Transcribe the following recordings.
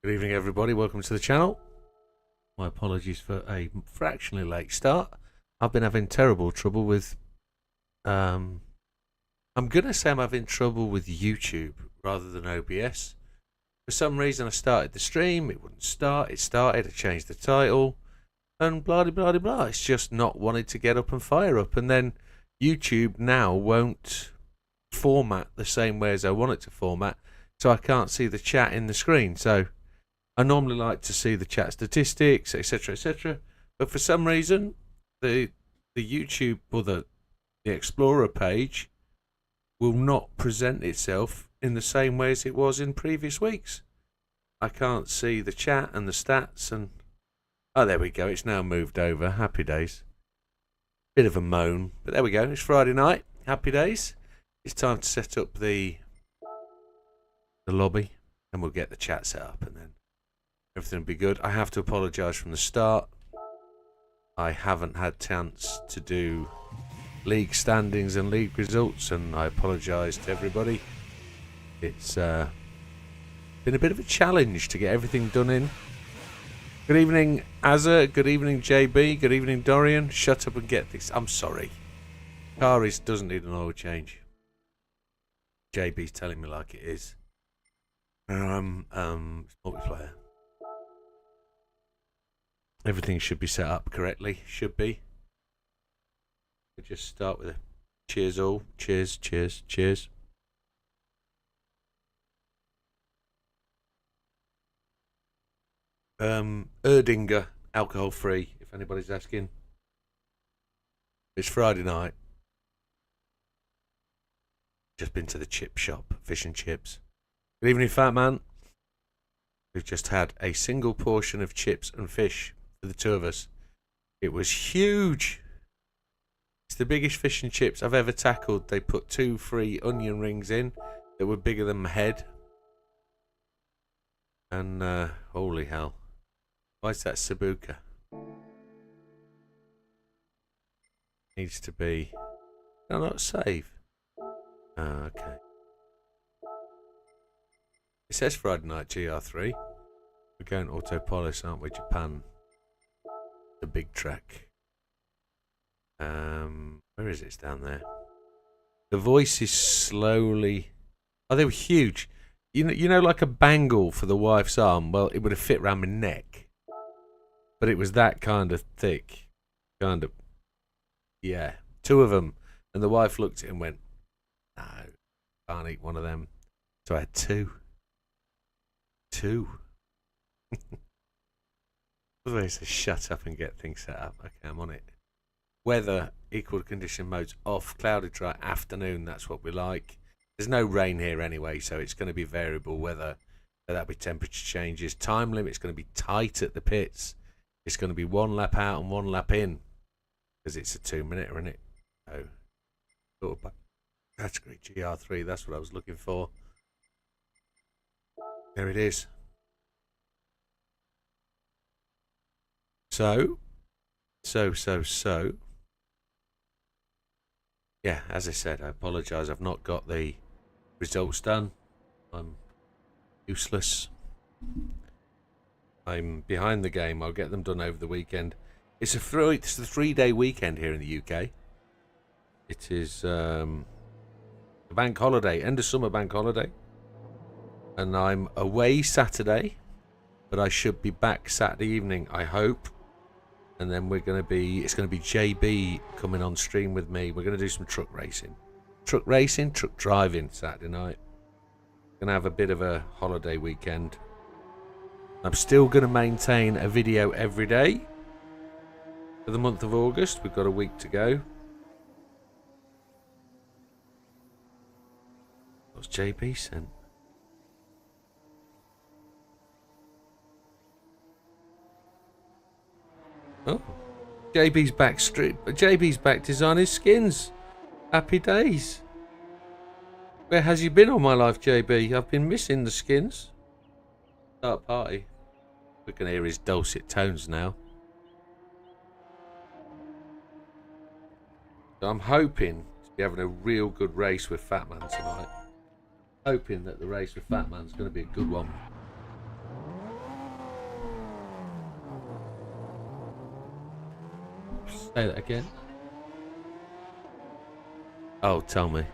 Good evening, everybody. Welcome to the channel. My apologies for a fractionally late start. I've been having terrible trouble with... I'm going to say I'm having trouble with YouTube rather than OBS. For some reason, I started the stream. It wouldn't start. It started. I changed the title. And blah, blah, blah, blah. It's just not wanted to get up and fire up. And then YouTube now won't format the same way as I want it to format. So I can't see the chat in the screen. So I normally like to see the chat statistics, etc., etc. But for some reason, the YouTube or the Explorer page will not present itself in the same way as it was in previous weeks. I can't see the chat and the stats and... Oh, there we go. It's now moved over. Happy days. Bit of a moan, but there we go. It's Friday night. Happy days. It's time to set up the lobby, and we'll get the chat set up, and then everything will be good. I have to apologise from the start. I haven't had chance to do league standings and league results, and I apologise to everybody. It's been a bit of a challenge to get everything done in. Good evening, Azza. Good evening, JB. Good evening, Dorian. Shut up and get this. I'm sorry. Car doesn't need an oil change. JB's telling me like it is. Multiplayer. Everything should be set up correctly. Should be. We'll just start with a cheers all. Cheers, cheers, cheers. Erdinger, alcohol free, if anybody's asking. It's Friday night. Just been to the chip shop, fish and chips. Good evening, fat man. We've just had a single portion of chips and fish for the two of us. It was huge. It's the biggest fish and chips I've ever tackled. They put 2 free onion rings in that were bigger than my head. And holy hell. Why is that Sabuka? Needs to be... No, not save. Oh, okay. It says Friday night Gr3. We're going autopolis, aren't we? Japan. The big track. Where is it? It's down there. The voice is slowly... Oh, they were huge. You know, like a bangle for the wife's arm. Well, it would have fit around my neck. But it was that kind of thick. Kind of... Yeah. 2 of them. And the wife looked at it and went, no, can't eat one of them. So I had 2. 2. Otherwise, it says shut up and get things set up. Okay, I'm on it. Weather, equal condition modes off. Cloudy, dry, afternoon. That's what we like. There's no rain here anyway, so it's going to be variable weather. So that'll be temperature changes. Time limit's going to be tight at the pits. It's going to be 1 lap out and 1 lap in. Because it's a 2-minute, isn't it? So, that's great. Gr3, that's what I was looking for. There it is. So. Yeah, as I said, I apologise. I've not got the results done. I'm useless. I'm behind the game. I'll get them done over the weekend. It's a 3-day weekend here in the UK. It is a bank holiday, end of summer bank holiday. And I'm away Saturday, but I should be back Saturday evening, I hope. And then it's going to be JB coming on stream with me. We're going to do some truck racing, truck driving Saturday night. Going to have a bit of a holiday weekend. I'm still going to maintain a video every day for the month of August. We've got a week to go. What's JB sent? Oh, JB's back JB's back designing skins. Happy days. Where has you been all my life, JB? I've been missing the skins. Start party. We can hear his dulcet tones now. So I'm hoping to be having a real good race with Fatman tonight. Hoping that the race with Fatman's going to be a good one. Say that again. Oh, tell me.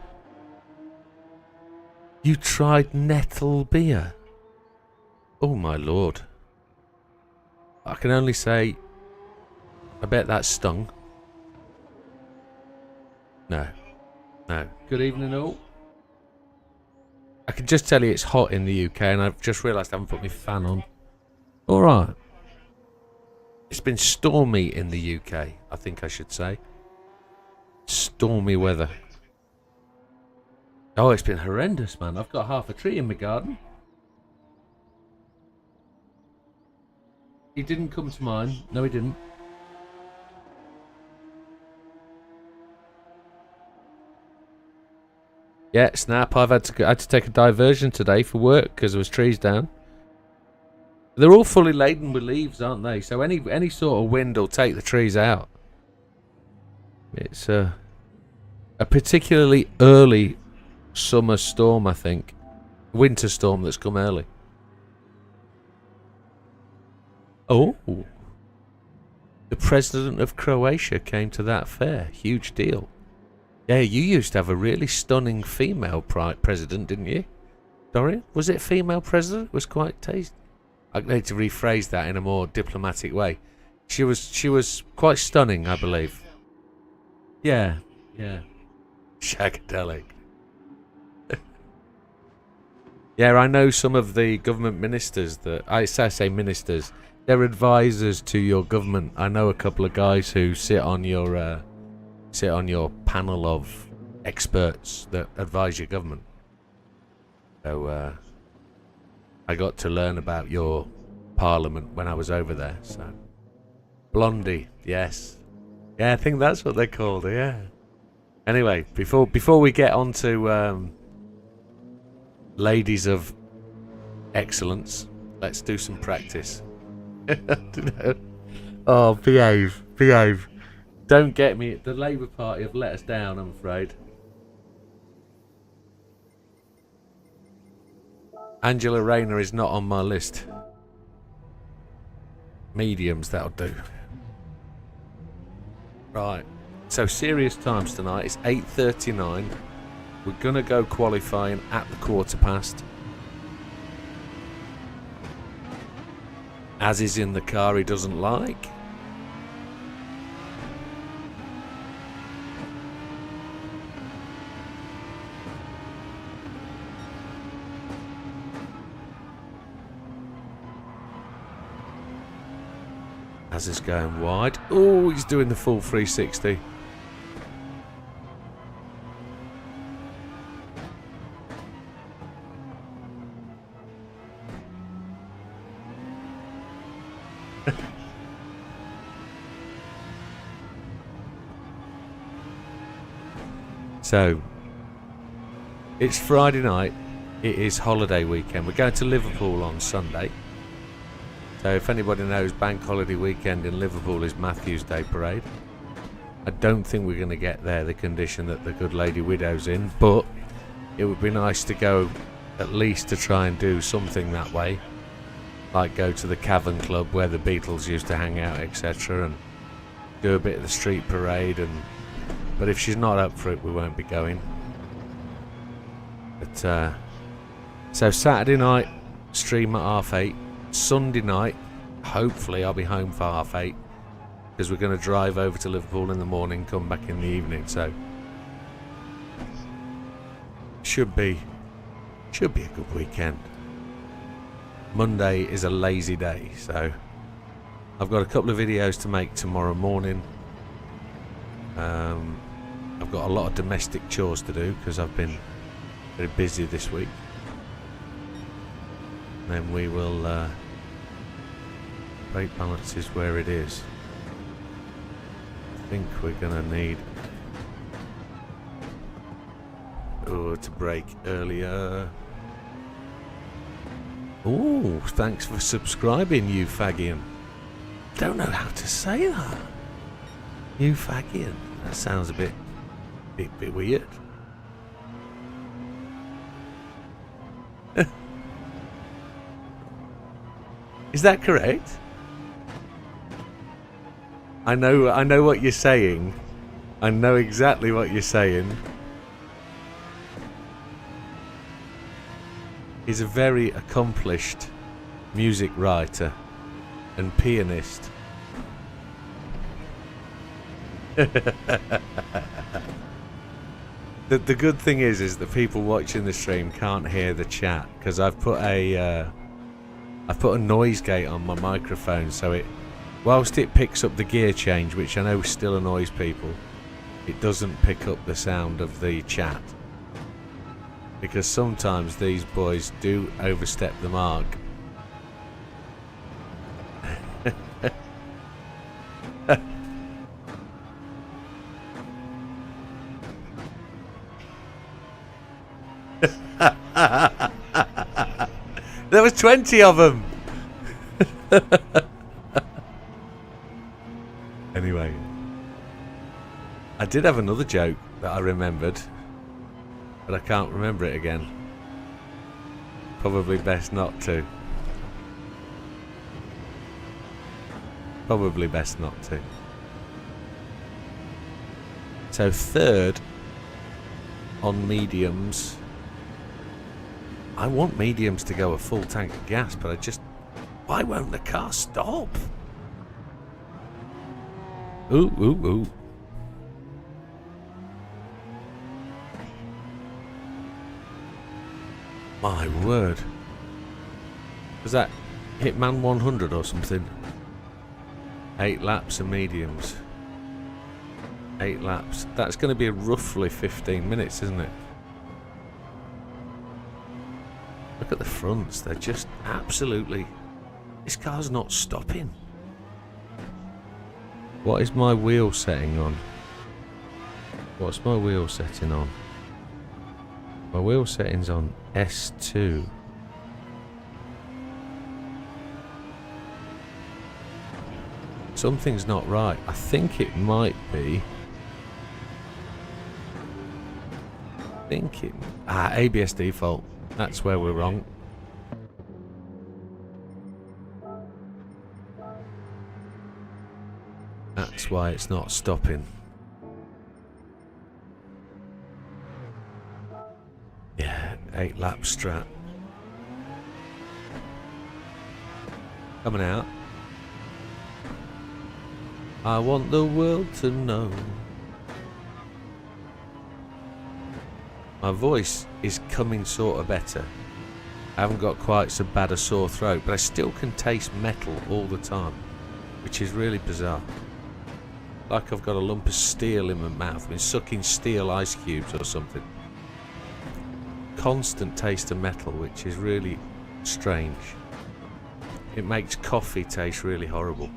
You tried nettle beer? Oh my lord. I can only say, I bet that stung. No. No. Good evening all. I can just tell you it's hot in the UK and I've just realised I haven't put my fan on. Alright. It's been stormy in the UK, I think I should say. Stormy weather. Oh, it's been horrendous, man. I've got half a tree in my garden. He didn't come to mine. No, he didn't. Yeah, snap. I had to take a diversion today for work because there was trees down. They're all fully laden with leaves, aren't they? So any sort of wind will take the trees out. It's a particularly early summer storm, I think. Winter storm that's come early. Oh. The president of Croatia came to that fair. Huge deal. Yeah, you used to have a really stunning female president, didn't you? Dorian? Was it female president? It was quite tasty. I need to rephrase that in a more diplomatic way. She was quite stunning, I believe. Yeah, yeah. Shagadelic. Yeah, I know some of the government ministers that I say ministers. They're advisors to your government. I know a couple of guys who sit on your panel of experts that advise your government. So I got to learn about your parliament when I was over there. So Blondie, yes, yeah, I think that's what they're called. Yeah. Anyway, before we get on to ladies of excellence, let's do some practice. Oh, behave. Don't get me. The Labour Party have let us down, I'm afraid. Angela Rayner is not on my list. Mediums, that'll do. Right. So serious times tonight. It's 8:39. We're gonna go qualifying at the 1:15. As is in the car he doesn't like. As is going wide. Oh, he's doing the full 360. So, it's Friday night. It is holiday weekend. We're going to Liverpool on Sunday. So if anybody knows, bank holiday weekend in Liverpool is Matthew's Day Parade. I don't think we're going to get there the condition that the good lady Widow's in, but it would be nice to go at least to try and do something that way. Like go to the Cavern Club where the Beatles used to hang out, etc. and do a bit of the street parade. But if she's not up for it, we won't be going. But so Saturday night, stream at 8:30. Sunday night, hopefully I'll be home for 8:30 because we're going to drive over to Liverpool in the morning, come back in the evening. So should be a good weekend. Monday is a lazy day, so I've got a couple of videos to make tomorrow morning. I've got a lot of domestic chores to do because I've been very busy this week. Then we will brake balance is where it is. I think we're gonna need to brake earlier. Oh, thanks for subscribing, you faggian. Don't know how to say that. You faggian. That sounds a bit weird. Is that correct? I know what you're saying. I know exactly what you're saying. He's a very accomplished music writer and pianist. The good thing is that people watching the stream can't hear the chat because I've put a noise gate on my microphone, so it, whilst it picks up the gear change, which I know still annoys people, it doesn't pick up the sound of the chat because sometimes these boys do overstep the mark. There was 20 of them. Anyway, I did have another joke that I remembered, but I can't remember it again. Probably best not to. Probably best not to. So third on mediums. I want mediums to go a full tank of gas, but I just... Why won't the car stop? Ooh, ooh, ooh. My word. Was that Hitman 100 or something? 8 laps of mediums. 8 laps. That's going to be roughly 15 minutes, isn't it? Look at the fronts. They're just absolutely... This car's not stopping. What is my wheel setting on? What's my wheel setting on? My wheel setting's on S2. Something's not right. I think it might be... ABS default. That's where we're wrong. That's why it's not stopping. Yeah, 8 lap strat. Coming out. I want the world to know. My voice is coming sort of better. I haven't got quite so bad a sore throat, but I still can taste metal all the time, which is really bizarre. Like I've got a lump of steel in my mouth. I've been sucking steel ice cubes or something. Constant taste of metal, which is really strange. It makes coffee taste really horrible.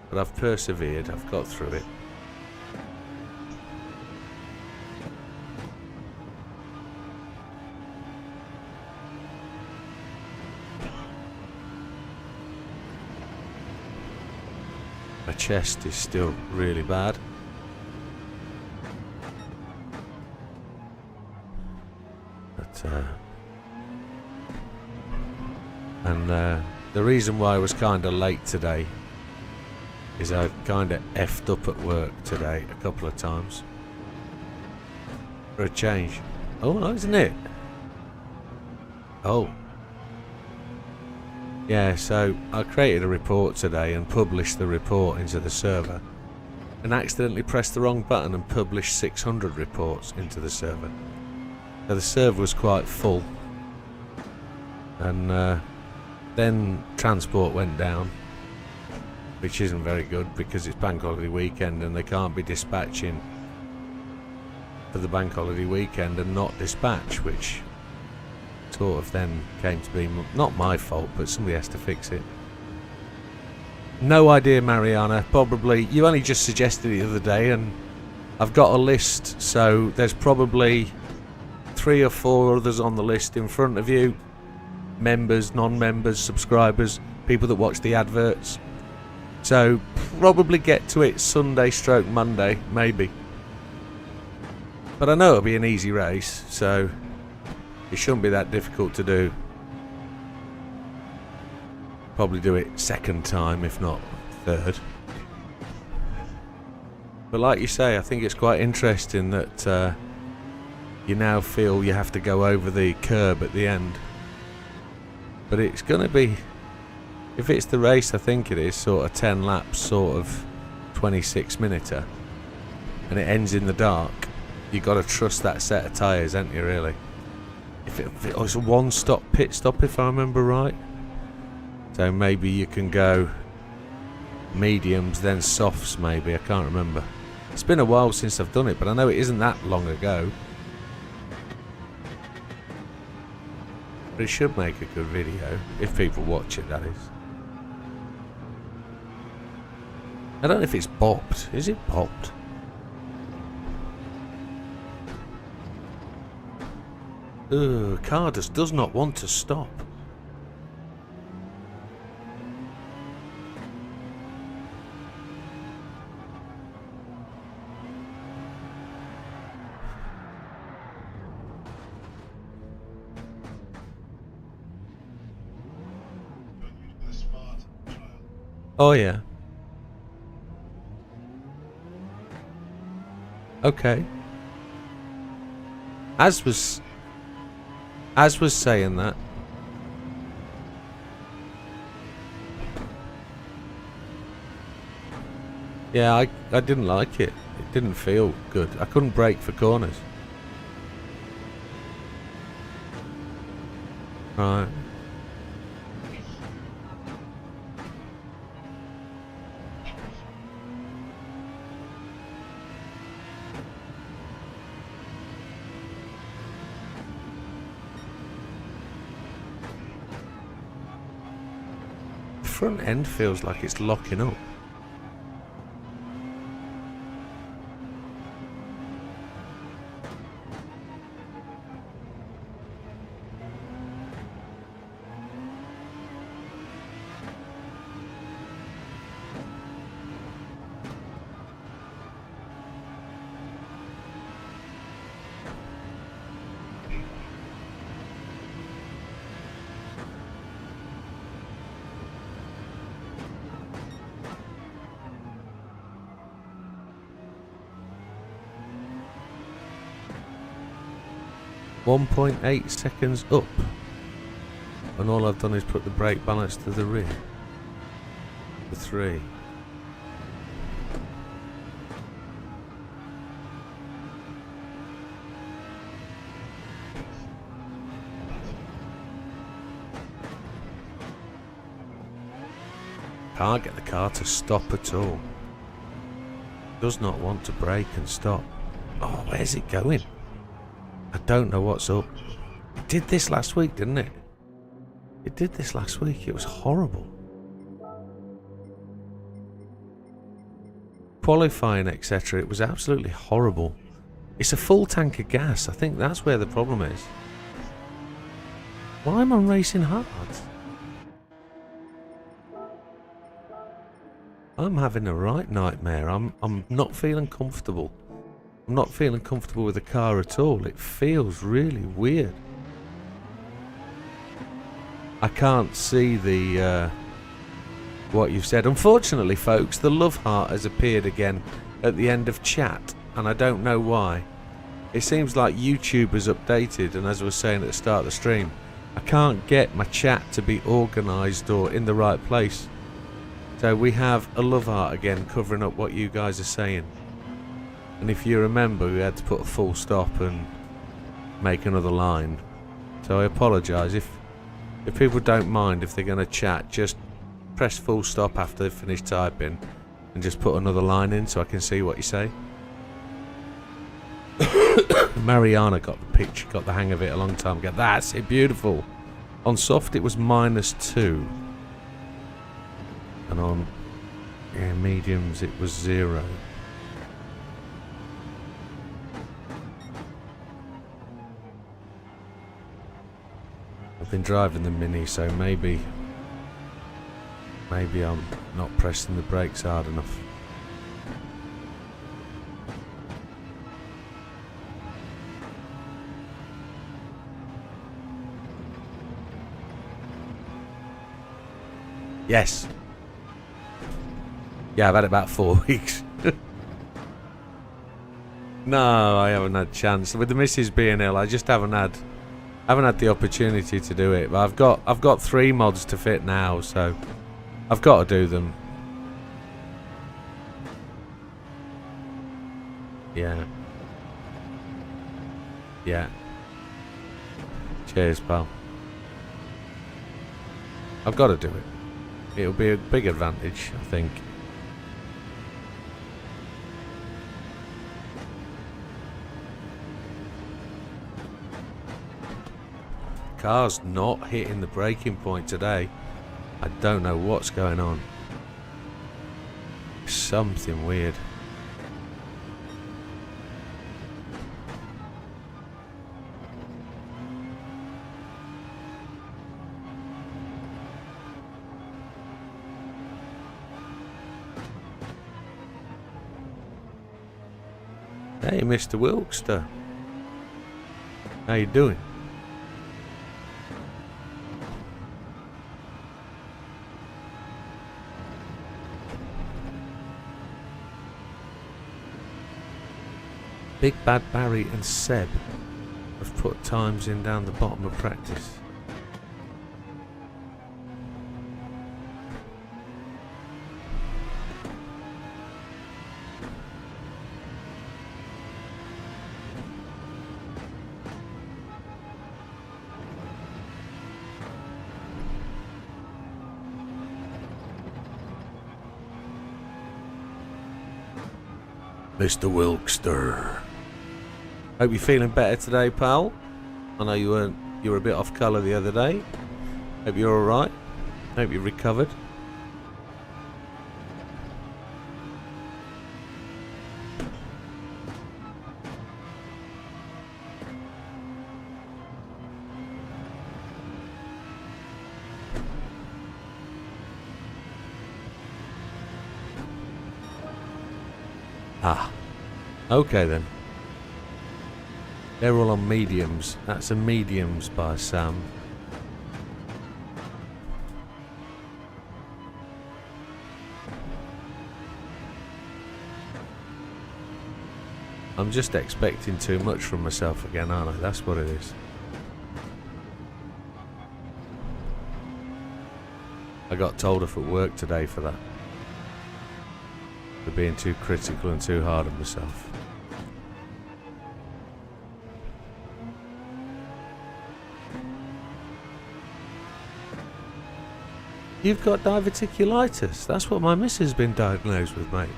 But I've persevered, I've got through it. My chest is still really bad. But, the reason why I was kind of late today is I kind of effed up at work today a couple of times. For a change. Oh, no, isn't it? Oh. Yeah, so I created a report today and published the report into the server and accidentally pressed the wrong button and published 600 reports into the server. So the server was quite full, and then transport went down, which isn't very good because it's bank holiday weekend and they can't be dispatching for the bank holiday weekend and not dispatch, which sort of then came to be not my fault, but somebody has to fix it. No idea, Mariana. Probably you only just suggested it the other day, and I've got a list, so there's probably 3 or 4 others on the list in front of you. Members, non-members, subscribers, people that watch the adverts. So probably get to it Sunday stroke Monday, maybe. But I know it'll be an easy race, so it shouldn't be that difficult to do. Probably do it second time, if not third. But like you say, I think it's quite interesting that you now feel you have to go over the curb at the end. But it's going to be, if it's the race I think it is, sort of 10 laps, sort of 26-minuter, and it ends in the dark, you've got to trust that set of tyres, haven't you, really? If it was a one-stop pit stop, if I remember right. So maybe you can go mediums, then softs, maybe. I can't remember. It's been a while since I've done it, but I know it isn't that long ago. But it should make a good video, if people watch it, that is. I don't know if it's bopped. Is it bopped? Ugh, car just does not want to stop. Oh yeah. Okay. As was saying that. Yeah, I didn't like it. It didn't feel good. I couldn't brake for corners. Right. Front end feels like it's locking up. .8 seconds up, and all I've done is put the brake balance to the rear. The 3. Can't get the car to stop at all. Does not want to brake and stop. Oh, where's it going? I don't know what's up. It did this last week, didn't it? It did this last week. It was horrible. Qualifying, etc. It was absolutely horrible. It's a full tank of gas. I think that's where the problem is. Why am I racing hard? I'm having a right nightmare. I'm not feeling comfortable. I'm not feeling comfortable with the car at all. It feels really weird. I can't see the what you've said. Unfortunately, folks, the love heart has appeared again at the end of chat, and I don't know why. It seems like YouTube has updated, and as I was saying at the start of the stream, I can't get my chat to be organised or in the right place. So we have a love heart again covering up what you guys are saying. And if you remember, we had to put a full stop and make another line. So I apologise. If people don't mind, if they're going to chat, just press full stop after they've finished typing and just put another line in so I can see what you say. Mariana got the picture, got the hang of it a long time ago. That's it, beautiful. On soft it was -2. And on mediums it was 0. I've been driving the Mini, so maybe I'm not pressing the brakes hard enough. Yes. Yeah, I've had it about 4 weeks. No, I haven't had chance. With the missus being ill, I just haven't had the opportunity to do it. But I've got 3 mods to fit now, so I've got to do them. Yeah. Yeah. Cheers, pal. I've got to do it. It'll be a big advantage, I think. Car's not hitting the braking point today. I don't know what's going on. Something weird. Hey, Mr. Wilkster. How you doing? Big Bad Barry and Seb have put times in down the bottom of practice. Mr. Wilkster. Hope you're feeling better today, pal. I know you were a bit off colour the other day. Hope you're alright. Hope you're recovered. Ah. Okay then. They're all on mediums. That's a mediums by Sam. I'm just expecting too much from myself again, aren't I? That's what it is. I got told off at work today for that. For being too critical and too hard on myself. You've got diverticulitis. That's what my missus has been diagnosed with, mate.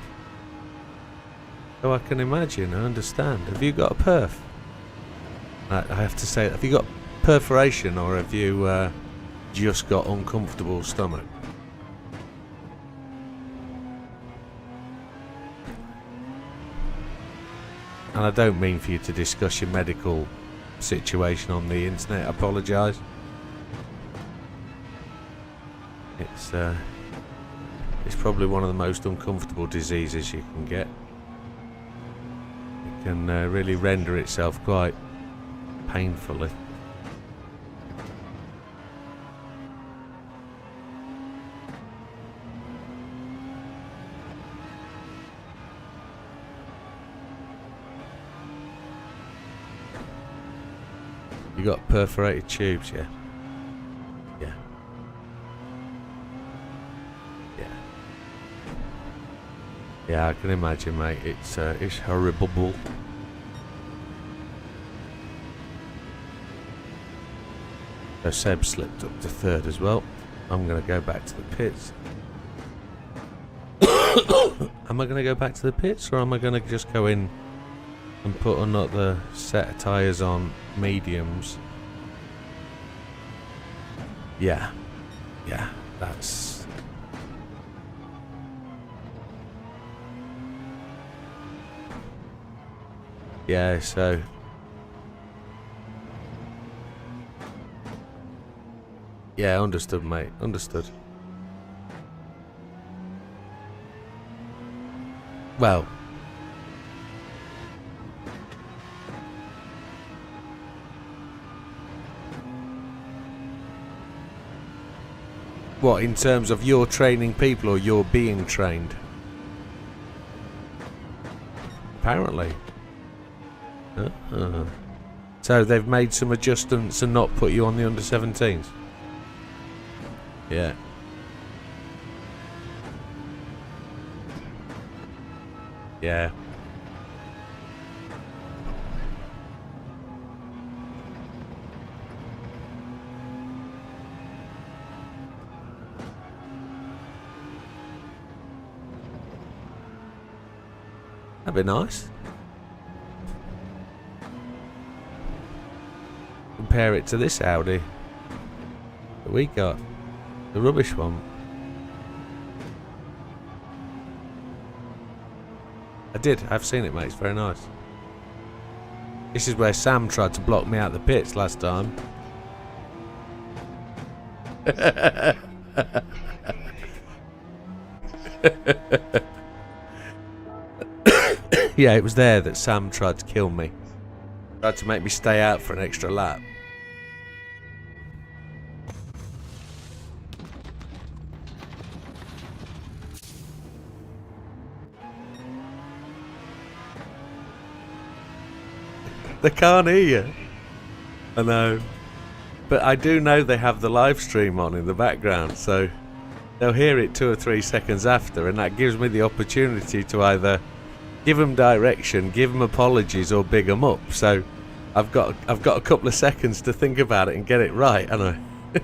So I can imagine, I understand. Have you got a perf? I have to say, have you got perforation or have you just got uncomfortable stomach? And I don't mean for you to discuss your medical situation on the internet. I apologise. It's probably one of the most uncomfortable diseases you can get. It can really render itself quite painfully. You got perforated tubes, yeah? Yeah. Yeah. Yeah, I can imagine, mate. It's horrible. So Seb slipped up to 3rd as well. I'm going to go back to the pits. Am I going to go back to the pits or am I going to just go in and put another set of tyres on mediums? Yeah, that's... Yeah, so... Yeah, understood, mate, understood. Well... What, in terms of you're training people or you're being trained? Apparently. So they've made some adjustments and not put you on the under-17s? Yeah. Yeah. That'd be nice. Compare it to this Audi that we got, the rubbish one. I've seen it, mate. It's very nice. This is where Sam tried to block me out the pits last time. Yeah, it was there that Sam tried to kill me. Tried to make me stay out for an extra lap. They can't hear you. I know. But I do know they have the live stream on in the background, so they'll hear it 2 or 3 seconds after, and that gives me the opportunity to either give them direction, give them apologies, or big them up. So I've got a couple of seconds to think about it and get it right, haven't I?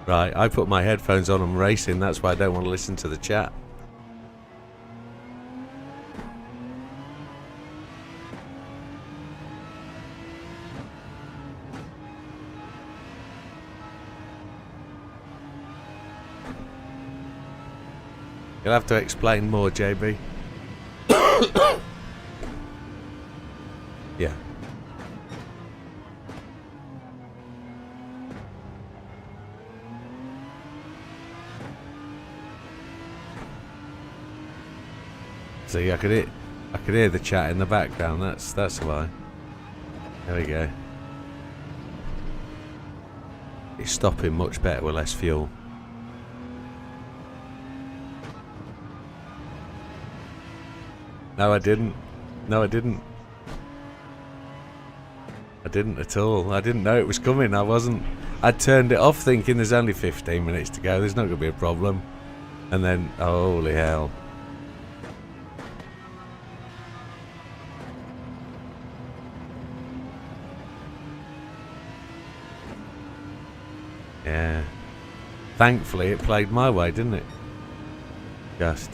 Right, I put my headphones on and racing, that's why I don't want to listen to the chat. You'll have to explain more, JB. Yeah. See, I could hear the chat in the background. That's why. There we go. It's stopping much better with less fuel. No, I didn't. No, I didn't. I didn't at all. I didn't know it was coming. I turned it off thinking there's only 15 minutes to go. There's not going to be a problem. And then, oh, holy hell. Yeah. Thankfully, it played my way, didn't it? Just.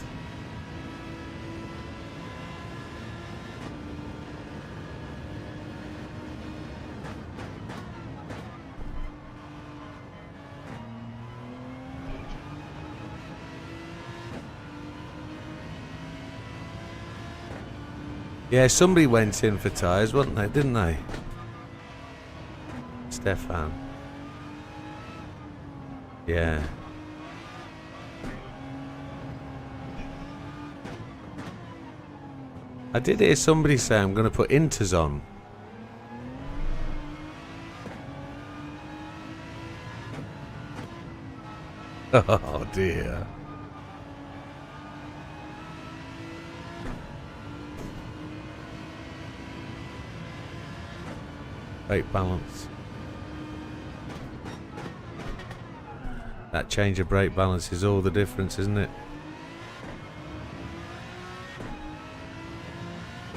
Yeah, somebody went in for tyres, wasn't they? Didn't they? Stefan. Yeah. I did hear somebody say I'm going to put inters on. Oh dear. Brake balance. That change of brake balance is all the difference, isn't it?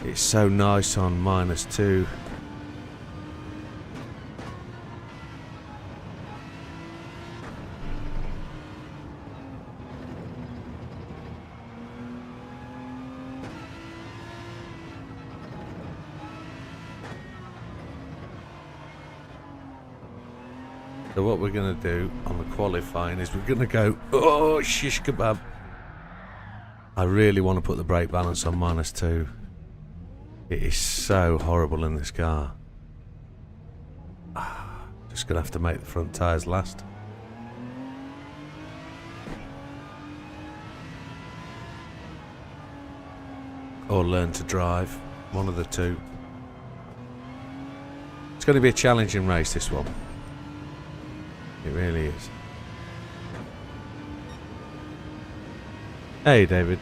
It's so nice on -2. So what we're going to do on the qualifying is we're going to go, oh, shish kebab. I really want to put the brake balance on -2. It is so horrible in this car. Just going to have to make the front tyres last. Or learn to drive. One of the two. It's going to be a challenging race, this one. It really is. Hey, David.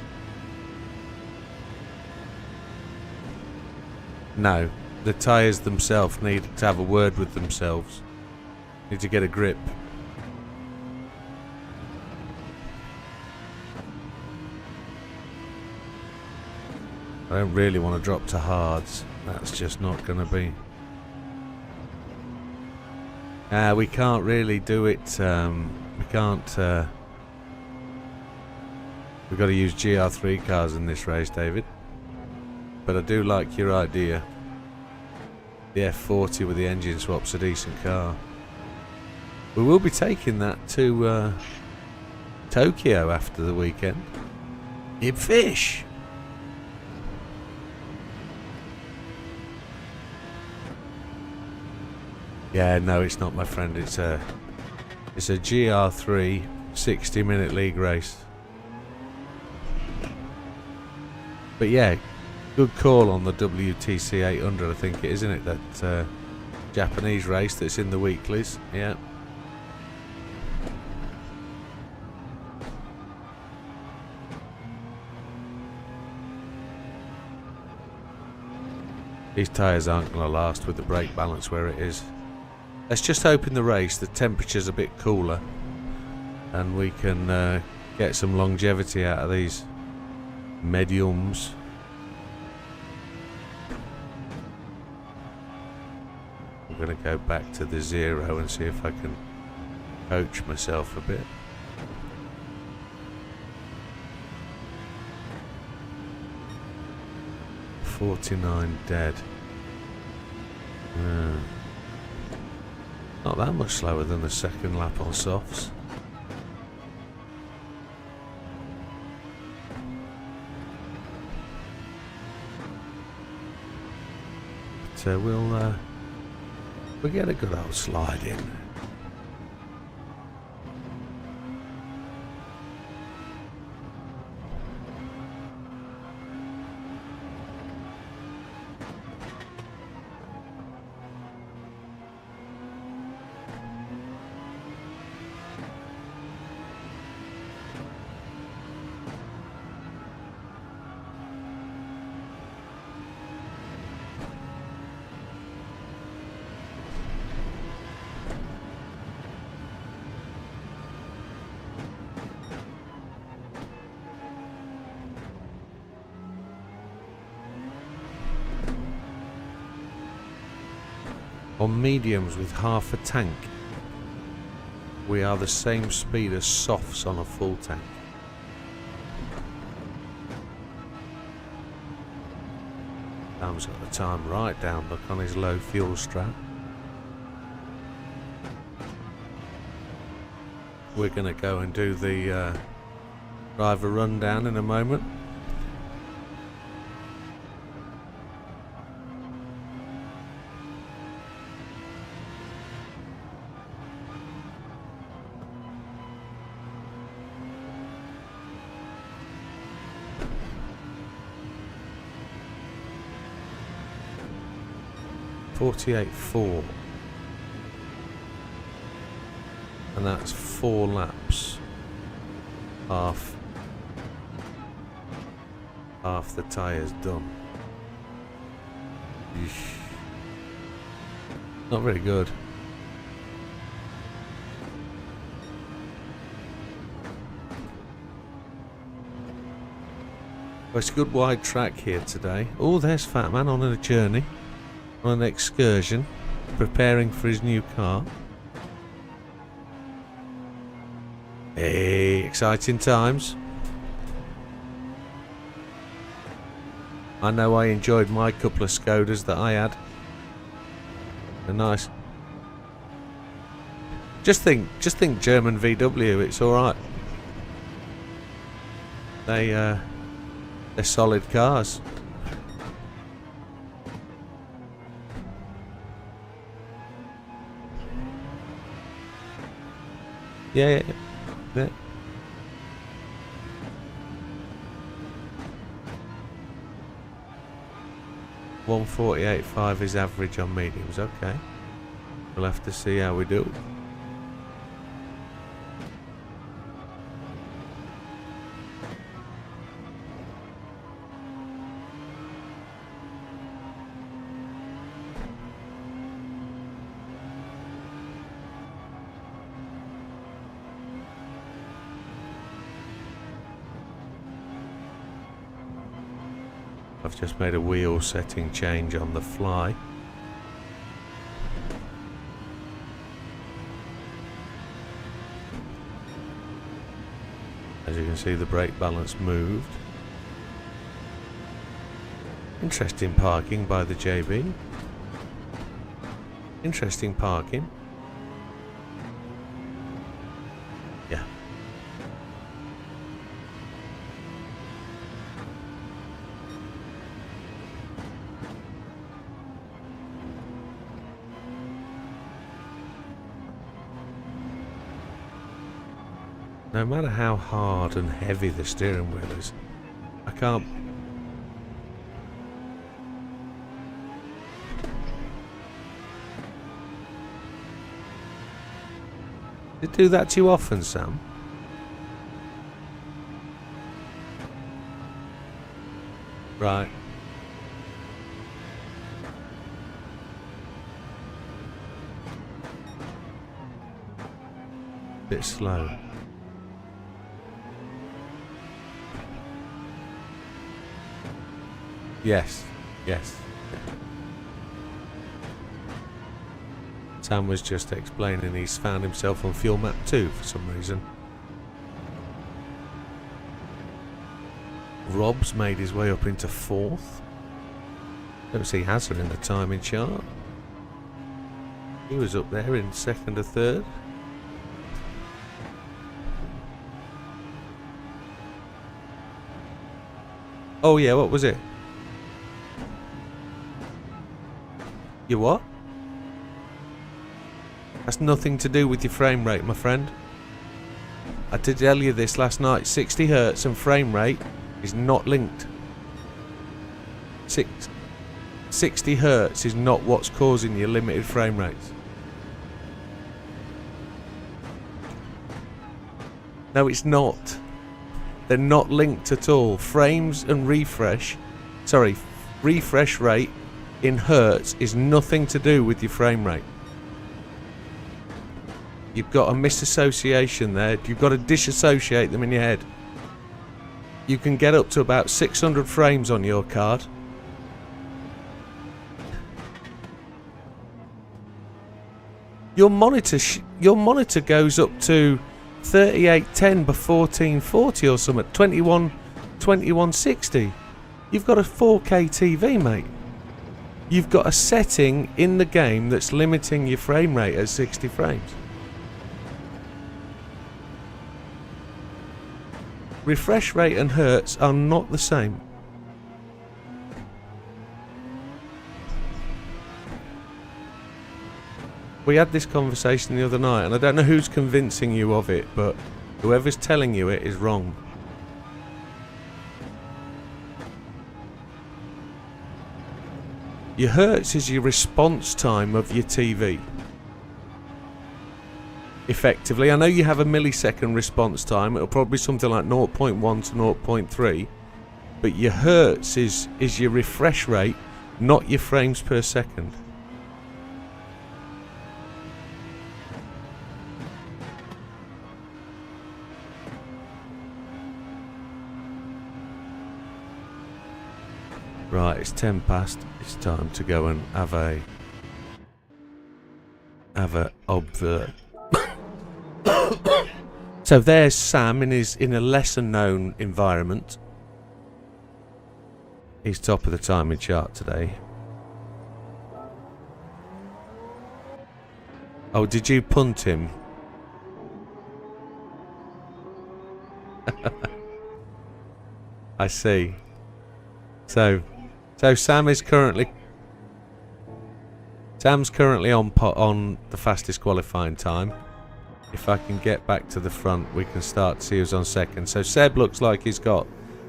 No, the tyres themselves need to have a word with themselves. Need to get a grip. I don't really want to drop to hards. That's just not going to be. We can't really do it. We can't. We've got to use Gr3 cars in this race, David. But I do like your idea. The F40 with the engine swap's a decent car. We will be taking that to Tokyo after the weekend. In fish. Yeah, no, it's not, my friend. It's a Gr3 60-minute league race. But yeah, good call on the WTC 800, I think it is, isn't it? That Japanese race that's in the weeklies. Yeah. These tyres aren't going to last with the brake balance where it is. Let's just hope in the race the temperature's a bit cooler and we can get some longevity out of these mediums. I'm going to go back to the 0 and see if I can coach myself a bit. .49 dead. Not that much slower than the second lap on softs. But we'll get a good old slide in. On mediums with half a tank, we are the same speed as softs on a full tank. Sam's got the time right down, look, on his low fuel strap. We're going to go and do the driver rundown in a moment. .48.4, and that's 4 laps. Half the tyres done. Eesh. Not very good. Well, it's a good wide track here today. Oh, there's Fat Man on a journey. On an excursion, preparing for his new car. Hey, exciting times. I know I enjoyed my couple of Skodas that I had. They're nice. Just think German VW, it's alright. They're solid cars. Yeah. 148.5 is average on mediums. Okay, we'll have to see how we do. I've just made a wheel setting change on the fly. As you can see, the brake balance moved. Interesting parking by the JB. Interesting parking. Yeah. No matter how hard and heavy the steering wheel is, I can't... Did you do that too often, Sam? Right. Bit slow. Yes, yes. Sam was just explaining he's found himself on fuel map 2 for some reason. Rob's made his way up into 4th. Don't see Hazard in the timing chart. He was up there in 2nd or 3rd. Oh yeah, what was it? You what? That's nothing to do with your frame rate, my friend. I did tell you this last night. 60 Hz and frame rate is not linked. 60 Hz is not what's causing your limited frame rates. No, it's not. They're not linked at all. Frames and refresh rate in Hertz is nothing to do with your frame rate. You've got a misassociation there. You've got to disassociate them in your head. You can get up to about 600 frames on your card. Your monitor goes up to 3810 by 1440 or something, 2160. You've got a 4K TV, mate. You've got a setting in the game that's limiting your frame rate at 60 frames. Refresh rate and Hertz are not the same. We had this conversation the other night, and I don't know who's convincing you of it, but whoever's telling you it is wrong. Your Hertz is your response time of your TV. Effectively, I know you have a millisecond response time. It'll probably be something like 0.1 to 0.3, but your Hertz is your refresh rate, not your frames per second. Right, it's 10 past. It's time to go and have a observe. So there's Sam in a lesser known environment. He's top of the timing chart today. Oh, did you punt him? I see. So Sam's currently on the fastest qualifying time. If I can get back to the front, we can start to see who's on second. So Seb looks like he's got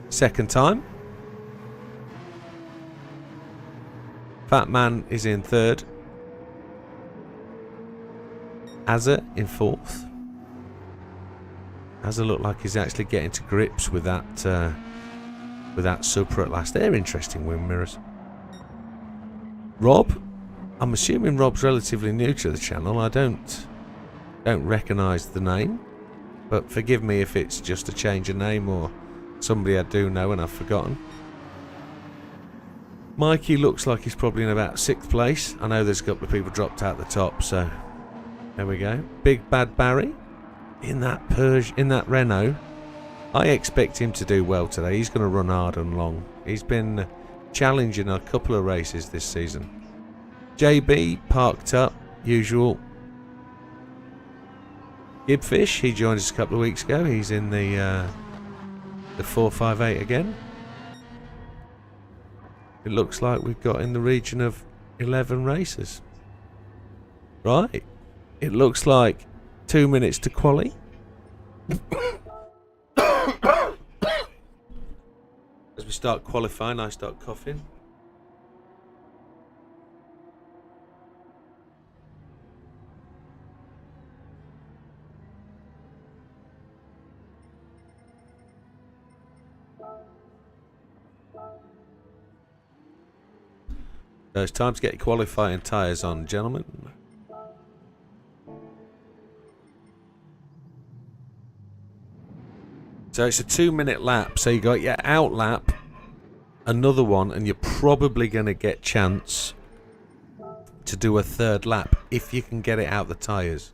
second time. Fat Man is in third. Azza in fourth. Azza look like he's actually getting to grips with that Supra at last. They're interesting wing mirrors. Rob, I'm assuming Rob's relatively new to the channel. I don't recognise the name, but forgive me if it's just a change of name or somebody I do know and I've forgotten. Mikey looks like he's probably in about 6th place. I know there's a couple of people dropped out the top, so there we go. Big Bad Barry in that Renault. I expect him to do well today. He's going to run hard and long. He's been challenging a couple of races this season. JB parked up, usual. Gibfish, he joined us a couple of weeks ago. He's in the 458 again. It looks like we've got in the region of 11 races. Right. It looks like 2 minutes to quali. As we start qualifying, I start coughing. So it's time to get qualifying tyres on, gentlemen. So it's a 2-minute lap. So you got your out lap, another one, and you're probably going to get chance to do a 3rd lap if you can get it out the tyres.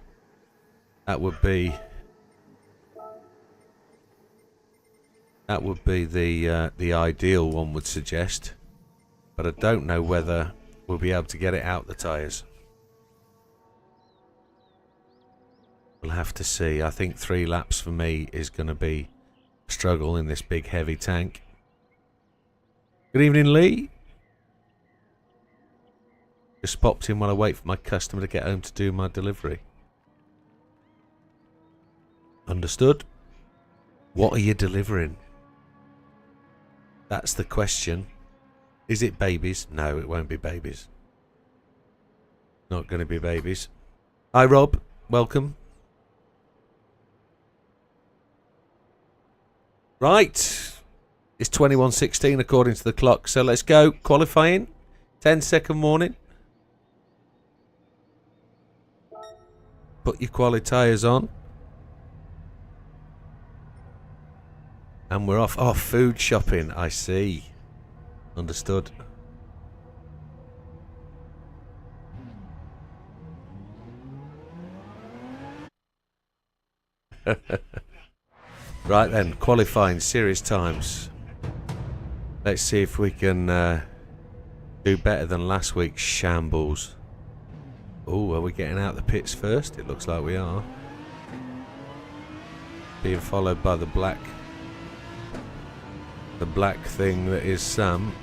That would be the ideal, one would suggest. But I don't know whether we'll be able to get it out the tyres. We'll have to see. I think 3 laps for me is going to be a struggle in this big heavy tank. Good evening, Lee. Just popped in while I wait for my customer to get home to do my delivery. Understood. What are you delivering? That's the question. Is it babies? No, it won't be babies. Not going to be babies. Hi, Rob. Welcome. Right. It's 21:16 according to the clock. So let's go. Qualifying. 10-second warning. Put your quali tyres on. And we're off. Oh, food shopping. I see. Understood. Right then, qualifying series times. Let's see if we can do better than last week's shambles. Oh, are we getting out the pits first? It looks like we are. Being followed by the black thing that is Sam.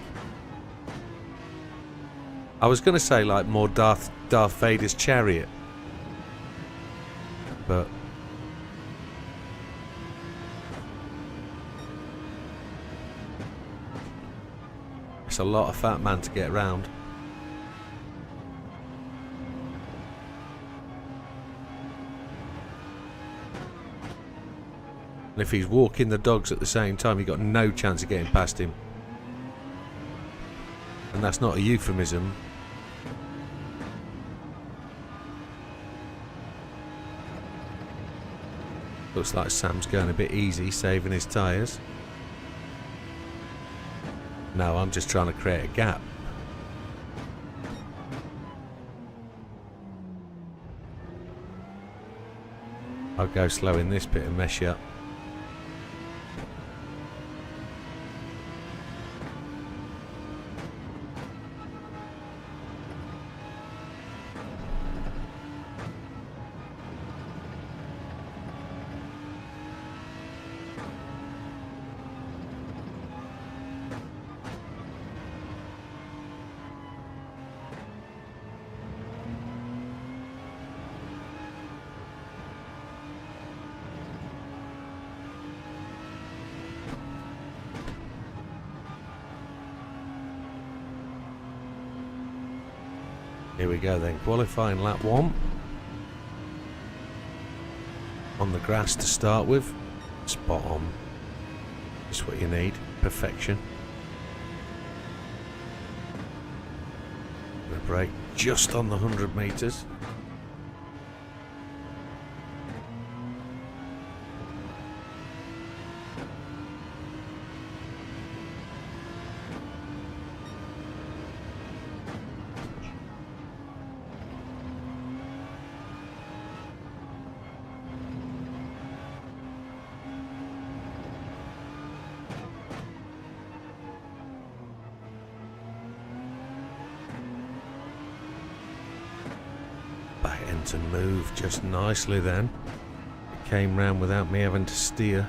I was going to say like more Darth Vader's chariot, but it's a lot of fat man to get round. And if he's walking the dogs at the same time, you've got no chance of getting past him. And that's not a euphemism. Looks like Sam's going a bit easy, saving his tyres. No, I'm just trying to create a gap. I'll go slow in this bit and mess you up. Here we go then, qualifying lap 1. On the grass to start with. Spot on. Just what you need. Perfection. Gonna brake just on the 100 metres. to move just nicely then. It came round without me having to steer.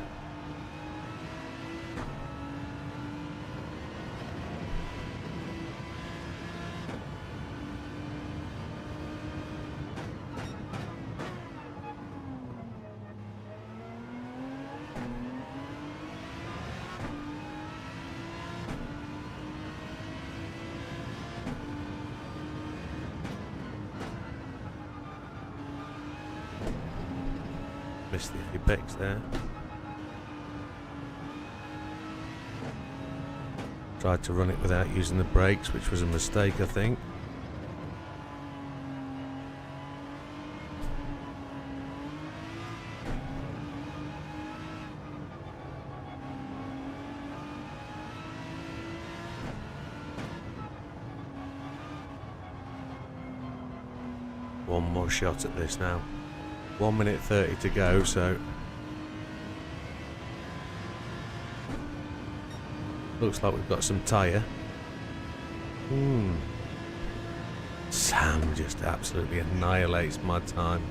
Missed the apex there. Tried to run it without using the brakes, which was a mistake, I think. One more shot at this now. 1 minute 30 to go, so looks like we've got some tyre. Sam just absolutely annihilates my time.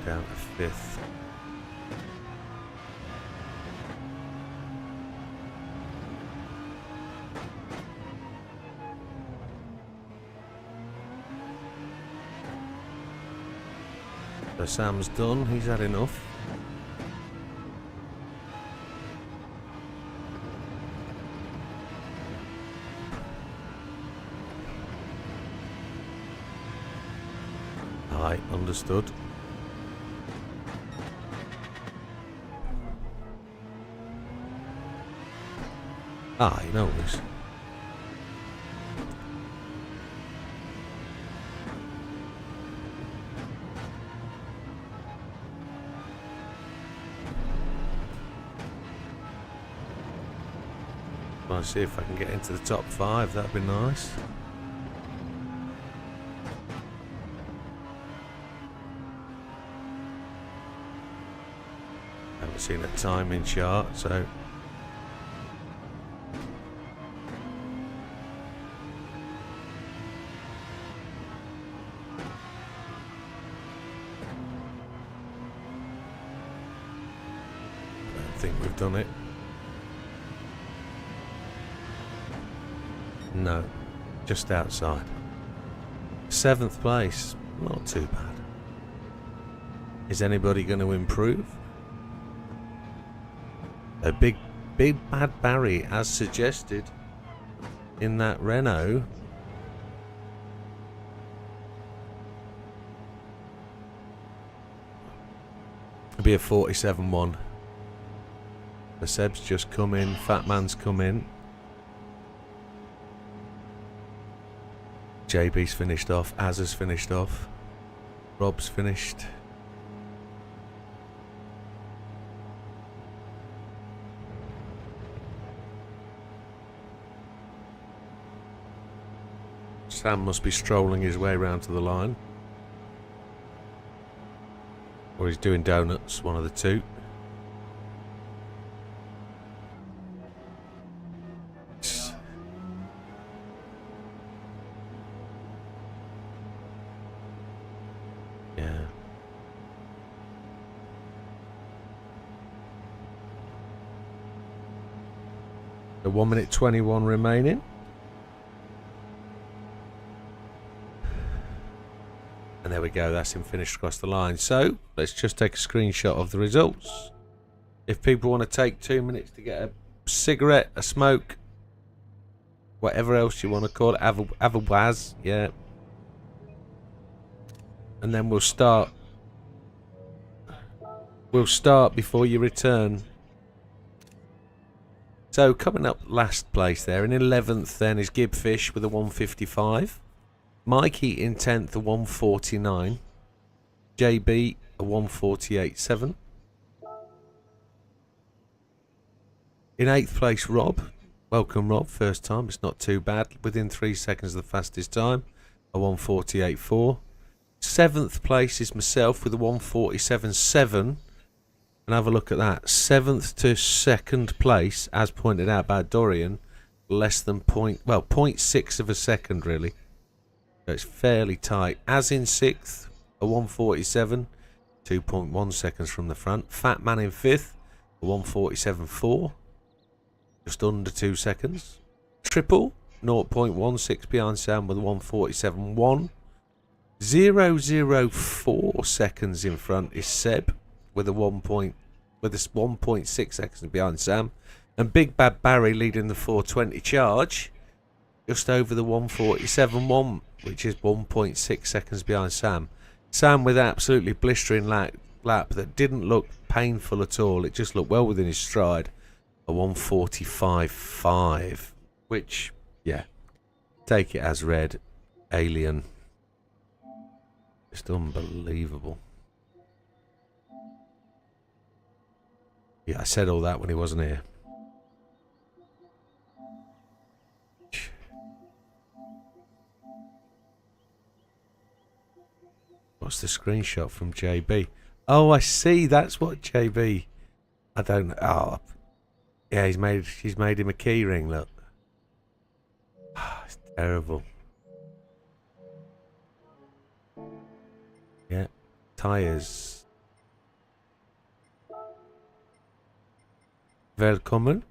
Down to 5th. So Sam's done, he's had enough. Aye, understood. Ah, he knows. I'll see if I can get into the top 5, that'd be nice. Haven't seen a timing chart, so I think we've done it. No, just outside. 7th place, not too bad. Is anybody going to improve? A big bad Barry, as suggested in that Renault. It'll be a 47-1. The Seb's just come in, Fat Man's come in. JB's finished off, Az has finished off, Rob's finished. Sam must be strolling his way round to the line. Or he's doing donuts, one of the two. The 1 minute 21 remaining. And there we go, that's him finished across the line. So let's just take a screenshot of the results. If people want to take 2 minutes to get a cigarette, a smoke, whatever else you want to call it, have a waz, yeah. And then we'll start. We'll start before you return. So coming up last place there, in 11th then is Gibfish with a 155. Mikey in 10th, a 149. JB, a 148.7. In 8th place, Rob. Welcome, Rob. First time. It's not too bad. Within 3 seconds of the fastest time, a 148.4. 7th place is myself with a 147.7. And have a look at that. 7th to 2nd place, as pointed out by Dorian, less than 0.6 of a second really. So it's fairly tight. As in 6th, a 147, 2.1 seconds from the front. Fat Man in 5th, a 147.4, just under 2 seconds. Triple, 0.16 behind Sam with a 147.1. 0.004 seconds in front is Seb with a 1.6 seconds behind Sam, and Big Bad Barry leading the 420 charge just over the 147.1, which is 1.6 seconds behind Sam. Sam with absolutely blistering lap that didn't look painful at all. It just looked well within his stride. A 145.5, which, yeah, take it as read. Alien. Just unbelievable. Yeah, I said all that when he wasn't here. What's the screenshot from JB? Oh, I see. That's what JB. I don't know. Oh, yeah. He's made him a key ring. Look. Oh, it's terrible. Yeah. Tires. Welcome.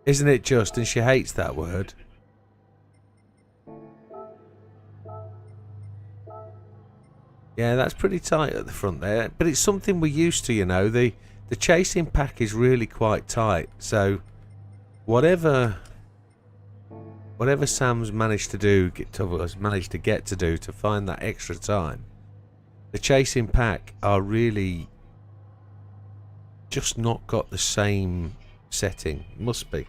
Isn't it just? And she hates that word. Yeah, that's pretty tight at the front there, but it's something we're used to, you know. The chasing pack is really quite tight, so whatever Sam's managed to do, managed to get to do to find that extra time, the chasing pack are really just not got the same setting. Must be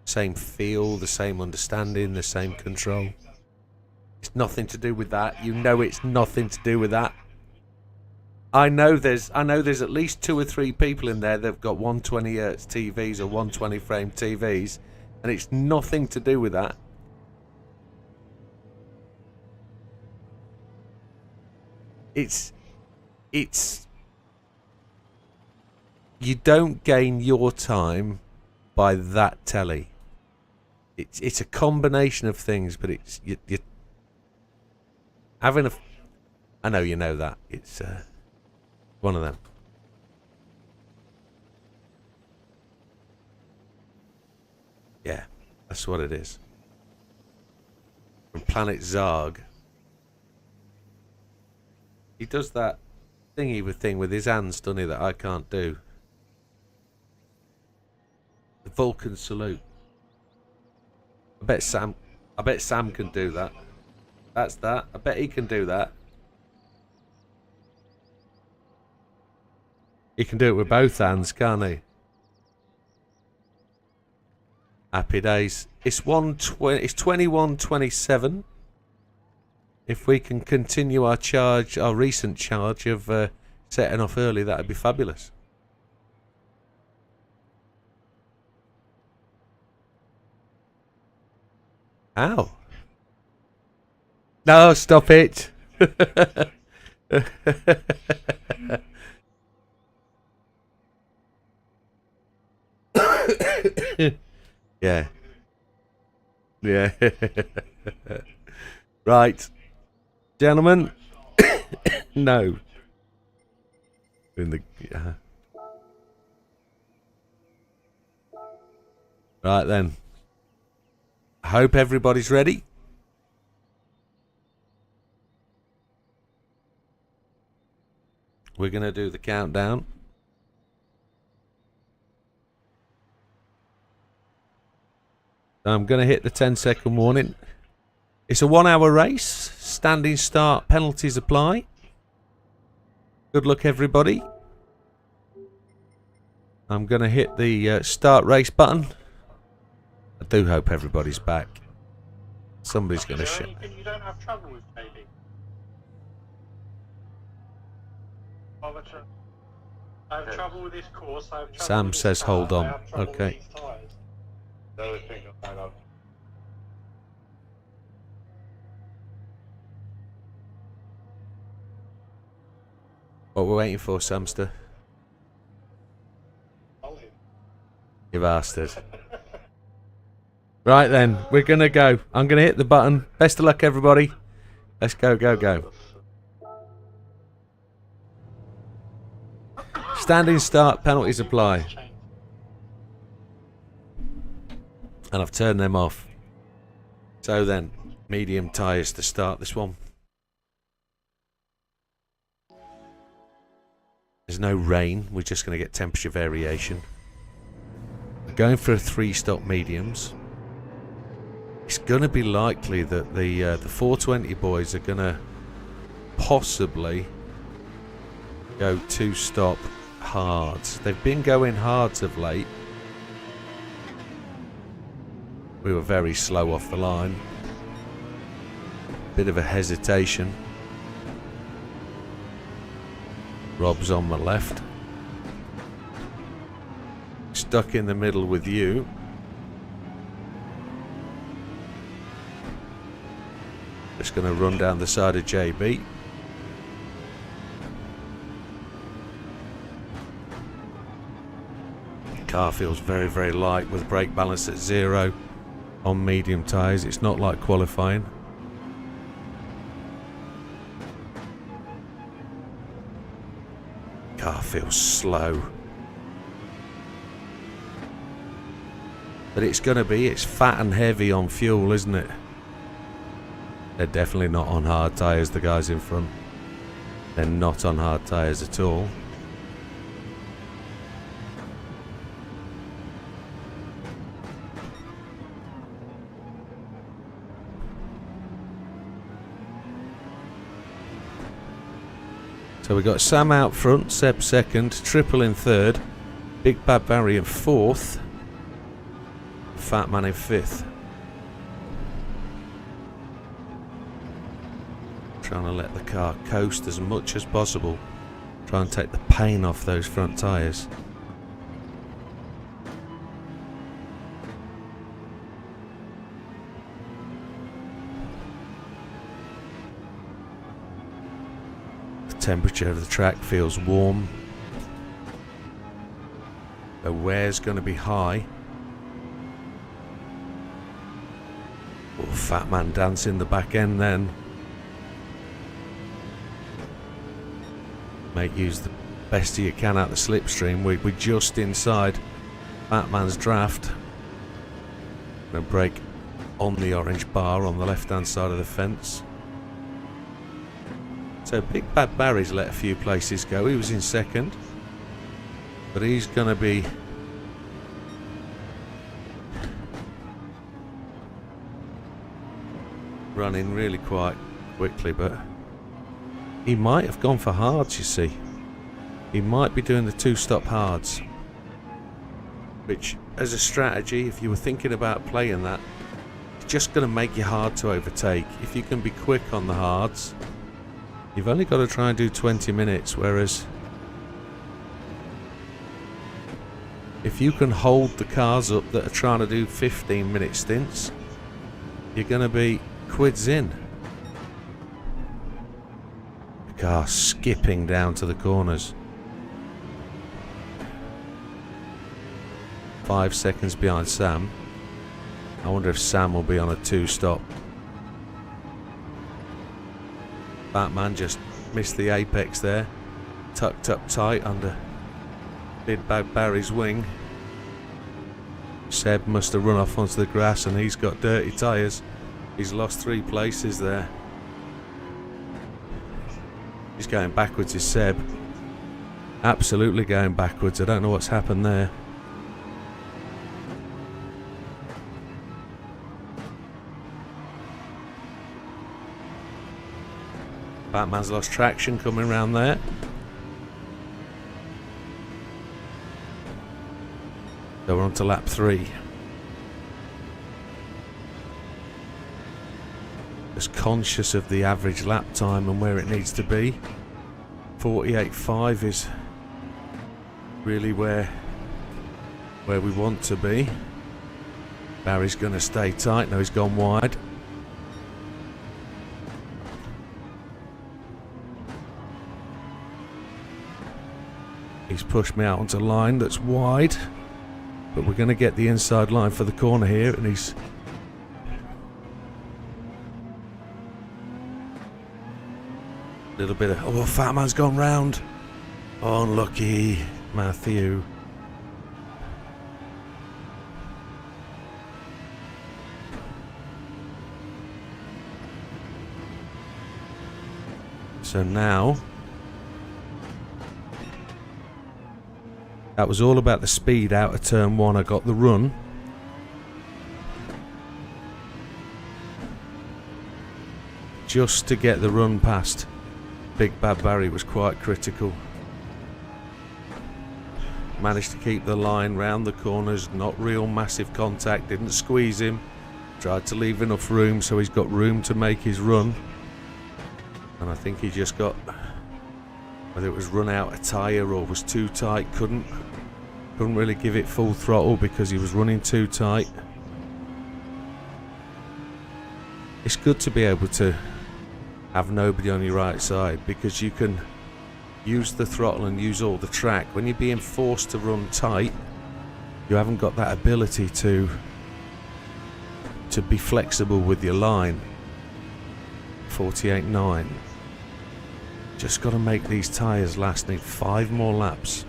same feel, the same understanding, the same control. It's nothing to do with that. You know it's nothing to do with that. I know there's at least 2 or 3 people in there that've got 120 Hz TVs or 120 frame TVs, and it's nothing to do with that. It's you don't gain your time by that telly. It's a combination of things, but it's you having a. I know you know that it's one of them. Yeah, that's what it is. From Planet Zarg. He does that thingy thing with his hands, doesn't he, that I can't do. The Vulcan salute. I bet Sam can do that. That's that. I bet he can do that. He can do it with both hands, can't he? Happy days. It's 1:20. It's 21:27. If we can continue our recent charge of setting off early, that'd be fabulous. Ow. No, stop it. Yeah. Yeah. Right. Gentlemen. No. In the Right then. I hope everybody's ready. We're going to do the countdown. I'm going to hit the 10-second warning. It's a 1-hour race. Standing start, penalties apply. Good luck, everybody. I'm going to hit the start race button. I do hope everybody's back. Somebody's going to shit. You don't have trouble with JB? I have trouble with this course. I have trouble Sam with this says, car, hold on. I have trouble Okay. with these tyres. The other thing I love. What we're waiting for, Samster? Olive. You bastard. Right then, we're going to go. I'm going to hit the button. Best of luck, everybody. Let's go, go, go. Standing start, penalties apply. And I've turned them off. So then, medium tyres to start this one. There's no rain, we're just going to get temperature variation. We're going for 3-stop mediums. It's going to be likely that the 420 boys are going to possibly go 2-stop hards. They've been going hards of late. We were very slow off the line. Bit of a hesitation. Rob's on my left. Stuck in the middle with you. Just going to run down the side of JB. Car feels very, very light with brake balance at 0 on medium tyres. It's not like qualifying. Car feels slow. But it's going to be, it's fat and heavy on fuel, isn't it? They're definitely not on hard tyres, the guys in front. They're not on hard tyres at all. So we got Sam out front, Seb second, Triple in third, Big Bad Barry in fourth, Fat Man in fifth. Trying to let the car coast as much as possible. Try and take the pain off those front tyres. Temperature of the track feels warm. The wear's going to be high. Oh, Fat Man dancing the back end then. Mate, use the best you can out the slipstream. We're just inside Fat Man's draft. Gonna brake on the orange bar on the left hand side of the fence. So Big Bad Barry's let a few places go. He was in second, but he's going to be running really quite quickly, but he might have gone for hards, you see. He might be doing the 2-stop hards, which as a strategy, if you were thinking about playing that, it's just going to make you hard to overtake. If you can be quick on the hards, you've only got to try and do 20 minutes, whereas if you can hold the cars up that are trying to do 15-minute stints, you're going to be quids in. The car skipping down to the corners. 5 seconds behind Sam. I wonder if Sam will be on a 2-stop. Batman just missed the apex there. Tucked up tight under Big Bad Barry's wing. Seb must have run off onto the grass and he's got dirty tyres. He's lost 3 places there. He's going backwards, is Seb. Absolutely going backwards. I don't know what's happened there. Batman's lost traction coming round there. So we're on to lap 3. Just conscious of the average lap time and where it needs to be. 48.5 is really where we want to be. Barry's going to stay tight. No, he's gone wide. He's pushed me out onto a line that's wide, but we're going to get the inside line for the corner here, and he's a little bit of, oh, Fat Man's gone round. Oh, unlucky, Matthew. So now, that was all about the speed out of turn one. I got the run. Just to get the run past Big Bad Barry was quite critical. Managed to keep the line round the corners, not real massive contact, didn't squeeze him. Tried to leave enough room so he's got room to make his run. And I think he just got, whether it was run out a tyre or was too tight, couldn't really give it full throttle because he was running too tight. It's good to be able to have nobody on your right side because you can use the throttle and use all the track. When you're being forced to run tight, you haven't got that ability to be flexible with your line. 48.9. Just got to make these tyres last. Need 5 more laps.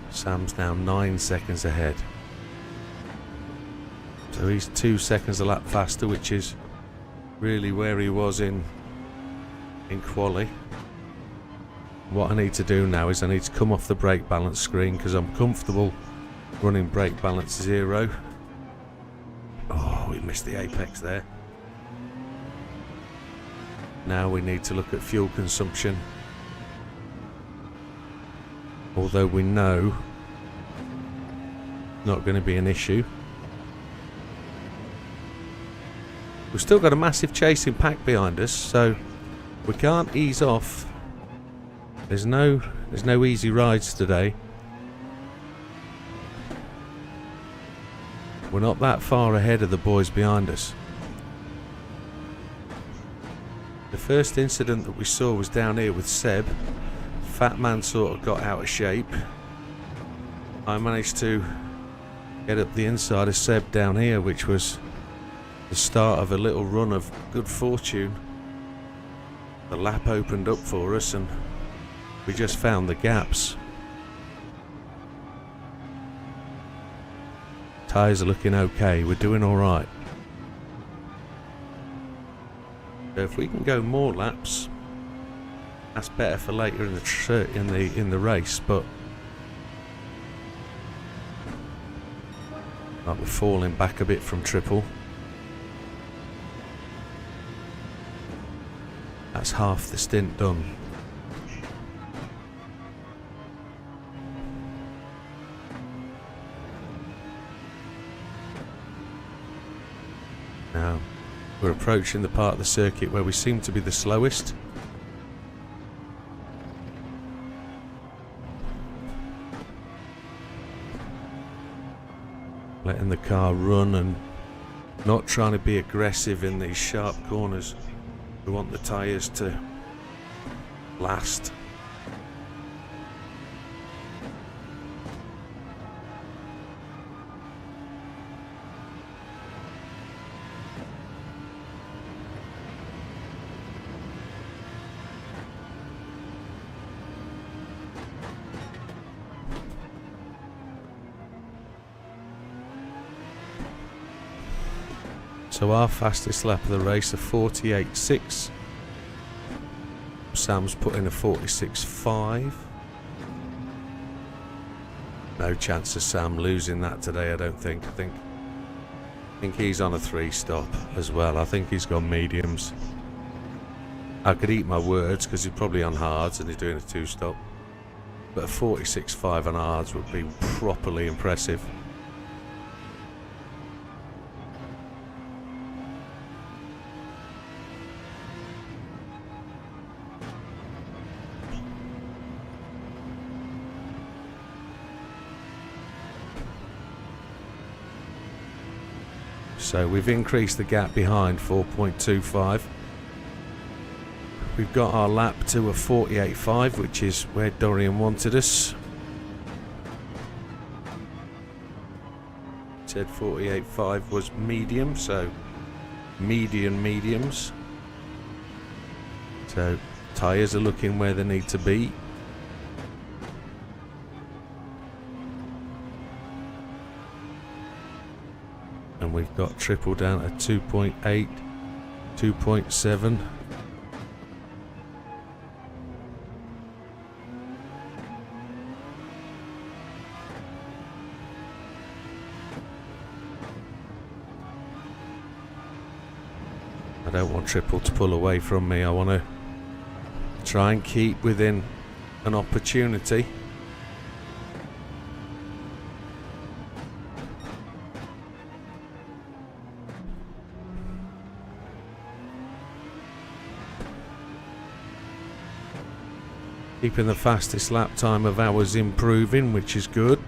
Sam's now 9 seconds ahead. So he's 2 seconds a lap faster, which is really where he was in quali. What I need to do now is I need to come off the brake balance screen because I'm comfortable running brake balance 0. Oh, we missed the apex there. Now we need to look at fuel consumption. Although we know not going to be an issue. We've still got a massive chasing pack behind us, so we can't ease off. There's no easy rides today. We're not that far ahead of the boys behind us. The first incident that we saw was down here with Seb. Fat Man sort of got out of shape. I managed to get up the inside of Seb down here, which was the start of a little run of good fortune. The lap opened up for us and we just found the gaps. Tyres are looking okay, we're doing alright. So if we can go more laps, that's better for later in the race, but like we're falling back a bit from triple. That's half the stint done. Now we're approaching the part of the circuit where we seem to be the slowest. Letting the car run and not trying to be aggressive in these sharp corners. We want the tyres to last. So our fastest lap of the race, a 48.6. Sam's put in a 46.5. No chance of Sam losing that today, I don't think. I think he's on a 3-stop as well. I think he's gone mediums. I could eat my words because he's probably on hards and he's doing a 2-stop. But a 46.5 on hards would be properly impressive. So we've increased the gap behind 4.25. We've got our lap to a 48.5, which is where Dorian wanted us. Said 48.5 was medium, so mediums. So tyres are looking where they need to be. And we've got triple down at 2.8, 2.7. I don't want triple to pull away from me. I want to try and keep within an opportunity. Keeping the fastest lap time of ours improving, which is good.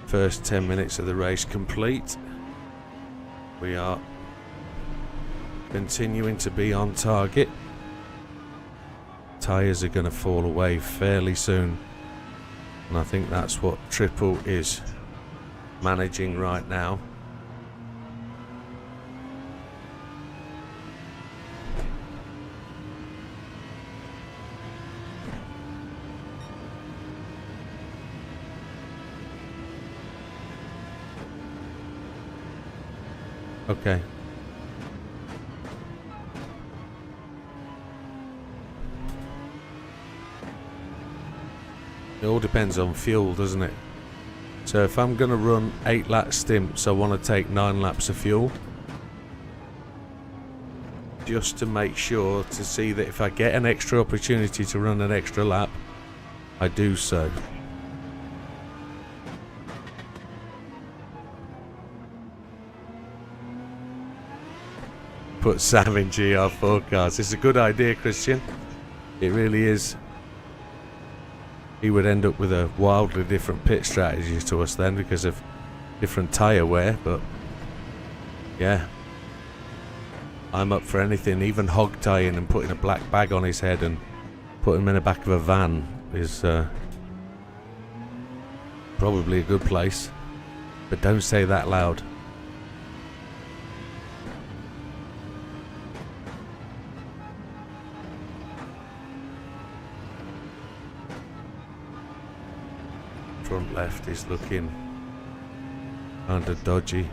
First 10 minutes of the race complete. We are continuing to be on target. Tyres are going to fall away fairly soon. And I think that's what Triple is managing right now. Okay. It all depends on fuel, doesn't it? So if I'm going to run 8 lap stints, I want to take 9 laps of fuel. Just to make sure to see that if I get an extra opportunity to run an extra lap, I do so. Put Sam in GR forecast. It's a good idea, Christian. It really is. He would end up with a wildly different pit strategy to us then because of different tyre wear, but yeah. I'm up for anything, even hog tying and putting a black bag on his head and putting him in the back of a van is probably a good place. But don't say that loud. Front left is looking kind of dodgy.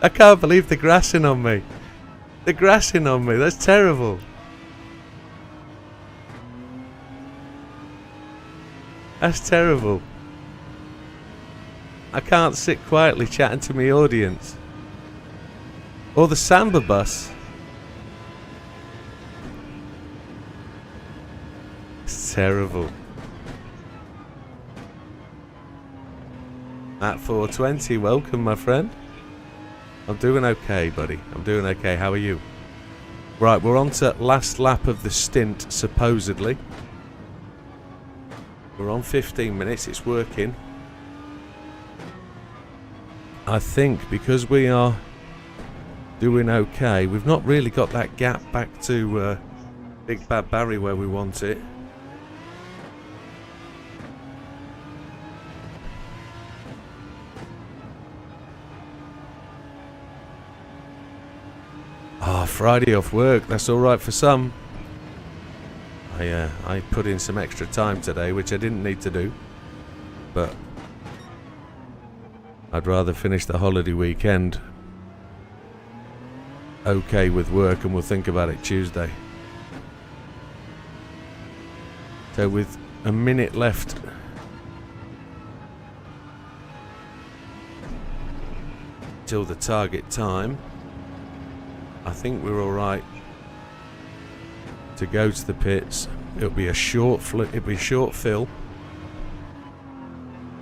I can't believe the grassing on me. The grassing on me, that's terrible. That's terrible. I can't sit quietly chatting to my audience. Or the Samba bus. It's terrible. At 420, welcome my friend. I'm doing okay, buddy. I'm doing okay. How are you? Right, we're on to last lap of the stint, supposedly. We're on 15 minutes. It's working. I think because we are doing okay, we've not really got that gap back to Big Bad Barry where we want it. Ah, Friday off work, that's alright for some. I put in some extra time today, which I didn't need to do. But I'd rather finish the holiday weekend okay with work, and we'll think about it Tuesday. So with a minute left till the target time, I think we're alright to go to the pits. It'll be a short fill.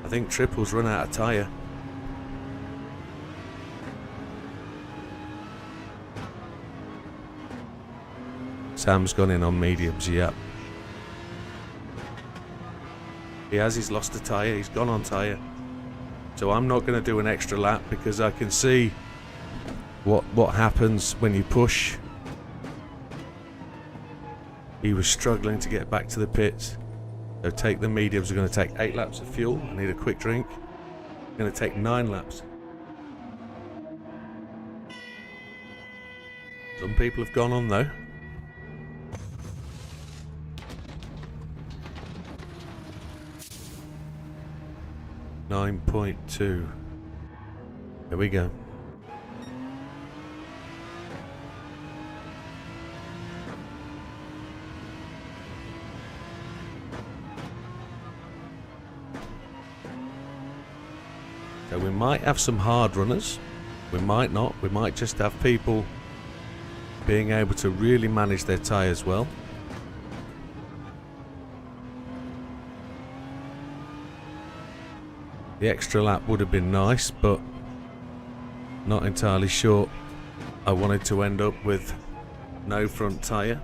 I think Triple's run out of tyre. Sam's gone in on mediums, yep. He's lost a tyre, he's gone on tyre. So I'm not going to do an extra lap because I can see what happens when you push. He was struggling to get back to the pits. So take the mediums. Are going to take 8 laps of fuel. I need a quick drink. Going to take 9 laps. Some people have gone on though. .2. Here we go. So we might have some hard runners, we might not, we might just have people being able to really manage their tyres well. The extra lap would have been nice, but not entirely sure I wanted to end up with no front tyre.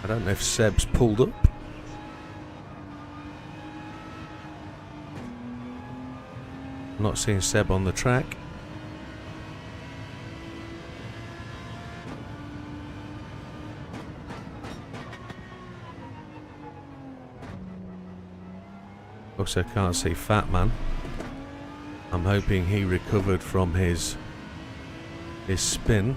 I don't know if Seb's pulled up. I'm not seeing Seb on the track. Also can't see Fat Man. I'm hoping he recovered from his spin.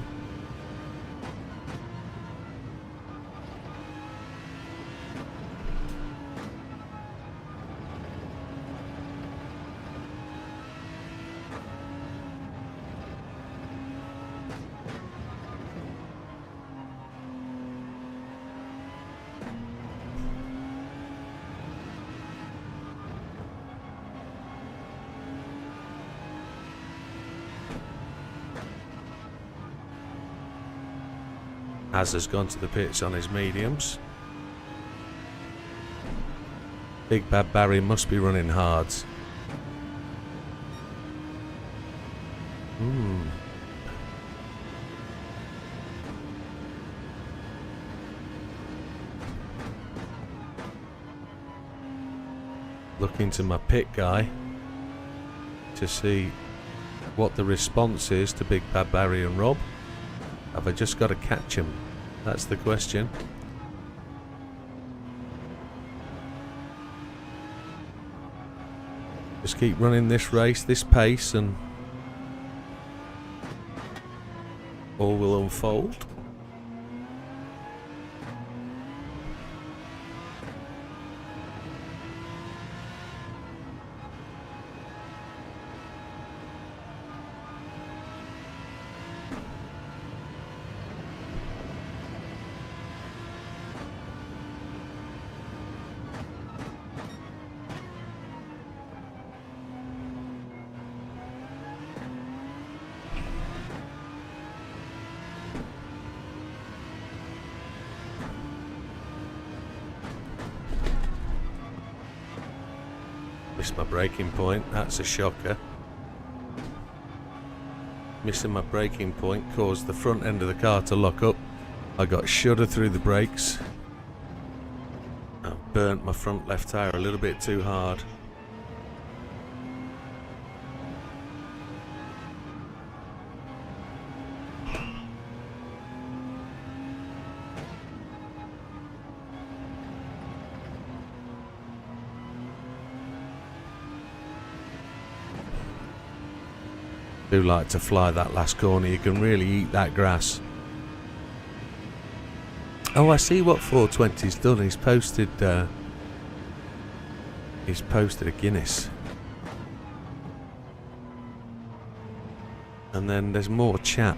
Has gone to the pits on his mediums. Big Bad Barry must be running hards. Looking to my pit guy to see what the response is to Big Bad Barry and Rob. Have I just got to catch him? That's the question. Just keep running this race, this pace, and all will unfold. Missed my braking point, that's a shocker. Missing my braking point caused the front end of the car to lock up. I got shudder through the brakes. I burnt my front left tyre a little bit too hard. Do like to fly that last corner. You can really eat that grass. Oh, I see what 420's done. He's posted a Guinness, and then there's more chat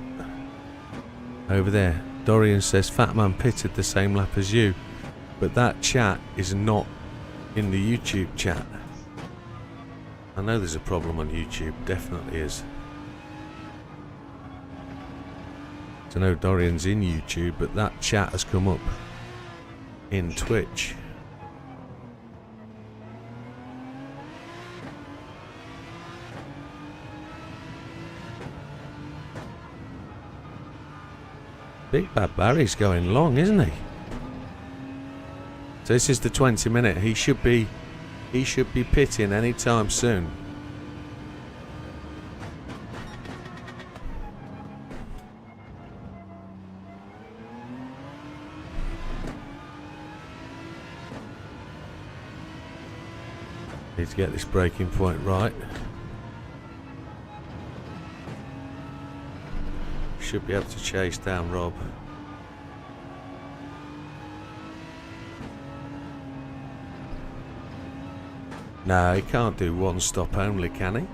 over there. Dorian says Fat Man pitted the same lap as you, but that chat is not in the YouTube chat. I know there's a problem on YouTube, definitely is. I know Dorian's in YouTube, but that chat has come up in Twitch. Big Bad Barry's going long, isn't he? So this is the 20-minute. He should be pitting any time soon. Need to get this braking point right. Should be able to chase down Rob. No, he can't do one stop only, can he?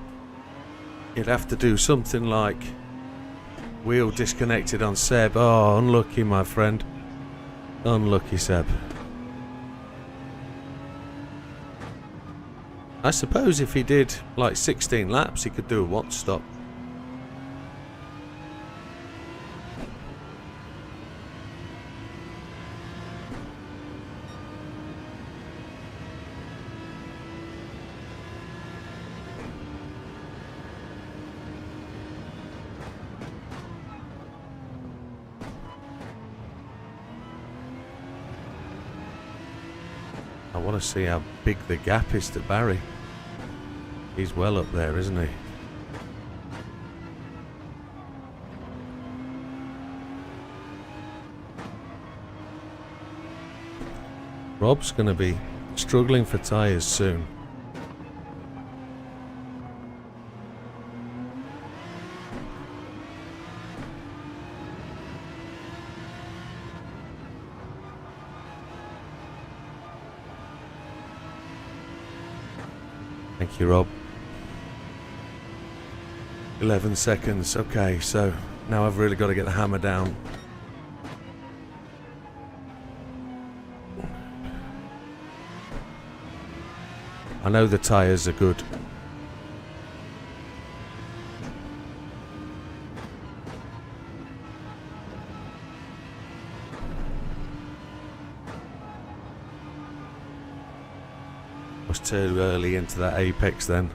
He'd have to do something like wheel disconnected on Seb. Oh, unlucky, my friend. Unlucky, Seb. I suppose if he did like 16 laps, he could do a one stop. I want to see how big the gap is to Barry. He's well up there, isn't he? Rob's going to be struggling for tyres soon. Thank you, Rob. 11 seconds. Okay, so now I've really got to get the hammer down. I know the tyres are good. I was too early into that apex then.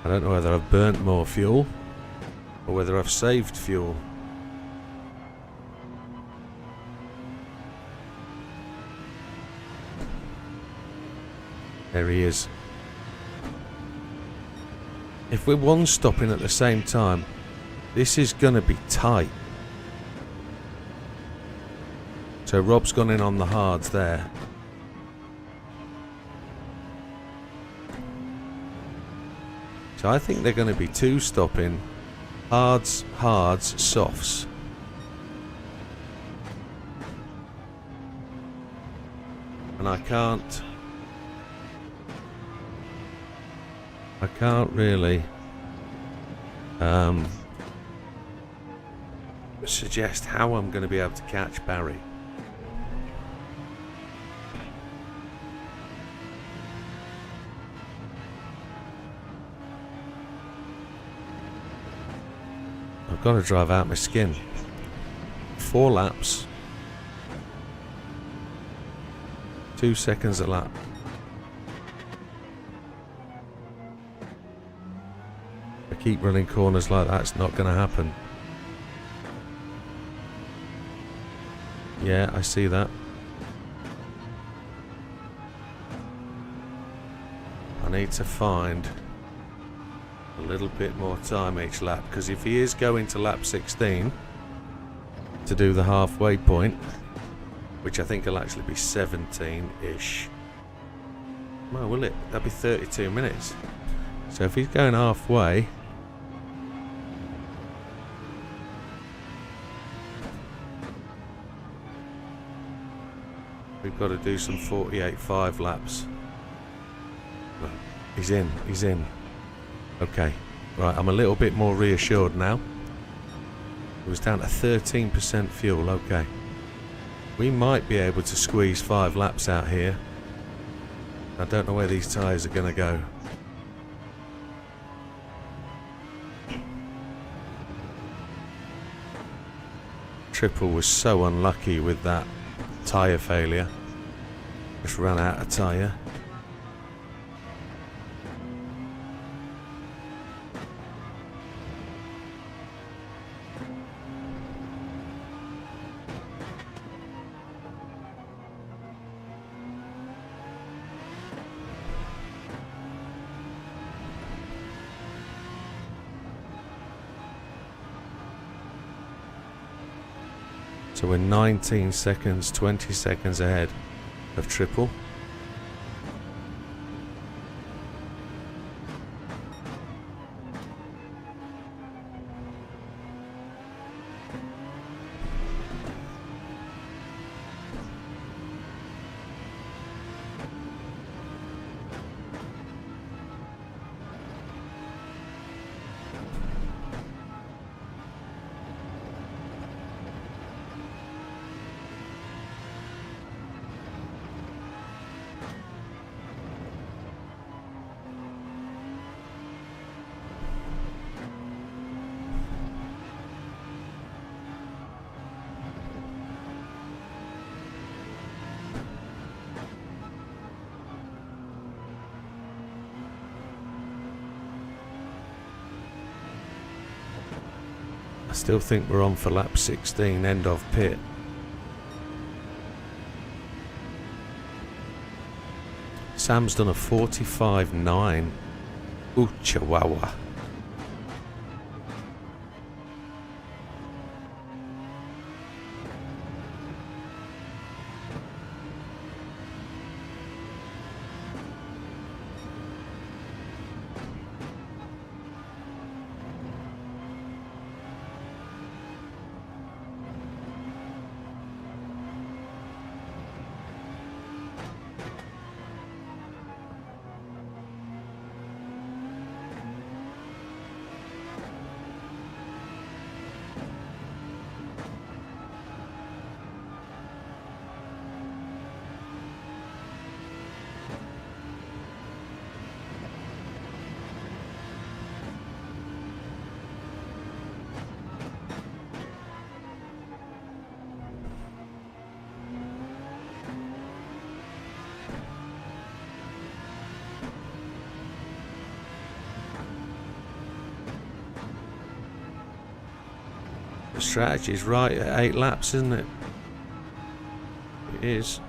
I don't know whether I've burnt more fuel or whether I've saved fuel. There he is. If we're one stopping at the same time, this is going to be tight. So Rob's gone in on the hards there. So I think they're going to be two stopping. Hards, hards, softs. And I can't really suggest how I'm going to be able to catch Barry. I've got to drive out my skin. 4 laps. 2 seconds a lap. If I keep running corners like that, it's not going to happen. Yeah, I see that. I need to find a little bit more time each lap, because if he is going to lap 16 to do the halfway point, which I think will actually be 17-ish. Well, will it? That'll be 32 minutes. So if he's going halfway, we've got to do some 48.5 laps. Well, he's in. Okay, right, I'm a little bit more reassured now. It was down to 13% fuel, okay. We might be able to squeeze 5 laps out here. I don't know where these tyres are going to go. Triple was so unlucky with that tyre failure. Just ran out of tyre. So we're 19 seconds, 20 seconds ahead of Triple. I still think we're on for lap 16, end of pit. Sam's done a 45.9. Ooh, chihuahua. The strategy's right at 8 laps, isn't it? It is.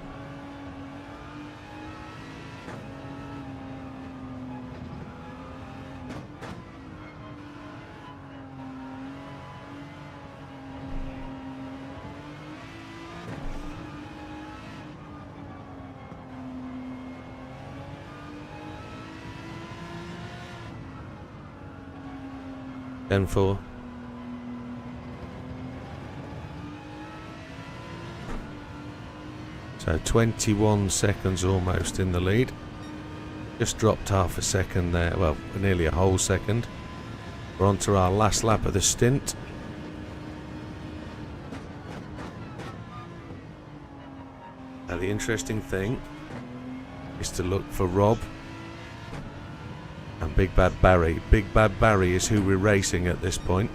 Ten four. So 21 seconds almost in the lead. Just dropped half a second there, well, nearly a whole second. We're on to our last lap of the stint. Now the interesting thing is to look for Rob and Big Bad Barry. Big Bad Barry is who we're racing at this point.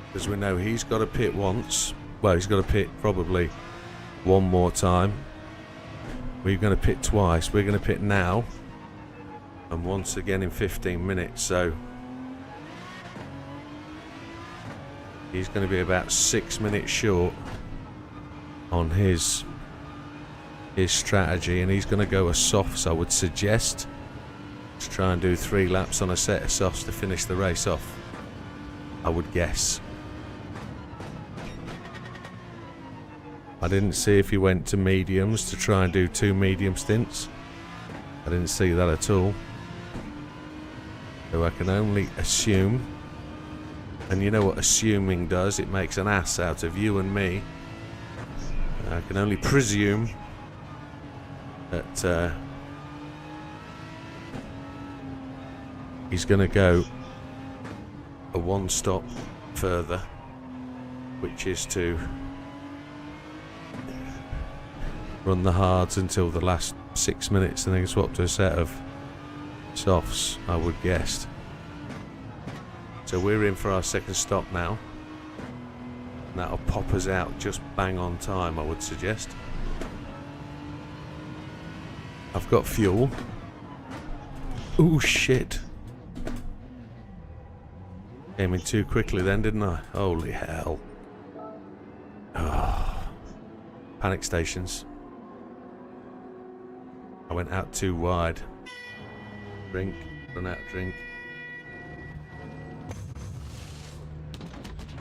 Because we know he's got to pit once. Well, he's got to pit probably one more time. We're going to pit twice. We're going to pit now and once again in 15 minutes. So he's going to be about 6 minutes short on his strategy, and he's going to go a softs, I would suggest, to try and do 3 laps on a set of softs to finish the race off, I would guess. I didn't see if he went to mediums to try and do 2 medium stints. I didn't see that at all. So I can only assume, and you know what assuming does, it makes an ass out of you and me. I can only presume that he's going to go a 1 stop further which is to run the hards until the last 6 minutes and then swap to a set of softs, I would guess. So we're in for our second stop now. And that'll pop us out just bang on time, I would suggest. I've got fuel. Oh shit. Came in too quickly then, didn't I? Holy hell. Oh. Panic stations. I went out too wide. Drink, run out of drink.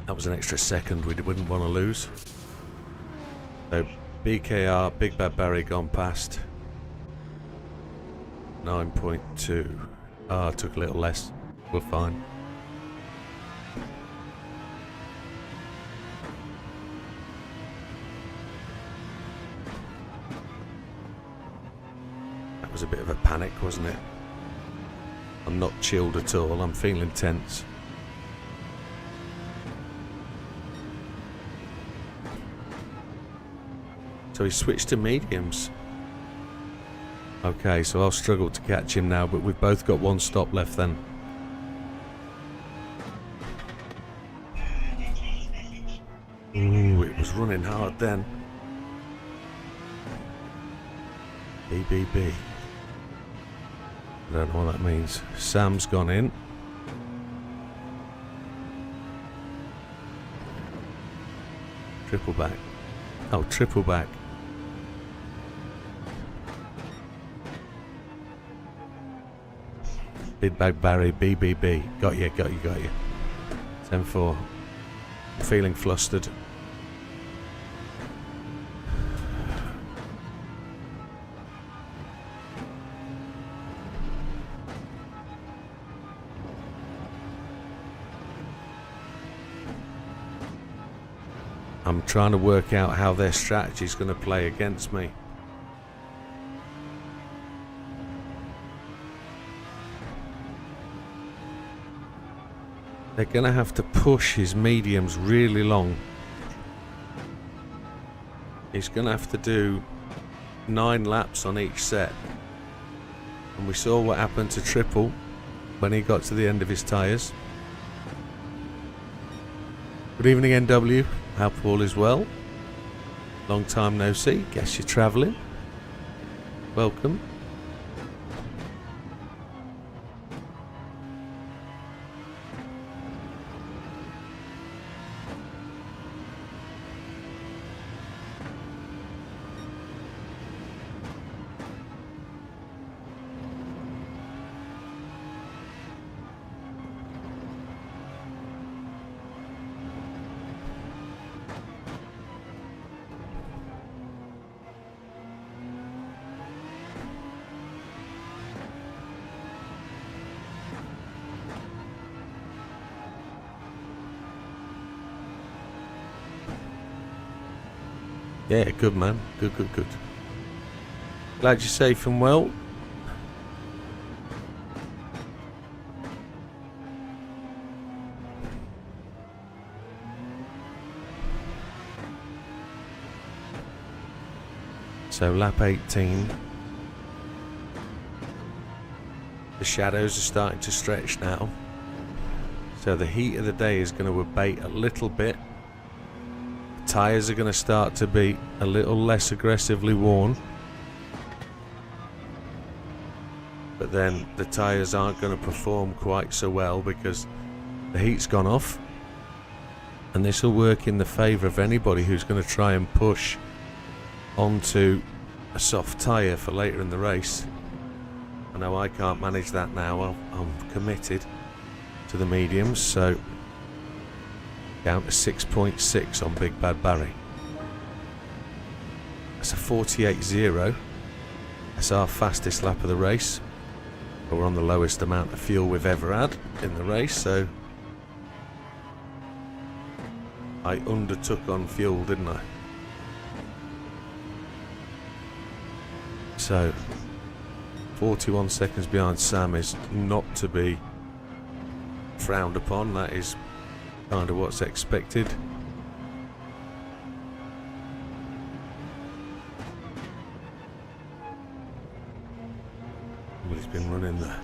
That was an extra second we wouldn't want to lose. So BKR, Big Bad Barry gone past. 9.2. Ah, took a little less. We're fine. That was a bit of a panic, wasn't it? I'm not chilled at all. I'm feeling tense. So he switched to mediums. Okay, so I'll struggle to catch him now, but we've both got one stop left then. Ooh, it was running hard then. BBB. I don't know what that means. Sam's gone in. Triple back. Oh, triple back. Big Bag Barry, BBB. Got you, got you, got you. 10-4. I'm feeling flustered. I'm trying to work out how their strategy is going to play against me. They're going to have to push his mediums really long. He's going to have to do 9 laps on each set. And we saw what happened to Triple when he got to the end of his tyres. Good evening, NW. Hope all is well. Long time no see. Guess you're travelling. Welcome. Yeah, good man. Good, good, good. Glad you're safe and well. So lap 18. The shadows are starting to stretch now. So the heat of the day is going to abate a little bit. Tyres are going to start to be a little less aggressively worn, but then the tyres aren't going to perform quite so well because the heat's gone off, and this will work in the favour of anybody who's going to try and push onto a soft tyre for later in the race. I know I can't manage that now. I'm committed to the mediums, so down to 6.6 on Big Bad Barry. That's a 48.0. That's our fastest lap of the race. But we're on the lowest amount of fuel we've ever had in the race, so I undertook on fuel, didn't I? So 41 seconds behind Sam is not to be frowned upon. That is kind of what's expected. been running the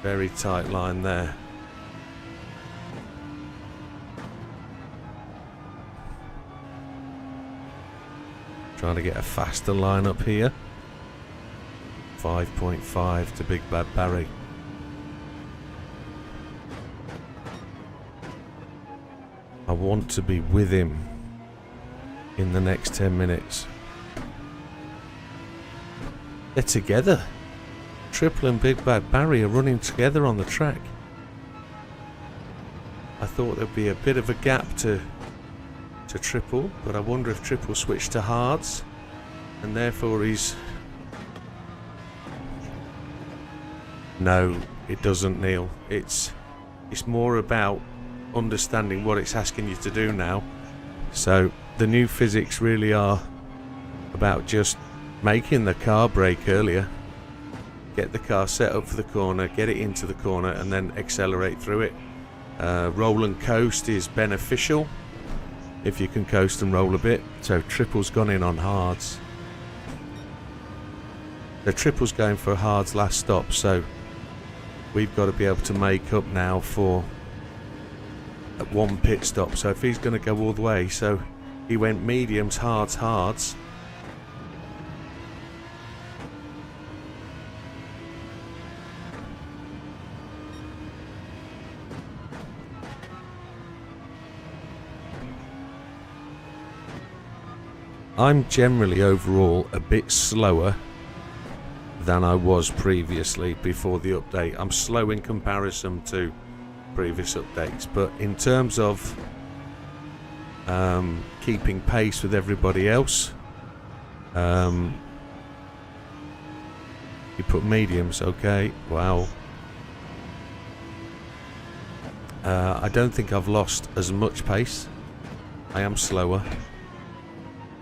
very tight line there. Trying to get a faster line up here. 5.5 to Big Bad Barry. I want to be with him in the next 10 minutes. They're together. Triple and Big Bad Barry are running together on the track. I thought there'd be a bit of a gap to Triple, but I wonder if Triple switched to hards and therefore he's... No, it doesn't, Neil. It's more about understanding what it's asking you to do now. So the new physics really are about just making the car brake earlier, get the car set up for the corner, get it into the corner and then accelerate through it. Roll and coast is beneficial if you can coast and roll a bit. So Triple's gone in on hards. The Triple's going for hards last stop, so we've got to be able to make up now for one pit stop. So if he's going to go all the way, so he went mediums, hards, hards. I'm generally overall a bit slower than I was previously before the update. I'm slow in comparison to previous updates, but in terms of keeping pace with everybody else, you put mediums, okay, wow. I don't think I've lost as much pace. I am slower.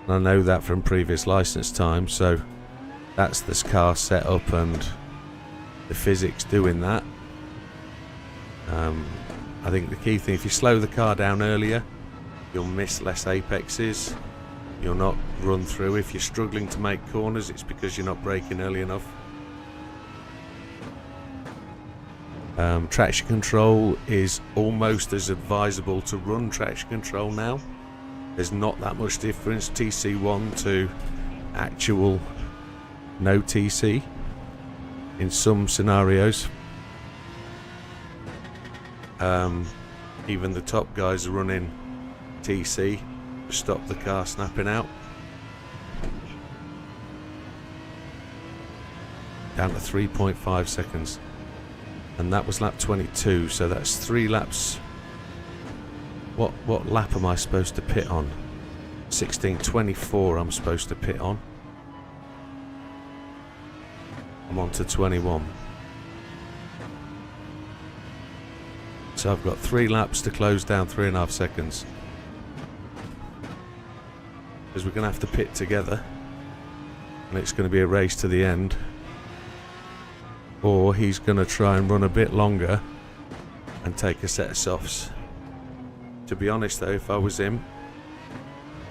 I know that from previous license time, so that's this car setup and the physics doing that. I think the key thing, if you slow the car down earlier, you'll miss less apexes, you'll not run through. If you're struggling to make corners, it's because you're not braking early enough. Traction control is almost as advisable to run traction control now. There's not that much difference, TC1 to actual no TC in some scenarios. Even the top guys are running TC to stop the car snapping out. Down to 3.5 seconds. And that was lap 22, so that's 3 laps. What lap am I supposed to pit on? 16:24 I'm supposed to pit on. I'm on to 21. So I've got 3 laps to close down 3.5 seconds. Because we're going to have to pit together. And it's going to be a race to the end. Or he's going to try and run a bit longer and take a set of softs. To be honest though, if I was him,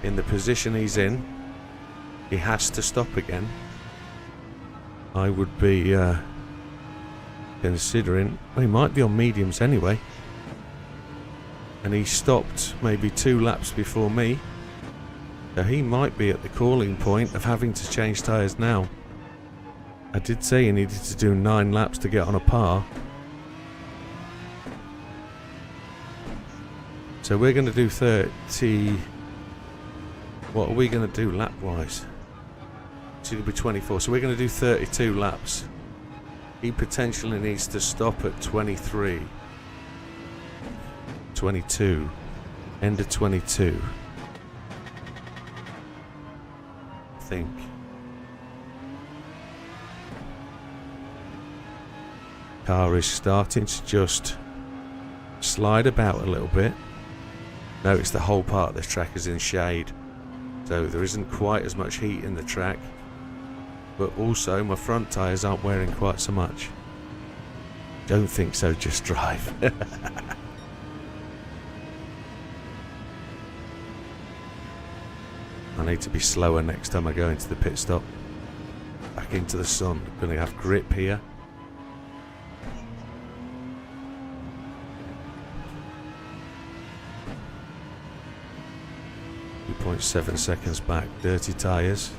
in the position he's in, he has to stop again. I would be considering, well, he might be on mediums anyway, and he stopped maybe 2 laps before me, so he might be at the calling point of having to change tyres now. I did say he needed to do 9 laps to get on a par. So we're going to do 30. What are we going to do lap wise? It's going to be 24. So we're going to do 32 laps. He potentially needs to stop at 23. 22. End of 22. I think. Car is starting to just slide about a little bit. Notice the whole part of this track is in shade, so there isn't quite as much heat in the track, but also my front tyres aren't wearing quite so much. Don't think so, just drive. I need to be slower next time I go into the pit stop. Back into the sun. Going to have grip here. .7 seconds back. Dirty tyres.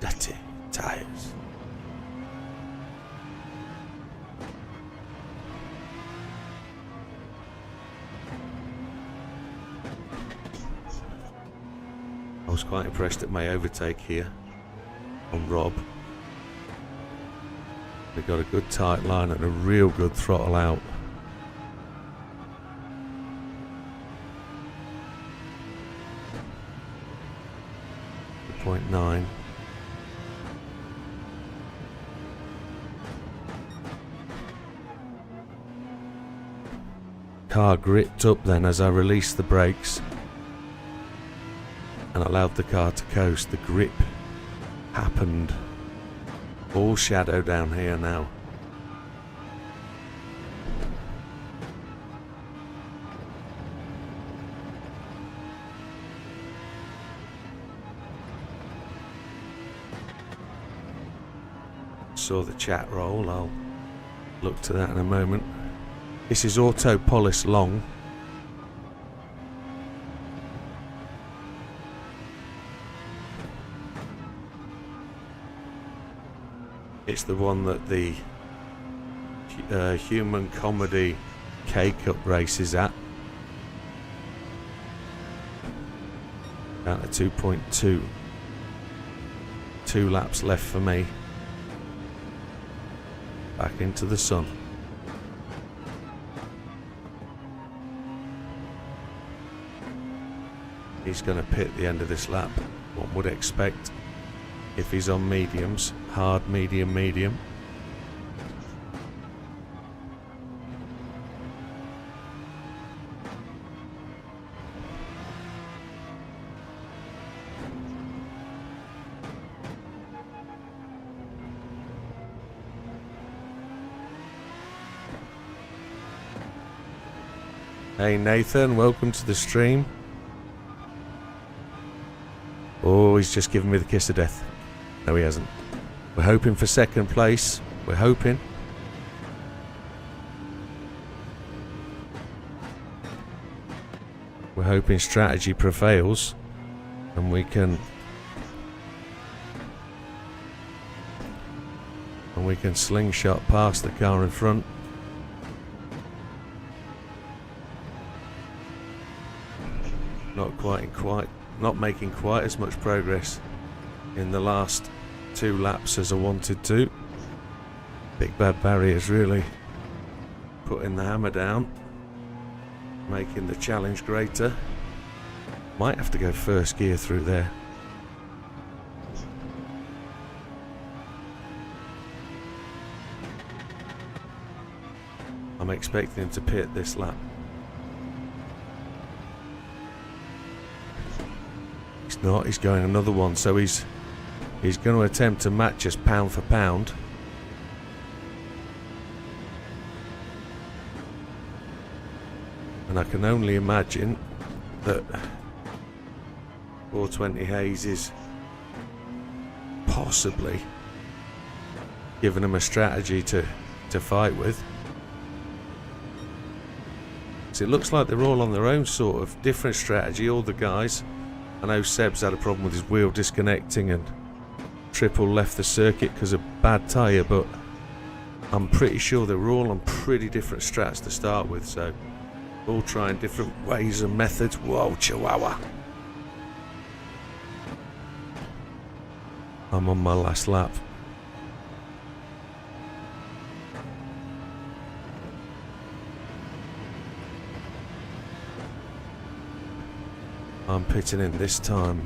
Dirty tyres. I was quite impressed at my overtake here on Rob. They got a good tight line and a real good throttle out. .9. Car gripped up then as I released the brakes and allowed the car to coast. The grip happened. All shadow down here now. Saw the chat roll. I'll look to that in a moment. This is auto polish long. It's the one that the human comedy K-Cup race is at. Down to 2.2. 2 laps left for me. Back into the sun. He's going to pit the end of this lap. One would expect if he's on mediums. Hard, medium, medium. Hey Nathan, welcome to the stream. Oh, he's just given me the kiss of death. No, he hasn't. We're hoping for second place. We're hoping. We're hoping strategy prevails and we can slingshot past the car in front. Not making quite as much progress in the last 2 laps as I wanted to. Big Bad Barry is really putting the hammer down, making the challenge greater. Might have to go first gear through there. I'm expecting him to pit this lap. He's not, he's going another one, so he's going to attempt to match us pound for pound. And I can only imagine that 420 Hayes is possibly giving him a strategy to fight with. So it looks like they're all on their own sort of different strategy, all the guys. I know Seb's had a problem with his wheel disconnecting and Triple left the circuit because of bad tyre, but I'm pretty sure they were all on pretty different strats to start with, so all trying different ways and methods. Whoa, Chihuahua. I'm on my last lap. I'm pitting in this time.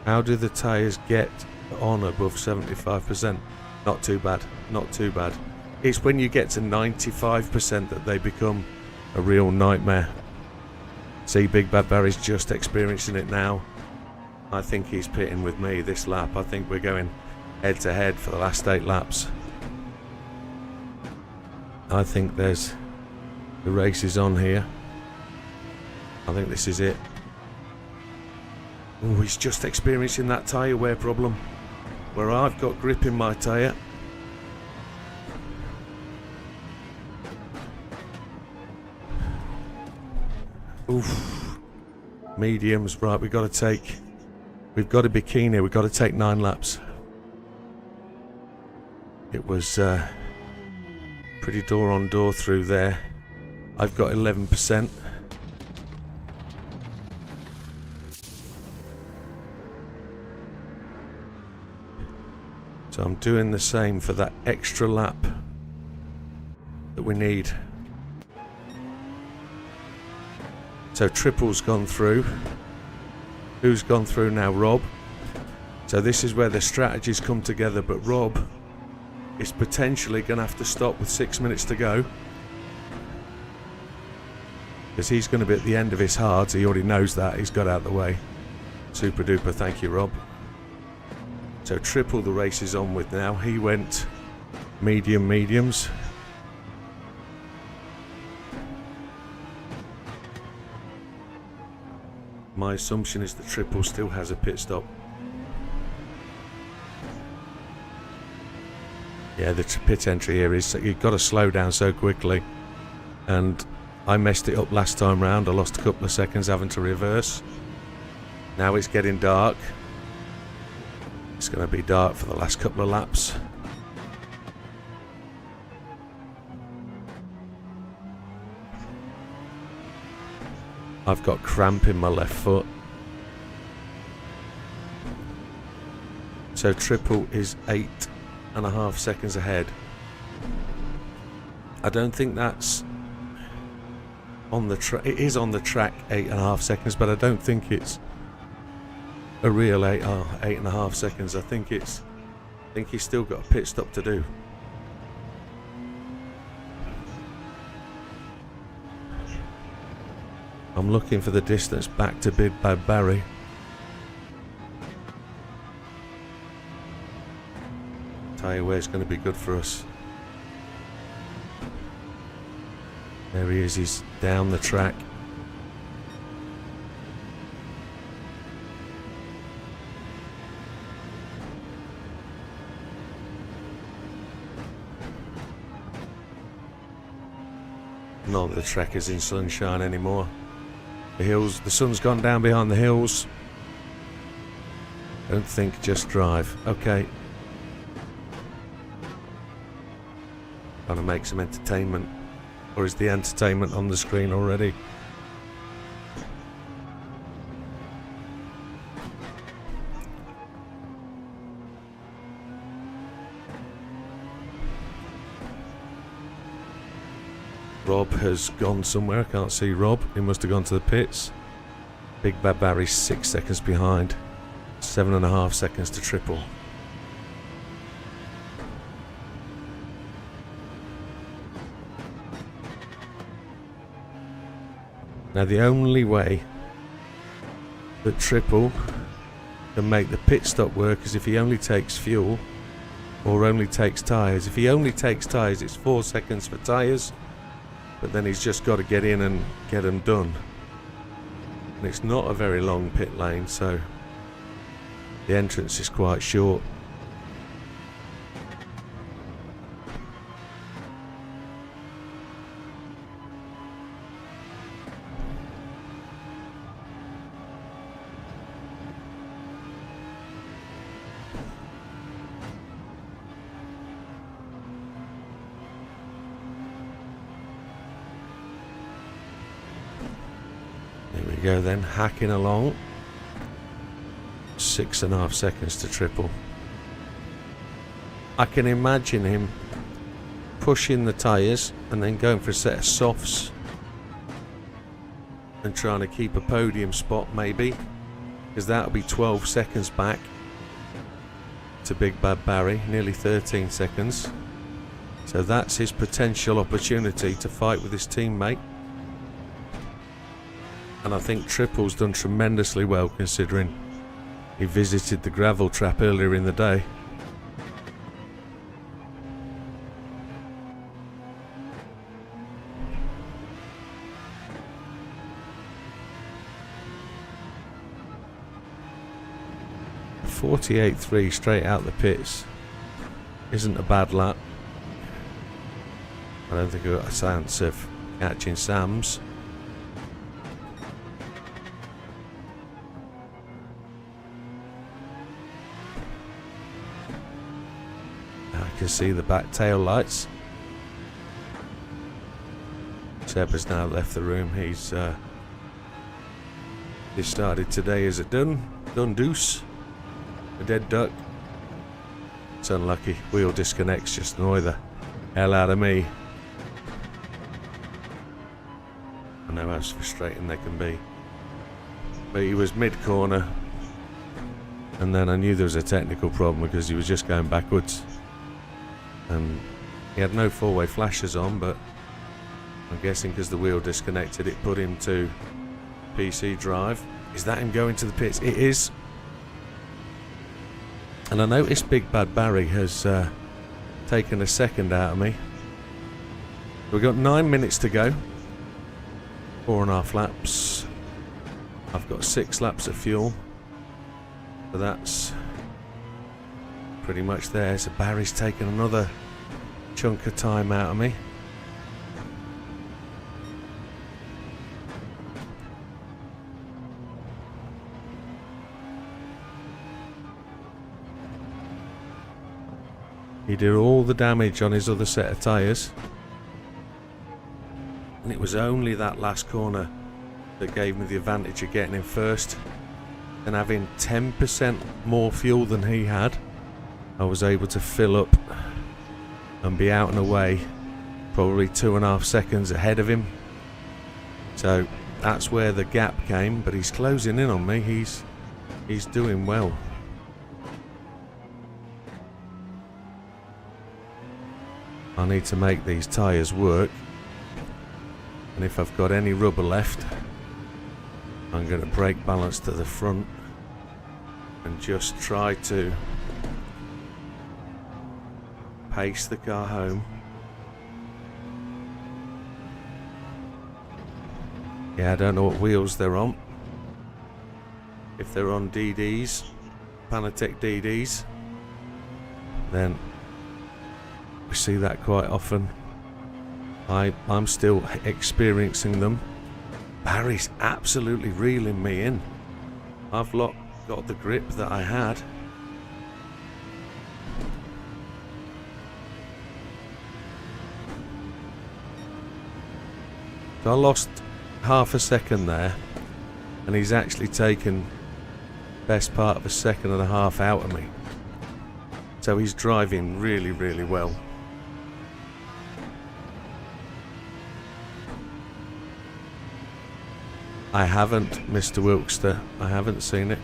How do the tyres get on above 75%? Not too bad, not too bad. It's when you get to 95% that they become a real nightmare. See, Big Bad Barry's just experiencing it now. I think he's pitting with me this lap. I think we're going head to head for the last 8 laps. I think the race is on here. I think this is it. Oh, he's just experiencing that tyre wear problem where I've got grip in my tyre. Oof. Mediums, right, we've got to be keen here, we've got to take 9 laps. It was pretty door on door through there. I've got 11%. So I'm doing the same for that extra lap that we need. So triple's gone through. Who's gone through now? Rob. So this is where the strategies come together, but Rob is potentially going to have to stop with 6 minutes to go. Because he's going to be at the end of his hards. He already knows that. He's got out of the way. Super duper. Thank you, Rob. So triple the race is on with now. He went mediums. My assumption is that triple still has a pit stop. Yeah, the pit entry here is you've got to slow down so quickly, and I messed it up last time round. I lost a couple of seconds having to reverse. Now it's getting dark. It's going to be dark for the last couple of laps. I've got cramp in my left foot. So triple is 8.5 seconds ahead. I don't think that's on the track. It is on the track 8.5 seconds, but I don't think it's a real 8.5 seconds. I think he's still got a pit stop to do. I'm looking for the distance back to Big Bad Barry. Tyre wear's going to be good for us. There he is, he's down the track. Not that the track is in sunshine anymore. The hills, the sun's gone down behind the hills. Don't think, just drive. Okay. Trying to make some entertainment. Or is the entertainment on the screen already? Rob has gone somewhere. I can't see Rob. He must have gone to the pits. Big Bad Barry's 6 seconds behind. 7.5 seconds to triple. Now the only way that triple can make the pit stop work is if he only takes fuel or only takes tyres. If he only takes tyres, it's 4 seconds for tyres. But then he's just got to get in and get them done. And it's not a very long pit lane, so the entrance is quite short. Go then, hacking along. 6.5 seconds to triple. I can imagine him pushing the tyres and then going for a set of softs and trying to keep a podium spot maybe, because that'll be 12 seconds back to Big Bad Barry, nearly 13 seconds. So that's his potential opportunity to fight with his teammate. And I think Triple's done tremendously well considering he visited the gravel trap earlier in the day. 48.3 straight out the pits isn't a bad lap. I don't think I've got a chance of catching Sam's. I can see the back tail lights. Seb has now left the room. He's started today as a done deuce, a dead duck. It's unlucky. Wheel disconnects just annoy the hell out of me. I know how frustrating they can be. But he was mid-corner, and then I knew there was a technical problem because he was just going backwards. And he had no four-way flashes on, but I'm guessing because the wheel disconnected, it put him to PC drive. Is that him going to the pits? It is. And I noticed Big Bad Barry has taken a second out of me. We've got 9 minutes to go. 4.5 laps. I've got 6 laps of fuel. So that's pretty much there. So Barry's taken another chunk of time out of me. He did all the damage on his other set of tyres, and it was only that last corner that gave me the advantage of getting in first. And having 10% more fuel than he had, I was able to fill up and be out and away, probably 2.5 seconds ahead of him. So that's where the gap came, but he's closing in on me. He's doing well. I need to make these tyres work, and if I've got any rubber left, I'm going to brake balance to the front and just try to pace the car home. Yeah, I don't know what wheels they're on. If they're on DDs, Panatec DDs, then we see that quite often. I'm still experiencing them. Barry's absolutely reeling me in. I've got the grip that I had. So I lost half a second there, and he's actually taken best part of a second and a half out of me. So he's driving really, really well. I haven't, Mr. Wilkster. I haven't seen it.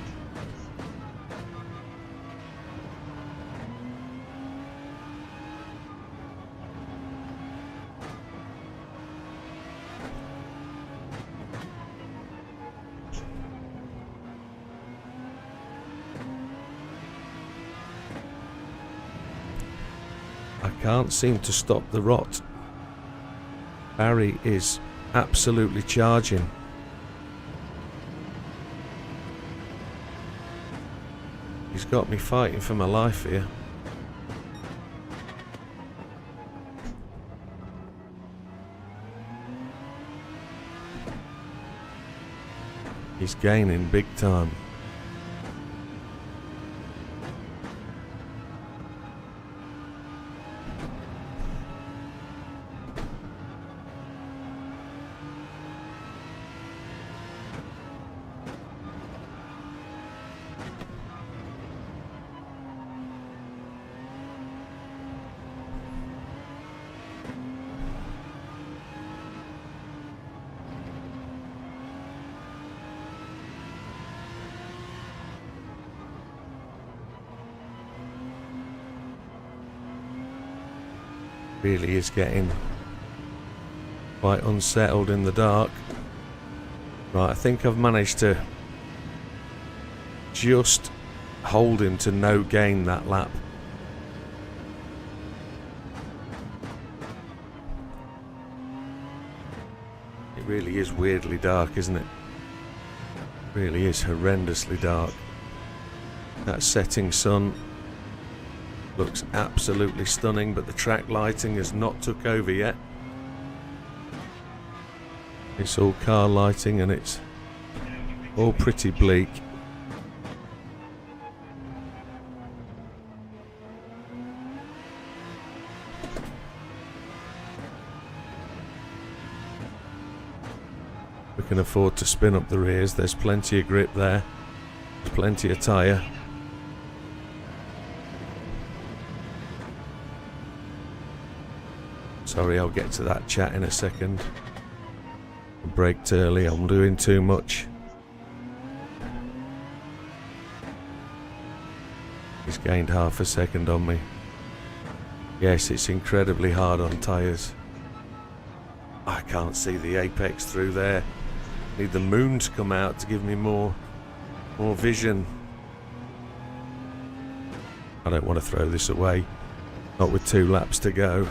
I can't seem to stop the rot. Barry is absolutely charging. He's got me fighting for my life here. He's gaining big time. Really is getting quite unsettled in the dark. Right, I think I've managed to just hold him to no gain that lap. It really is weirdly dark, isn't it? Really is horrendously dark. That setting sun looks absolutely stunning, but the track lighting has not took over yet. It's all car lighting and it's all pretty bleak. We can afford to spin up the rears. There's plenty of grip there. There's plenty of tyre. Sorry, I'll get to that chat in a second. I braked early. I'm doing too much. He's gained half a second on me. Yes, it's incredibly hard on tyres. I can't see the apex through there. Need the moon to come out to give me more vision. I don't want to throw this away. Not with 2 laps to go.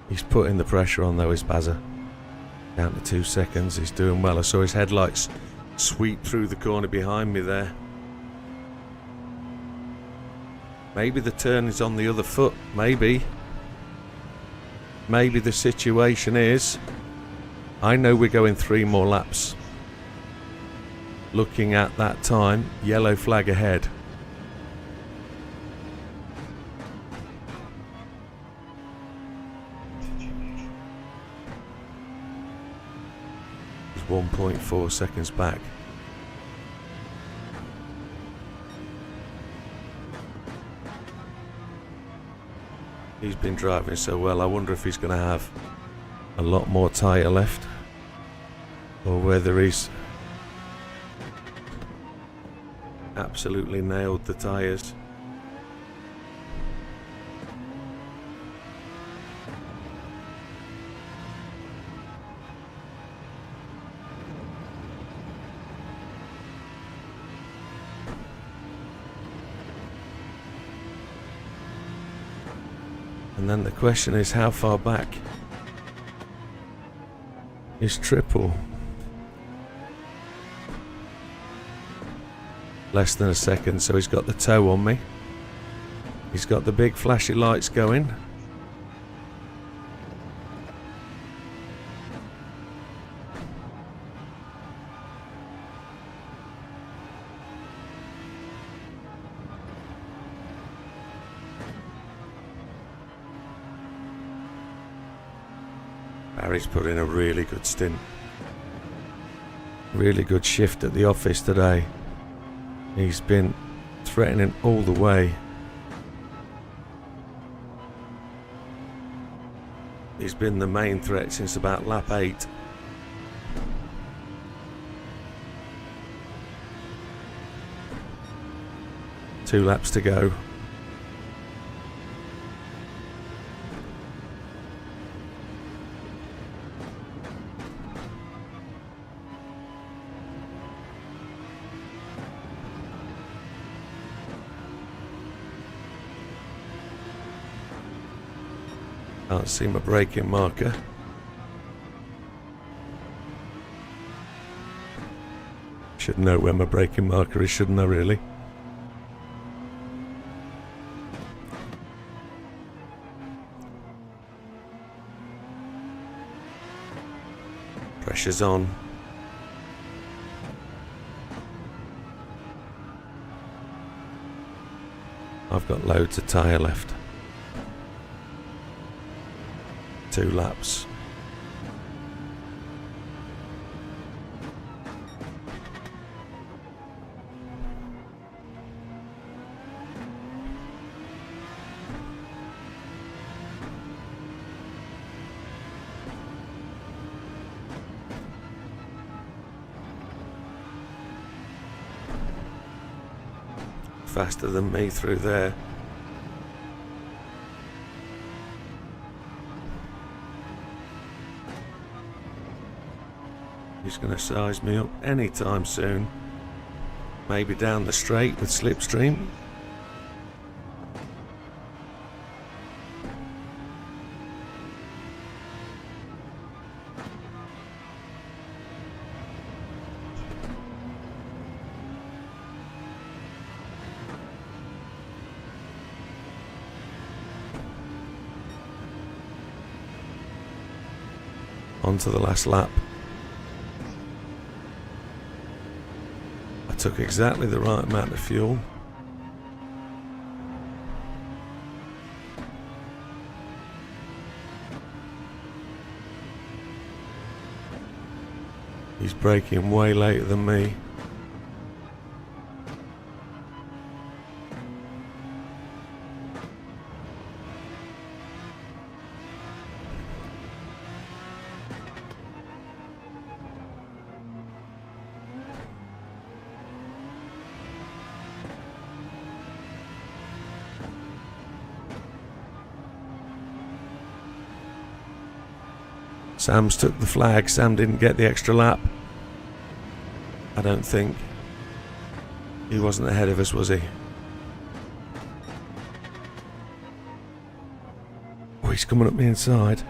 He's putting the pressure on though, is Bazza. Down to 2 seconds. He's doing well. I saw his headlights sweep through the corner behind me there. Maybe the turn is on the other foot. Maybe. Maybe the situation is, I know we're going 3 more laps. Looking at that time, yellow flag ahead. He's 1.4 seconds back. He's been driving so well, I wonder if he's going to have a lot more tyre left, or whether he's absolutely nailed the tyres. And then the question is, how far back is Triple? Less than a second, so he's got the toe on me. He's got the big flashy lights going. Barry's put in a really good stint. Really good shift at the office today. He's been threatening all the way. He's been the main threat since about lap 8. Two laps to go. Can't see my braking marker. Should know where my braking marker is, shouldn't I really? Pressure's on. I've got loads of tyre left. 2 laps. Faster than me through there. He's going to size me up anytime soon. Maybe down the straight with slipstream. onto the last lap. I took exactly the right amount of fuel. He's braking way later than me. Sam's took the flag. Sam didn't get the extra lap. I don't think. He wasn't ahead of us, was he? Oh, he's coming up the inside.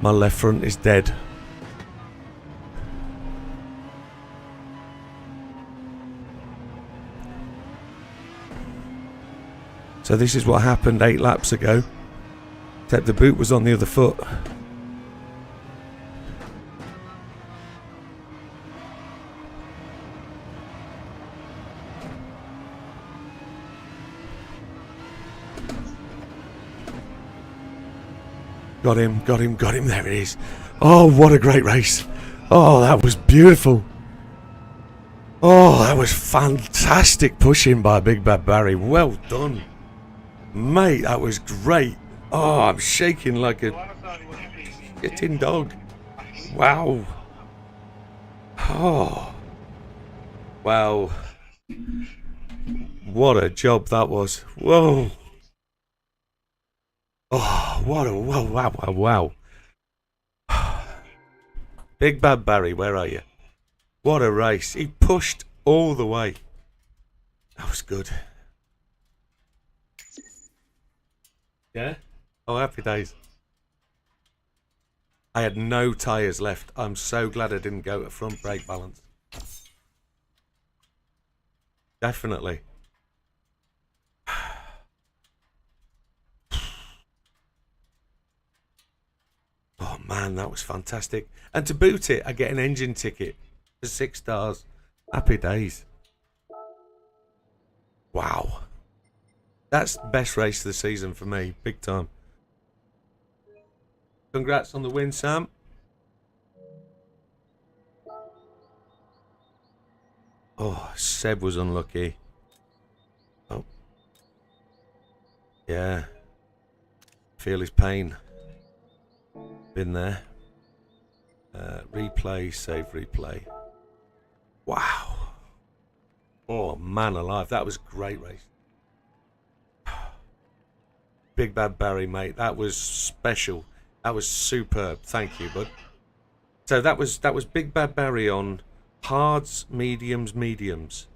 My left front is dead. So this is what happened 8 laps ago. Except the boot was on the other foot. Got him, got him, got him. There it is. Oh, what a great race. Oh, that was beautiful. Oh, that was fantastic pushing by Big Bad Barry. Well done. Mate, that was great. Oh, I'm shaking like a shitting dog. Wow. Oh. Wow. What a job that was. Whoa. Oh, what a wow, wow, wow, wow. Big Bad Barry, where are you? What a race. He pushed all the way. That was good. Yeah? Oh, happy days. I had no tyres left. I'm so glad I didn't go to front brake balance. Definitely. Oh man, that was fantastic. And to boot it, I get an engine ticket for 6 stars. Happy days. Wow. That's the best race of the season for me. Big time. Congrats on the win, Sam. Oh, Seb was unlucky. Oh. Yeah. Feel his pain. Been there. Replay, save replay. Wow. Oh, man alive. That was a great race. Big Bad Barry, mate. That was special. That was superb. Thank you, bud. So that was Big Bad Barry on hards, mediums.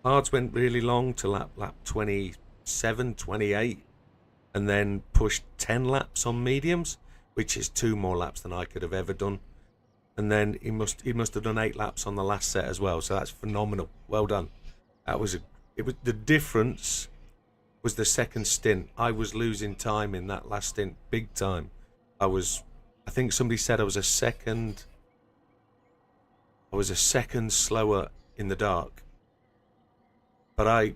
Hards went really long to lap 27, 28, and then pushed 10 laps on mediums, which is 2 more laps than I could have ever done. And then he must have done 8 laps on the last set as well. So that's phenomenal. Well done. That was the difference was the second stint. I was losing time in that last stint, big time. I think somebody said I was a second slower in the dark. But I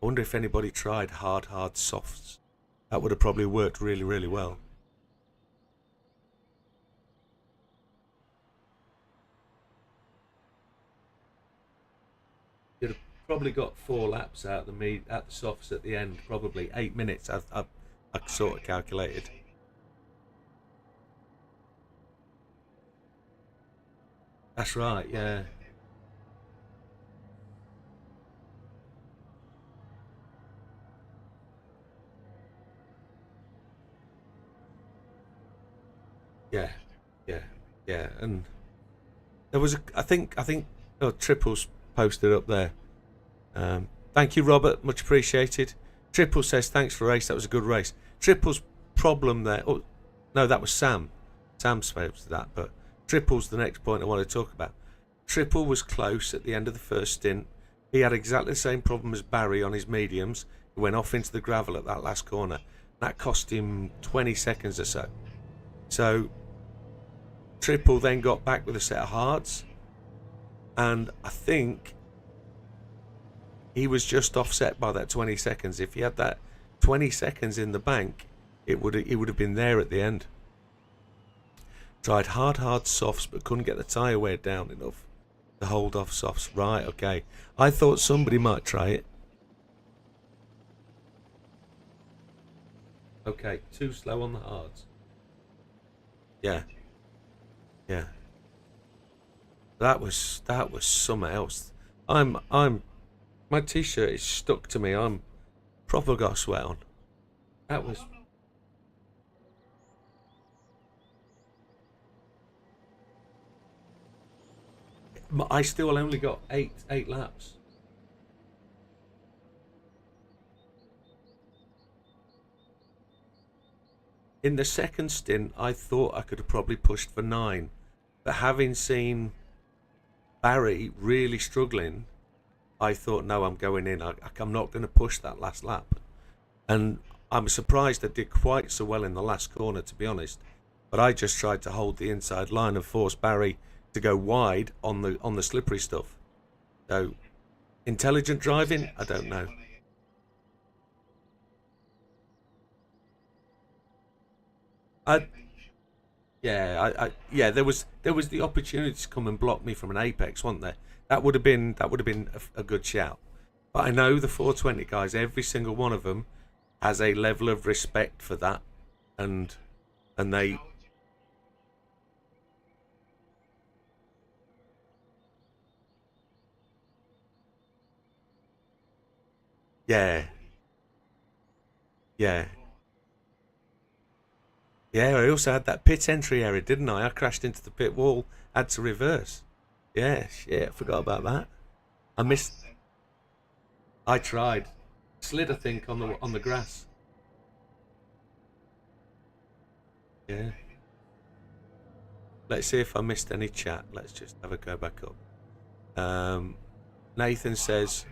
wonder if anybody tried hard softs. That would have probably worked really, really well. You'd have probably got 4 laps out the softs at the end. Probably 8 minutes. I sort of calculated. That's right. Yeah. Yeah, and there was I think Triples posted up there. Thank you, Robert, much appreciated. Triple says, thanks for the race. That was a good race. Triple's problem there. Oh, no, that was Sam. Sam spoke to that, but Triple's the next point I want to talk about. Triple was close at the end of the first stint. He had exactly the same problem as Barry on his mediums. He went off into the gravel at that last corner. That cost him 20 seconds or so. So Triple then got back with a set of hards, and I think he was just offset by that 20 seconds. If he had that 20 seconds in the bank, it would have been there at the end. Tried hard softs, but couldn't get the tyre wear down enough to hold off softs. Right, okay. I thought somebody might try it. Okay, too slow on the hards. Yeah. Yeah. That was something else. My t-shirt is stuck to me. I'm proper got sweat on. That was. I still only got eight laps. In the second stint, I thought I could have probably pushed for 9, but having seen Barry really struggling, I thought, no, I'm going in. I'm not going to push that last lap. And I'm surprised I did quite so well in the last corner, to be honest. But I just tried to hold the inside line and force Barry to go wide on the slippery stuff. So, intelligent driving? I don't know. Yeah, there was the opportunity to come and block me from an apex, wasn't there? That would have been a good shout. But I know the 420 guys, every single one of them has a level of respect for that, and they. Yeah. Yeah. Yeah, I also had that pit entry area, didn't I? I crashed into the pit wall, had to reverse. Yeah, shit, I forgot about that. I missed. I tried. Slid, I think, on the grass. Yeah. Let's see if I missed any chat. Let's just have a go back up. Nathan says.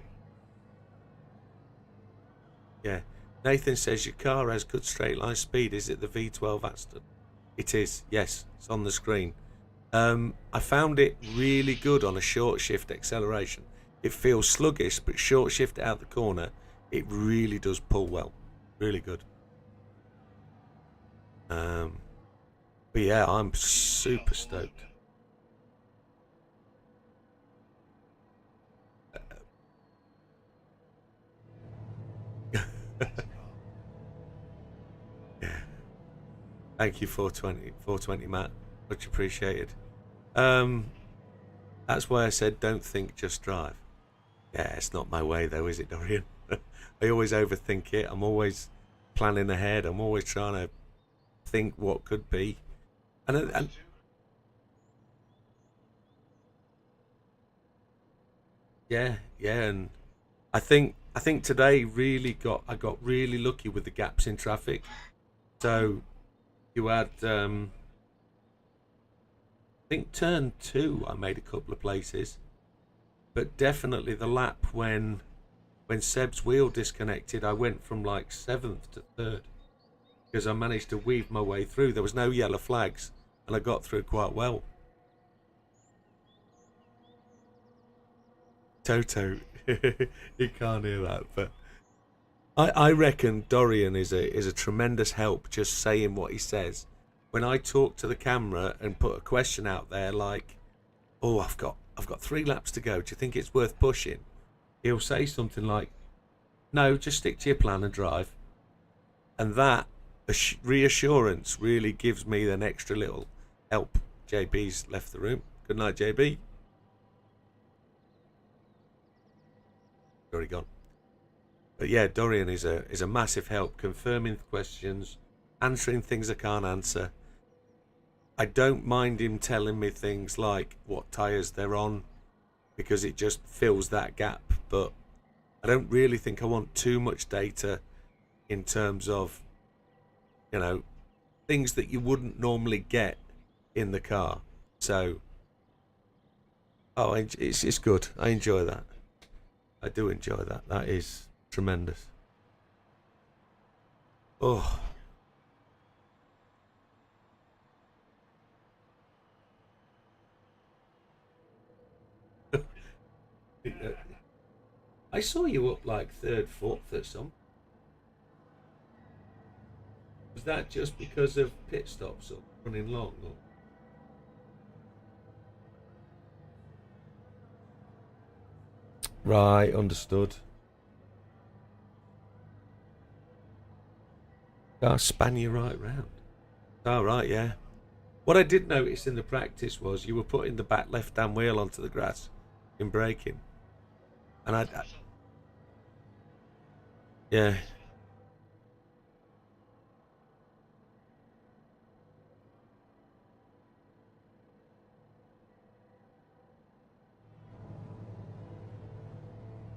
Yeah. Nathan says your car has good straight line speed. Is it the V12 Aston? It is. Yes, it's on the screen. I found it really good on a short shift acceleration. It feels sluggish, but short shift out the corner, it really does pull well. Really good. But yeah, I'm super stoked. Yeah. Thank you, 420, Matt. Much appreciated. That's why I said don't think, just drive. Yeah, it's not my way though, is it, Dorian? I always overthink it. I'm always planning ahead. I'm always trying to think what could be. And yeah, and I think today I got really lucky with the gaps in traffic. So you had I think turn 2 I made a couple of places, but definitely the lap when Seb's wheel disconnected, I went from like 7th to 3rd because I managed to weave my way through. There was no yellow flags and I got through quite well. Toto, you can't hear that, but I reckon Dorian is a tremendous help just saying what he says. When I talk to the camera and put a question out there like, oh, I've got 3 laps to go, do you think it's worth pushing? He'll say something like, no, just stick to your plan and drive. And that reassurance really gives me an extra little help. JB's left the room. Good night, JB. Already gone. But yeah, Dorian is a massive help, confirming questions, answering things I can't answer. I don't mind him telling me things like what tyres they're on, because it just fills that gap. But I don't really think I want too much data in terms of, you know, things that you wouldn't normally get in the car. So, oh, it's good. I enjoy that. I do enjoy that. That is tremendous. Oh. I saw you up like third, fourth or something. Was that just because of pit stops or running long? Or? Right, understood. I'll span you right round. Oh, right, yeah. What I did notice in the practice was you were putting the back left-hand wheel onto the grass in braking. And yeah.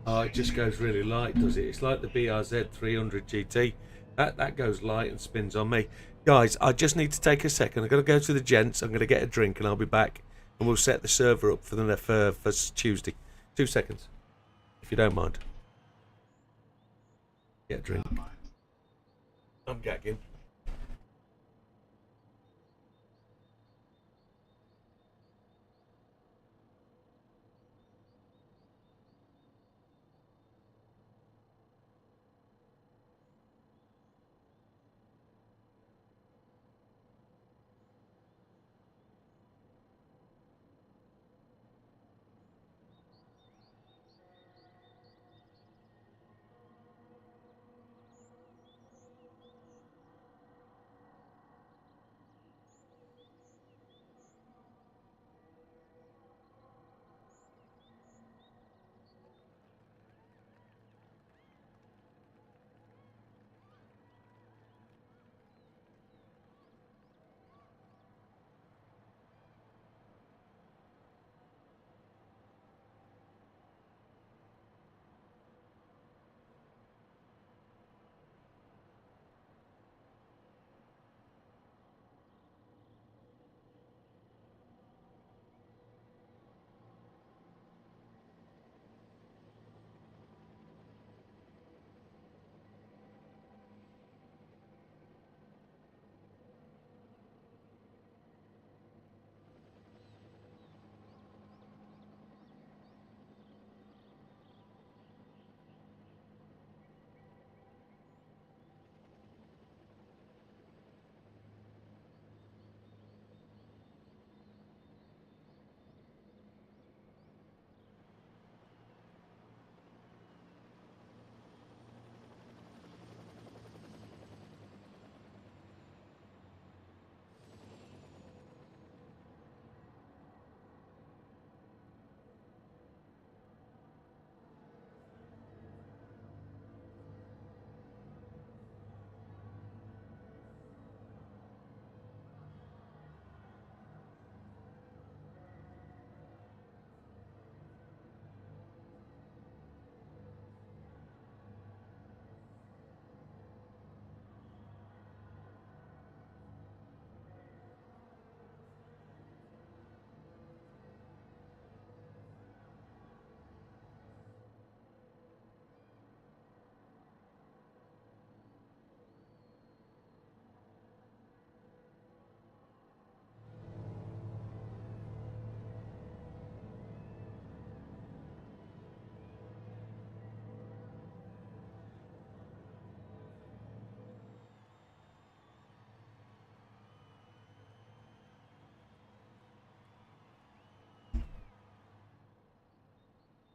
Oh, it just goes really light, does it? It's like the BRZ 300 GT. That goes light and spins on me. Guys, I just need to take a second. I've got to go to the gents. I'm going to get a drink and I'll be back. And we'll set the server up for Tuesday. 2 seconds, if you don't mind. Get a drink. I'm gagging.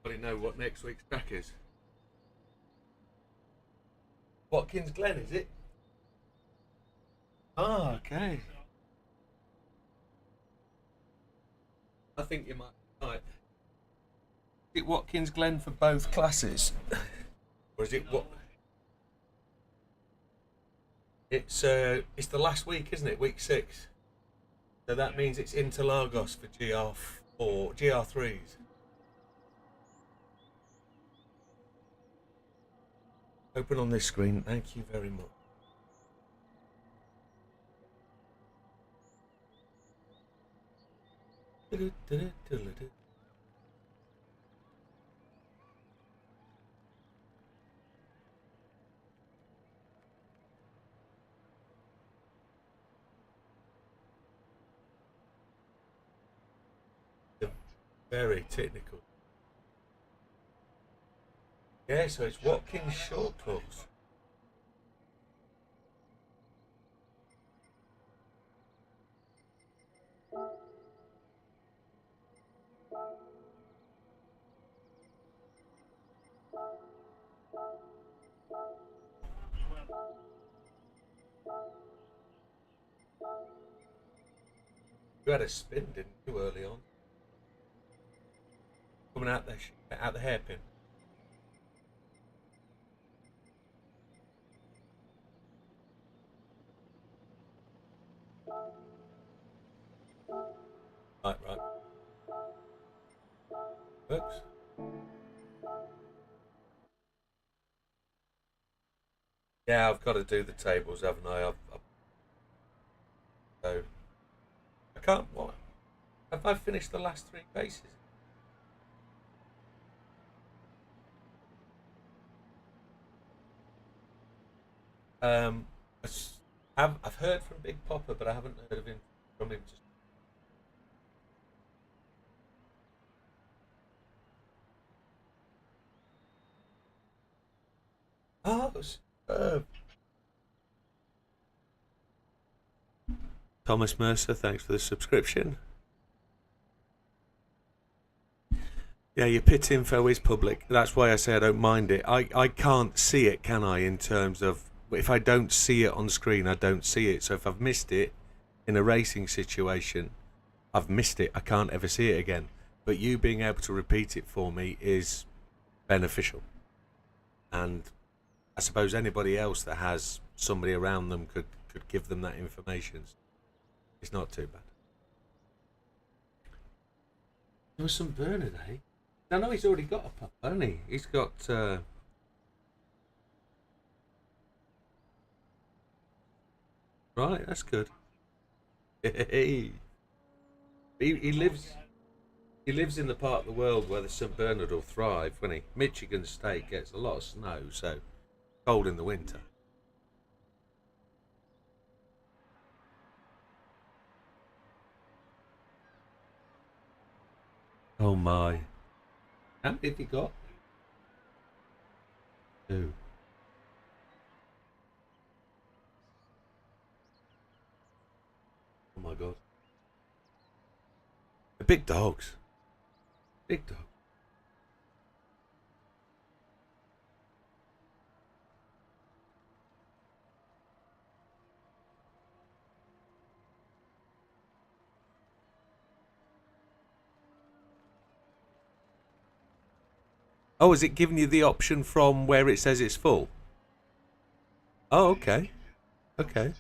Anybody know what next week's track is? Watkins Glen, is it? Ah, okay. I think you might be right. Is it Watkins Glen for both classes? Or is it what? It's the last week, isn't it? Week 6. So that means it's Interlagos for GR4, GR3s. Open on this screen. Thank you very much. Very technical. Yeah, so it's Watkins shortcuts. You had a spin, didn't you, early on? Coming out the hairpin. Right. Works. Yeah, I've got to do the tables, haven't I? So I can't. What? Have I finished the last 3 bases? I've heard from Big Popper, but I haven't heard of him from him. Oh, superb. Thomas Mercer, thanks for the subscription. Yeah, your pit info is public. That's why I say I don't mind it. I can't see it, can I, in terms of if I don't see it on screen, I don't see it. So if I've missed it in a racing situation, I've missed it. I can't ever see it again. But you being able to repeat it for me is beneficial. And I suppose anybody else that has somebody around them could give them that information. It's not too bad. There was some Bernard, eh? I know he's already got a pup, hasn't he? He's got... Right, that's good. he lives in the part of the world where the St Bernard will thrive, when he Michigan State gets a lot of snow, so cold in the winter. Oh my. How many have you got? 2. Oh my god. They're big dogs. Big dog. Oh, is it giving you the option from where it says it's full? Oh, okay. Okay.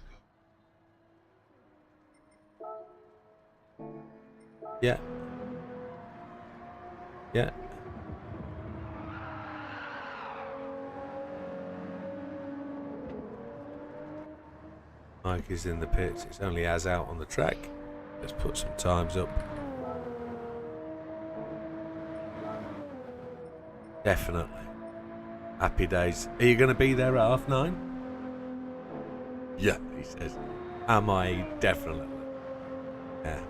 Yeah. Yeah. Mike is in the pits. It's only as out on the track. Let's put some times up. Definitely. Happy days. Are you going to be there at 9:30? Yeah, he says. Am I? Definitely. Yeah.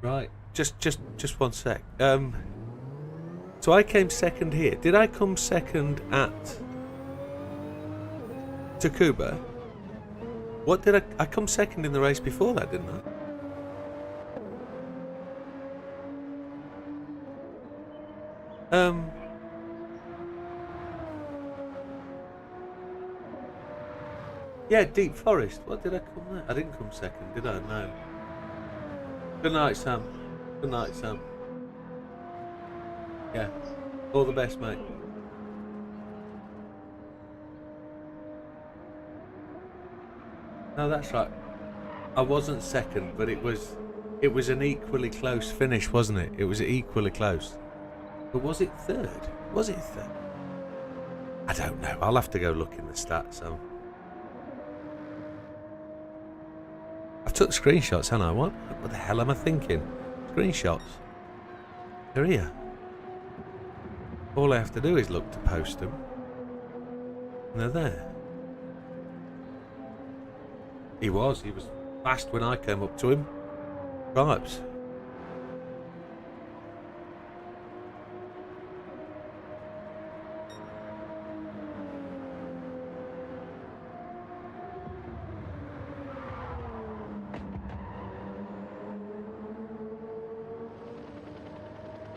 Right. Just one sec. So I came second here. Did I come second at Takuba? What did I come second in the race before that, didn't I? Yeah, Deep Forest. What did I come there? I didn't come second, did I? No. Good night, Sam. Good night, Sam. Yeah. All the best, mate. No, that's right. I wasn't second, but it was an equally close finish, wasn't it? It was equally close. But was it third? Was it third? I don't know. I'll have to go look in the stats. I've took screenshots, haven't I? What the hell am I thinking? Screenshots. They're here. All I have to do is look to post them. And they're there. He was fast when I came up to him. Right.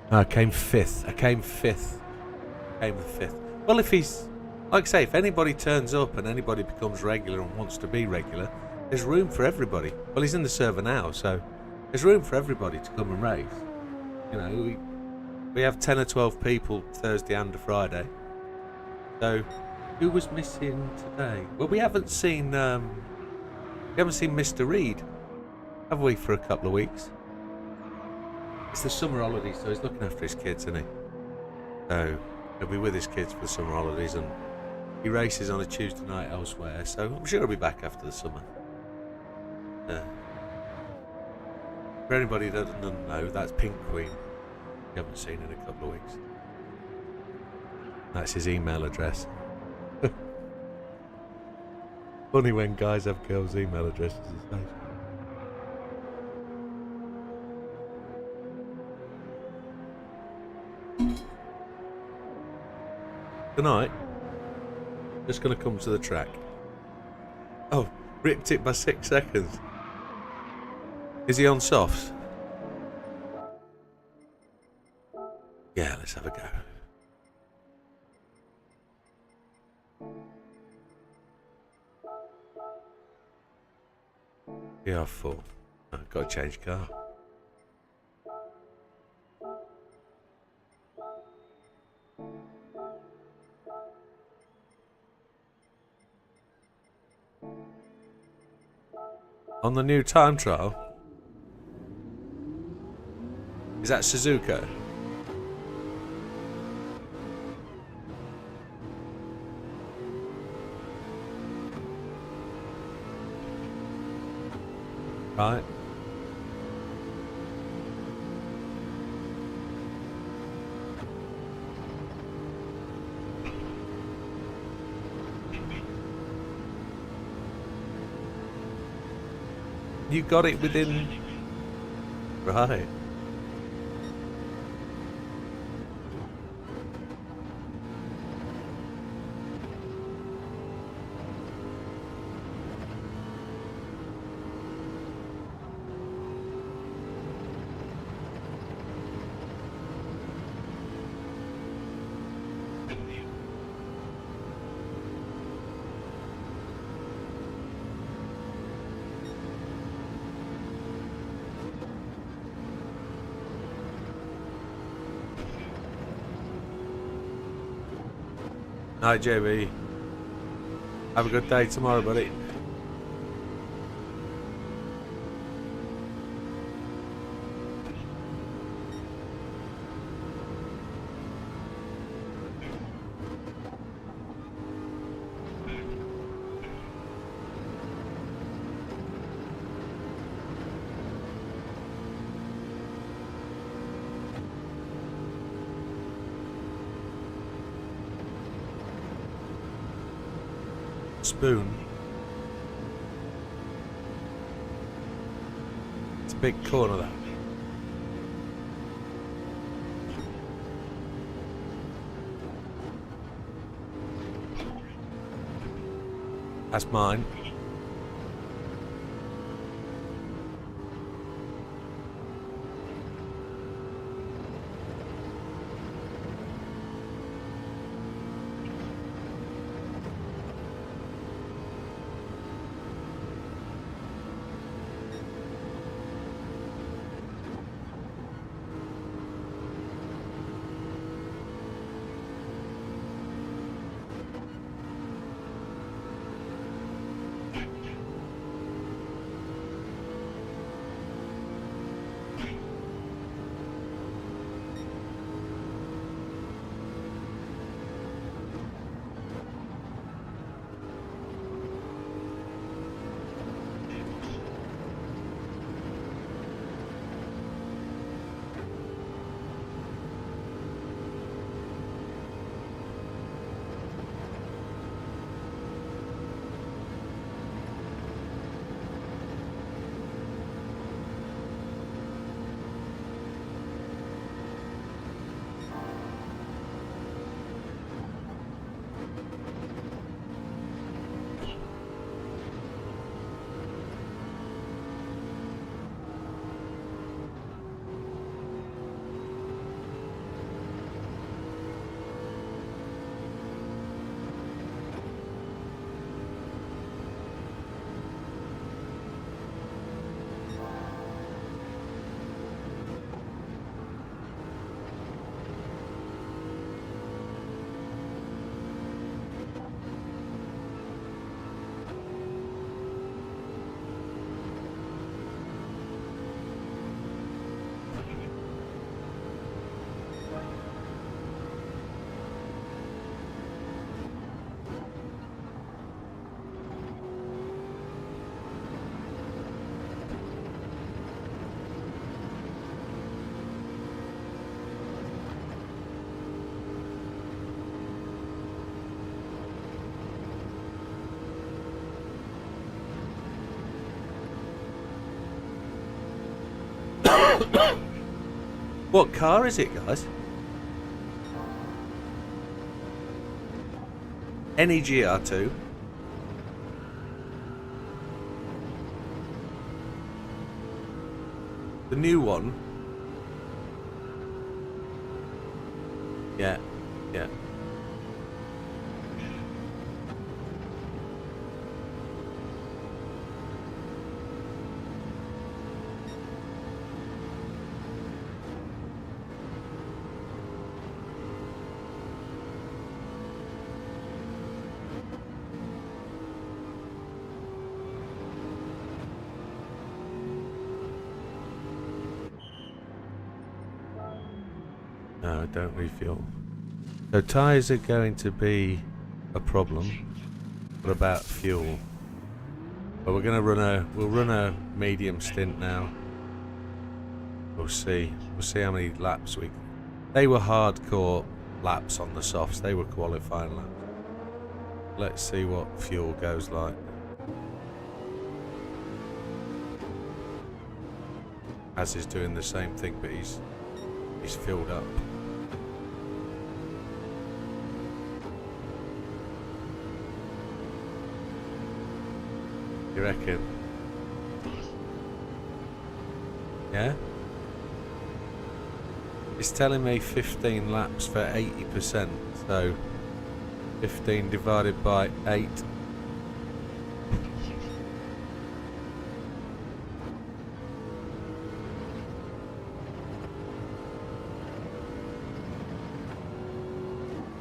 I came fifth. Came the fifth. Well, if he's, like I say, if anybody turns up and anybody becomes regular and wants to be regular, there's room for everybody. Well, he's in the server now, so there's room for everybody to come and race. You know, we have 10 or 12 people Thursday and a Friday. So, who was missing today? Well, we haven't seen Mr. Reed, have we, for a couple of weeks? It's the summer holidays, so he's looking after his kids, isn't he? So he'll be with his kids for the summer holidays, and he races on a Tuesday night elsewhere, so I'm sure he'll be back after the summer. For anybody that doesn't know, that's Pink Queen. You haven't seen in a couple of weeks. That's his email address. Funny when guys have girls' email addresses these days. Tonight, just going to come to the track. Oh, ripped it by 6 seconds. Is he on softs? Yeah, let's have a go. PR4. I've got to change car. On the new time trial? Is that Suzuka? Right. You got it within... Right. Night, JB. Have a good day tomorrow, buddy. Spoon. It's a big corner, that. That's mine. What car is it, guys? Any GR2. The new one. Yeah, yeah. No, don't refuel. So tyres are going to be a problem. What about fuel? Well, we'll run a medium stint now. We'll see how many laps they were hardcore laps on the softs. They were qualifying laps. Let's see what fuel goes like. Az is doing the same thing, but he's filled up. You reckon? Yeah? It's telling me 15 laps for 80%, so 15 divided by 8.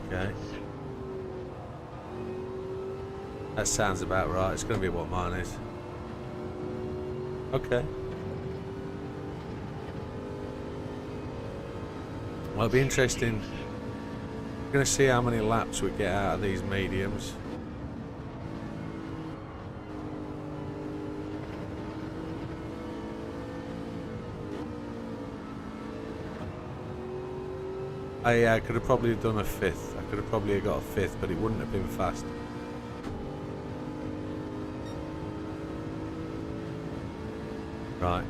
Okay. That sounds about right. It's going to be what mine is. Okay. Well, it'll be interesting. We're going to see how many laps we get out of these mediums. I could have probably done a fifth. I could have probably got a fifth, but it wouldn't have been fast. Right.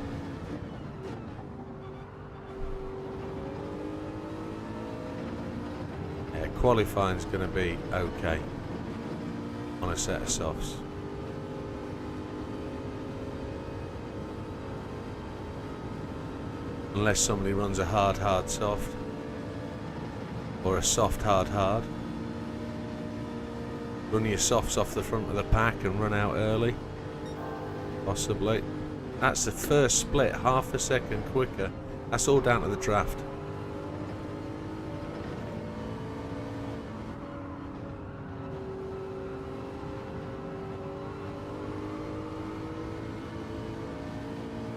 Yeah, qualifying's going to be okay on a set of softs. Unless somebody runs a hard soft. Or a soft hard. Run your softs off the front of the pack and run out early. Possibly. That's the first split, half a second quicker. That's all down to the draft.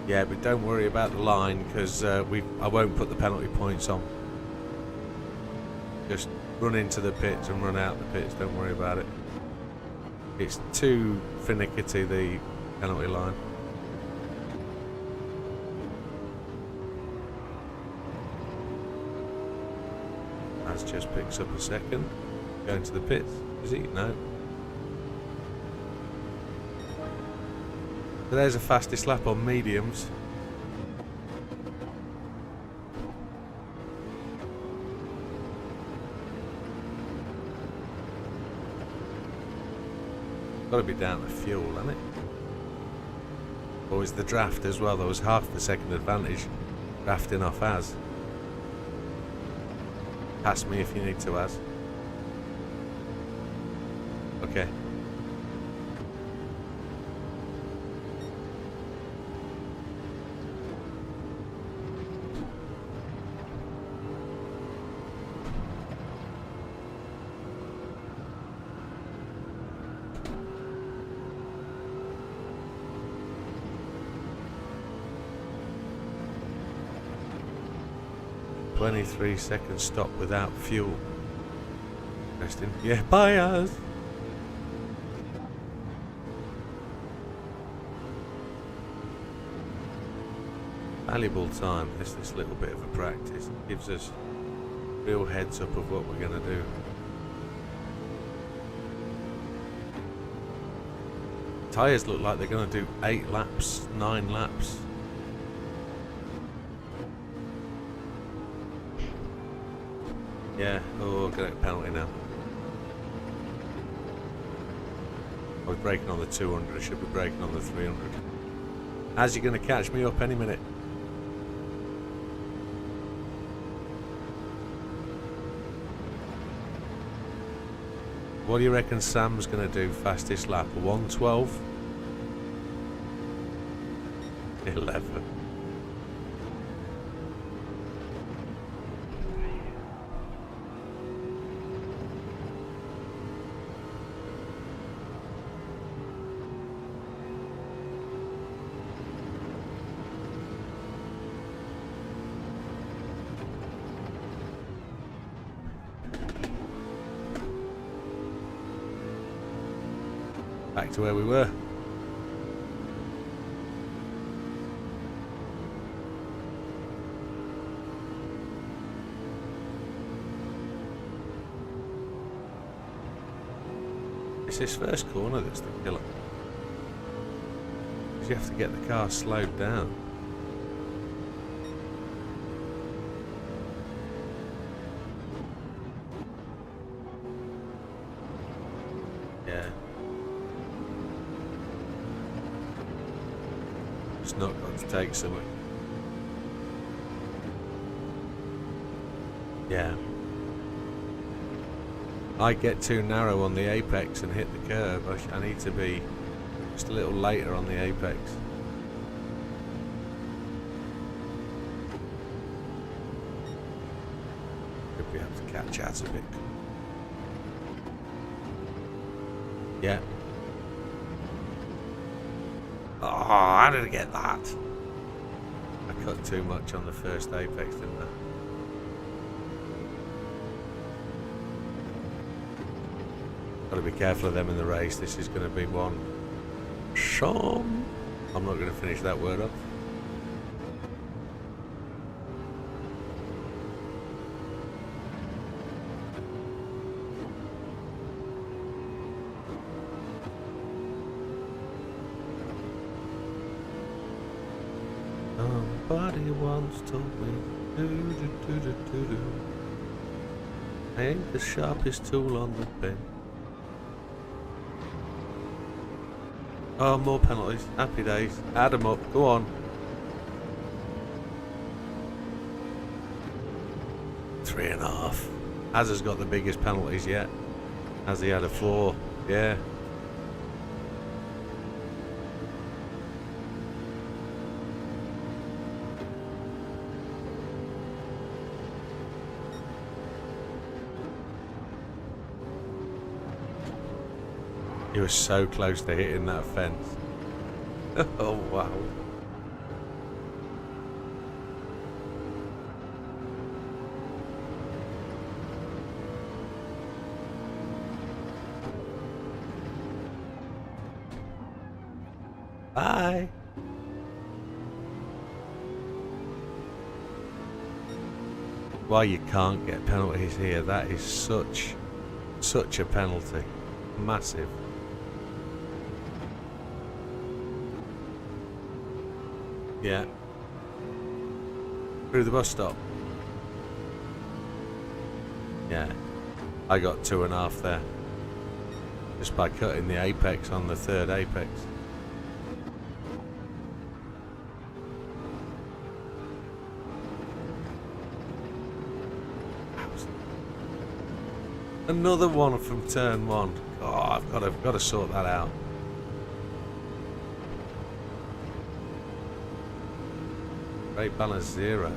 Yeah, but don't worry about the line, because I won't put the penalty points on. Just run into the pits and run out the pits, don't worry about it. It's too finicky, the penalty line. As just picks up a second. Going to the pits, is he? No. So there's the fastest lap on mediums. Got to be down to fuel, hasn't it? Or is the draft as well? There was half the second advantage drafting off Az. Pass me if you need to, Az. Okay. "23-second stop without fuel." Interesting. Yeah, bye, Az. Valuable time. This little bit of a practice gives us real heads up of what we're going to do. Tyres look like they're going to do 8 laps, 9 laps. Yeah, oh, I've got a penalty now. I was braking on the 200, I should be braking on the 300. How's he going to catch me up any minute? What do you reckon Sam's going to do fastest lap? 1:12? 11. Back to where we were. It's this first corner that's the killer. Because you have to get the car slowed down. Yeah. It's not got to take something. Yeah. I get too narrow on the apex and hit the curb. I need to be just a little later on the apex. Could be able to catch out a bit. Yeah. Oh, how did I get that? I cut too much on the first apex, didn't I? Got to be careful of them in the race. This is going to be one. Sean. I'm not going to finish that word off. Somebody once told me, do. I ain't the sharpest tool on the pen. Oh, more penalties. Happy days. Add them up. Go on. 3.5. Hazard's got the biggest penalties yet. Has he had a 4? Yeah. You were so close to hitting that fence. Oh, wow. Bye. Why you can't get penalties here, that is such a penalty. Massive. Yeah. Through the bus stop. Yeah. I got 2.5 there. Just by cutting the apex on the third apex. Another one from turn 1. Oh, I've got to sort that out. Rate balance 0.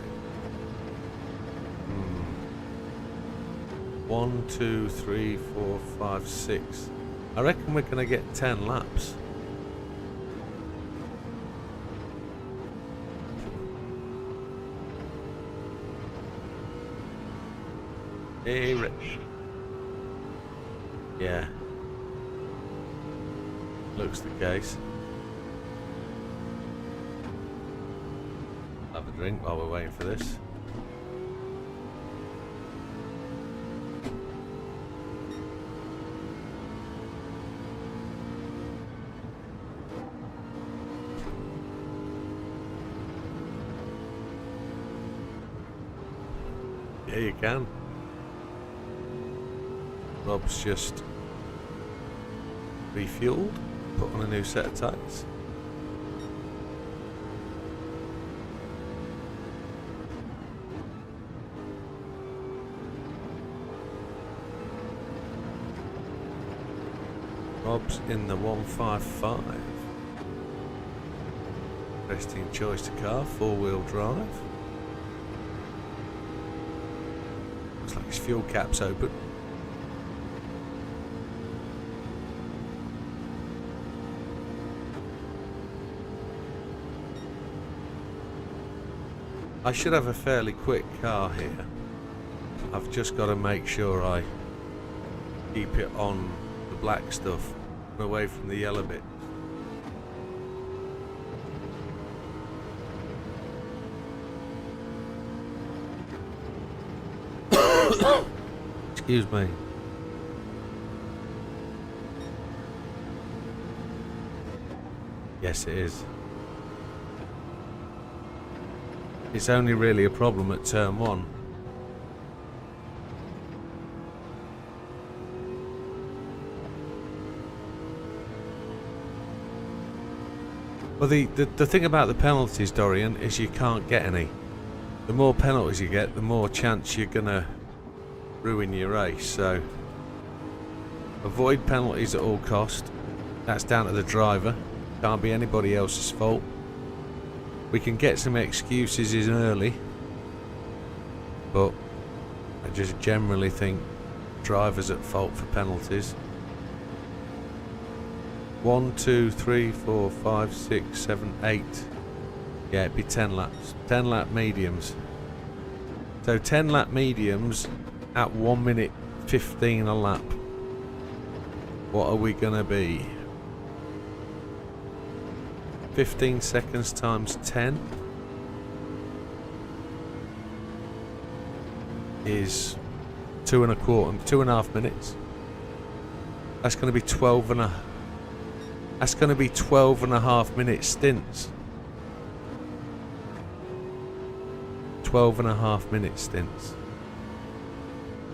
1, 2, 3, 4, 5, 6. I reckon we're going to get 10 laps. Hey, Rich. Yeah. Looks the case. Have a drink while we're waiting for this. Yeah, you can. Rob's just refueled, put on a new set of tyres. Rob's in the 155. Interesting choice to car, 4-wheel drive. Looks like his fuel cap's open. I should have a fairly quick car here. I've just got to make sure I keep it on the black stuff and away from the yellow bit. Excuse me. Yes, it is. It's only really a problem at turn 1. Well, the thing about the penalties, Dorian, is you can't get any. The more penalties you get, the more chance you're gonna ruin your race. So avoid penalties at all cost. That's down to the driver. Can't be anybody else's fault. We can get some excuses in early, but I just generally think drivers at fault for penalties. 1, 2, 3, 4, 5, 6, 7, 8. Yeah, it'd be 10 laps. 10 lap mediums. So 10 lap mediums at 1 minute 15 a lap. What are we gonna be? 15 seconds times 10 is 2.25 minutes. That's going to be 12 and a. That's going to be 12.5 minute stints. 12.5 minute stints,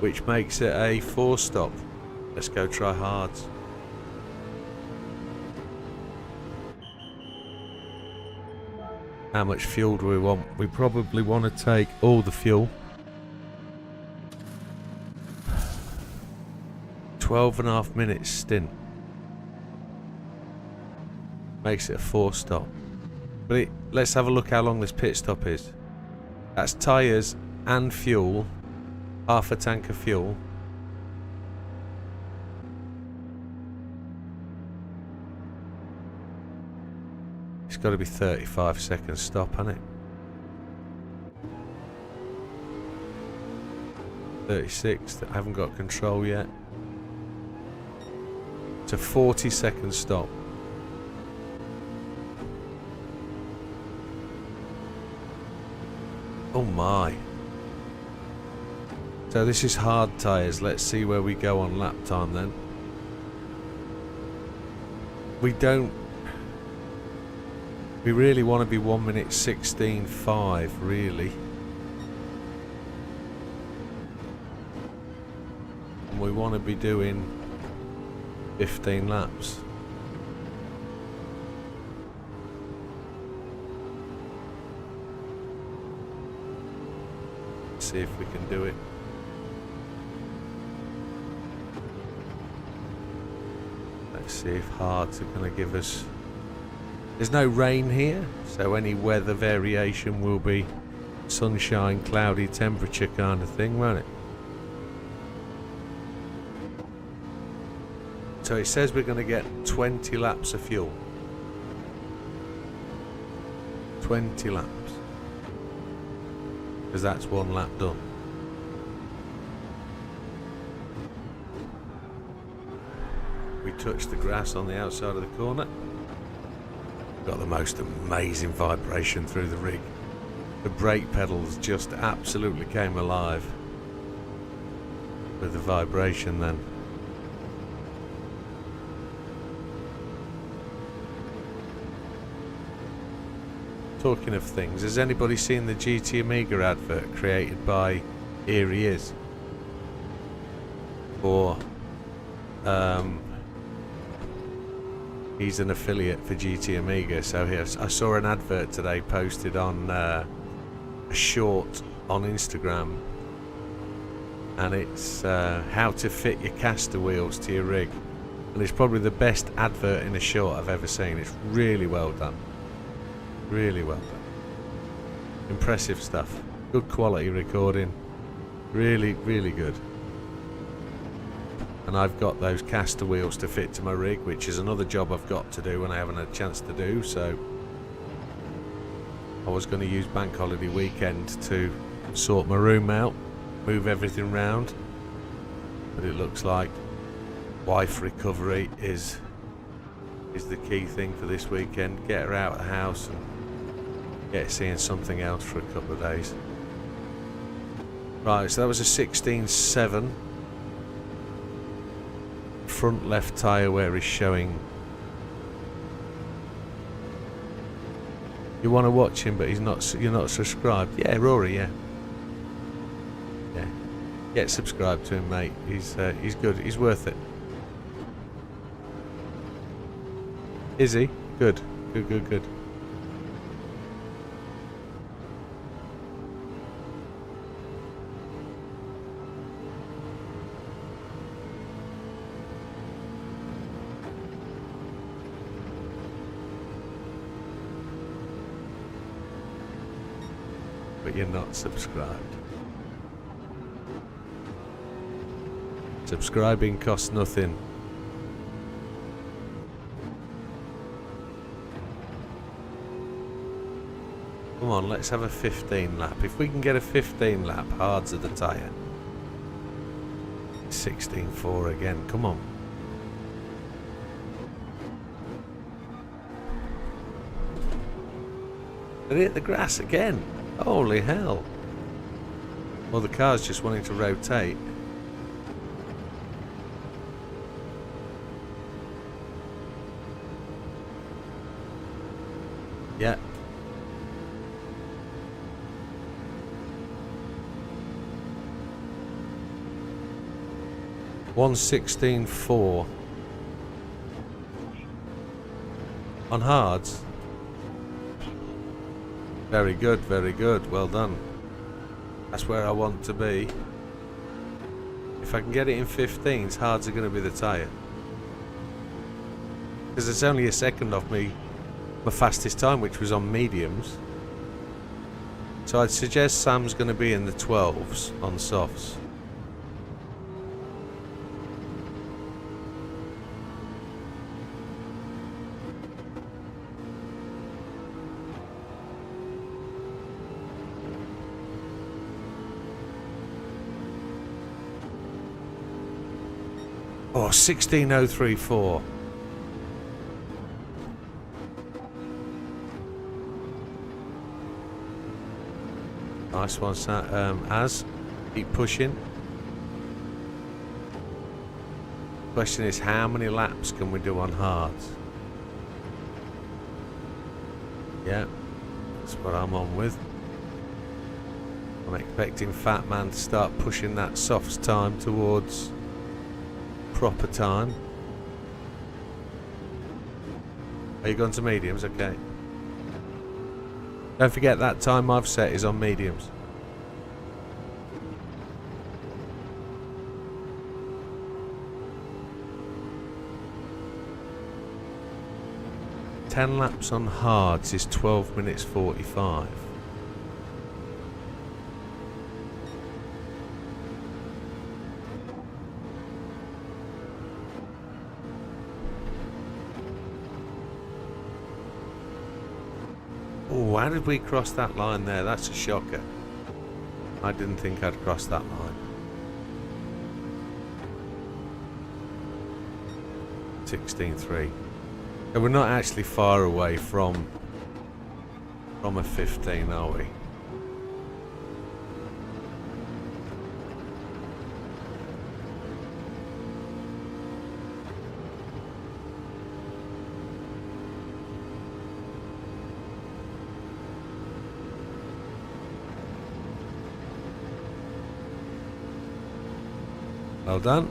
which makes it a 4-stop. Let's go try hards. How much fuel do we want? We probably want to take all the fuel. 12.5 minute stint. Makes it a 4-stop. But let's have a look how long this pit stop is. That's tyres and fuel. Half a tank of fuel. It's got to be 35 seconds stop, hasn't it? 36, I haven't got control yet. It's a 40-second stop. Oh my. So this is hard tyres. Let's see where we go on lap time then. We really want to be 1 minute 16.5, really. And we want to be doing 15 laps. Let's see if we can do it. Let's see if hards are going to give us. There's no rain here, so any weather variation will be sunshine, cloudy temperature kind of thing, won't it? So it says we're going to get 20 laps of fuel. 20 laps. Because that's 1 lap done. We touched the grass on the outside of the corner. Got the most amazing vibration through the rig. The brake pedals just absolutely came alive with the vibration then. Talking of things, has anybody seen the GT Amiga advert created by Here He Is for he's an affiliate for GT Amiga, so I saw an advert today posted on a short on Instagram, and it's how to fit your caster wheels to your rig, and it's probably the best advert in a short I've ever seen. It's really well done, really well done, impressive stuff, good quality recording, really good. And I've got those caster wheels to fit to my rig, which is another job I've got to do and I haven't had a chance to do, so I was going to use bank holiday weekend to sort my room out, move everything round, but it looks like wife recovery is the key thing for this weekend. Get her out of the house and get her seeing something else for a couple of days. Right, so that was a 16.7. Front left tyre where he's showing. You want to watch him, but you're not subscribed. Yeah, Rory, yeah. Get subscribed to him, mate. He's good. He's worth it. Is he? Good. Good. But you're not subscribed. Subscribing costs nothing. Come on, let's have a 15 lap. If we can get a 15 lap, hards of the tyre. 16.4 again, come on. Did it hit the grass again? Holy hell. Well, the car's just wanting to rotate. Yeah. $116.4 on hards. Very good, well done. That's where I want to be. If I can get it in 15s, hards are going to be the tyre. Because it's only a second off my fastest time, which was on mediums. So I'd suggest Sam's going to be in the 12s on softs. Oh, 16.034. Nice one, Az. Keep pushing. Question is, how many laps can we do on hards? Yeah, that's what I'm on with. I'm expecting Fat Man to start pushing that softs time towards proper time. Are you going to mediums? Okay. Don't forget that time I've set is on mediums. Ten laps on hards is 12 minutes 45. Oh, how did we cross that line there? That's a shocker. I didn't think I'd cross that line. 16.3. So we're not actually far away from a 15, are we? Well done.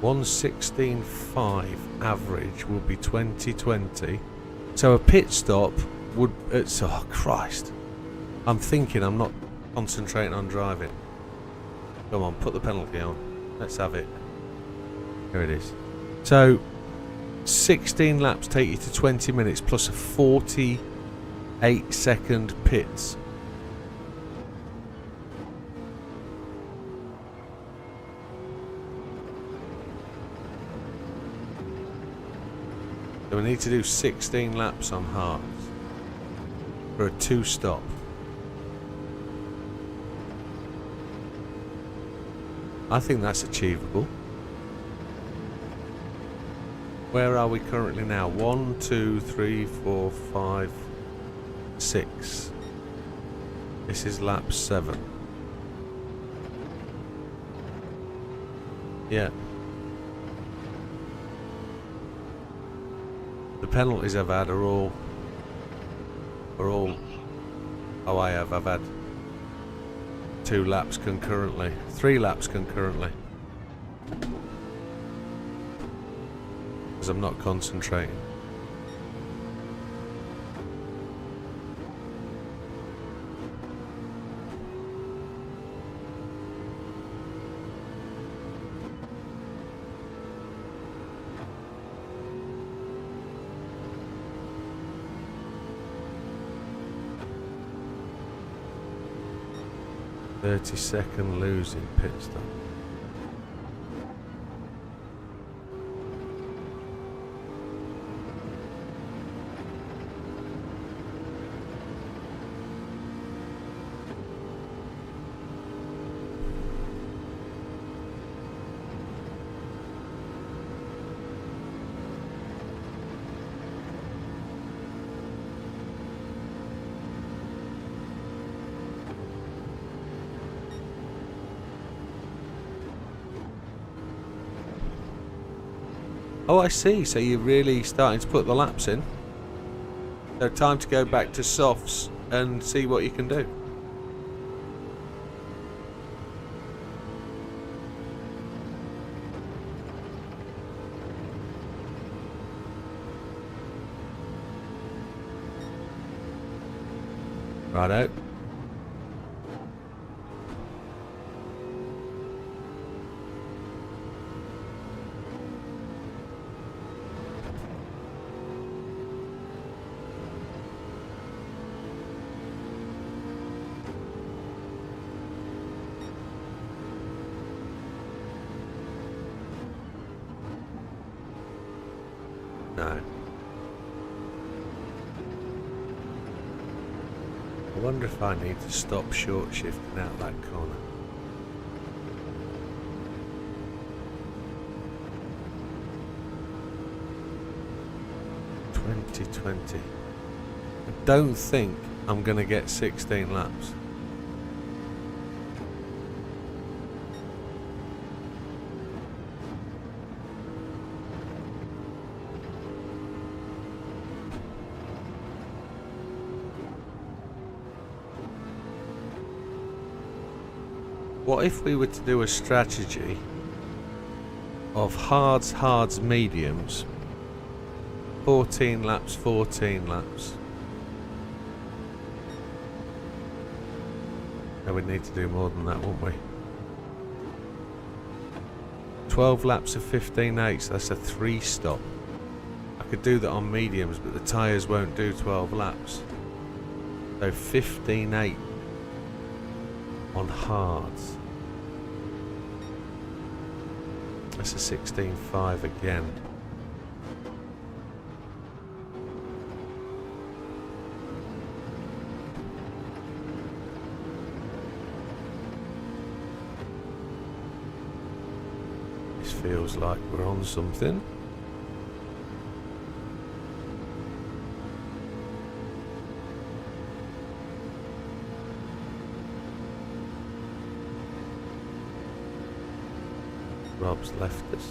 1:16.5 average will be 20:20. So a pit stop would. It's oh Christ! I'm thinking. I'm not concentrating on driving. Come on, put the penalty on. Let's have it. Here it is. So 16 laps take you to 20 minutes plus a 48-second pits. So we need to do 16 laps on hards for a 2-stop. I think that's achievable. Where are we currently now? 1, 2, 3, 4, 5, 6. This is lap 7. Yeah. The penalties I've had are all. Oh, I've had 2 laps concurrently, 3 laps concurrently, because I'm not concentrating. Second losing pit stop. Oh, I see. So you're really starting to put the laps in. So time to go back to softs and see what you can do. Righto. No. I wonder if I need to stop short shifting out that corner. .2020. I don't think I'm going to get 16 laps. What if we were to do a strategy of hards, mediums, 14 laps, 14 laps? No, we'd need to do more than that, wouldn't we? 12 laps of 15.8, so that's a 3-stop. I could do that on mediums, but the tyres won't do 12 laps. So 15.8 on hards. That's a 16.5 again. This feels like we're on something. Rob's left us.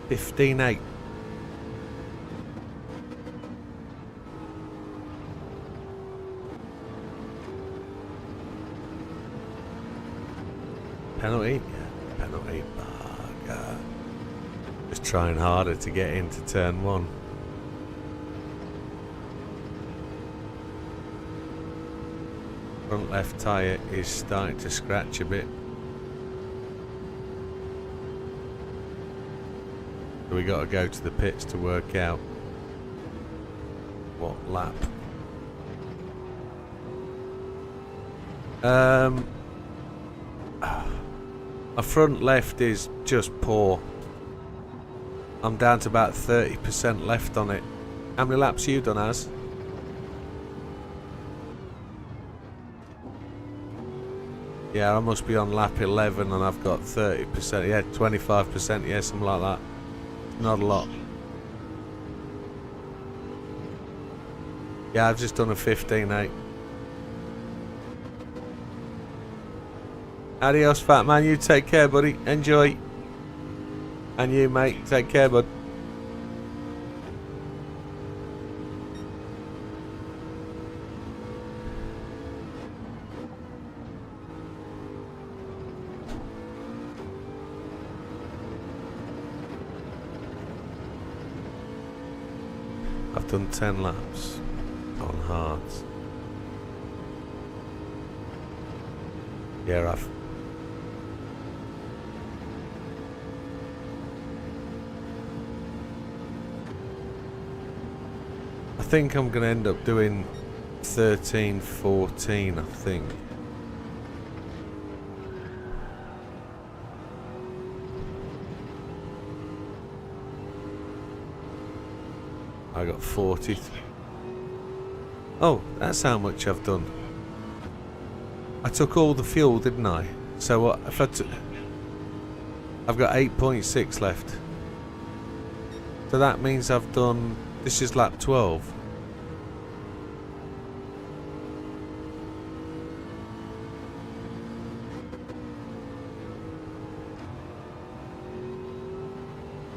15.8. Penalty? Yeah, penalty. Bugger. Just trying harder to get into turn 1. Front left tyre is starting to scratch a bit. So we got to go to the pits to work out what lap. My front left is just poor. I'm down to about 30% left on it. How many laps you done, Az? Yeah, I must be on lap 11 and I've got 30%. Yeah, 25%. Yeah, something like that. Not a lot. Yeah, I've just done a 15.8. Adios, fat man. You take care, buddy. Enjoy. And you, mate. Take care, bud. I've done 10 laps on hards. Yeah, I've. I think I'm going to end up doing 13, 14, I think. I got 40. Oh, that's how much I've done. I took all the fuel, didn't I? So what if I've got 8.6 left. So that means I've done, this is lap 12.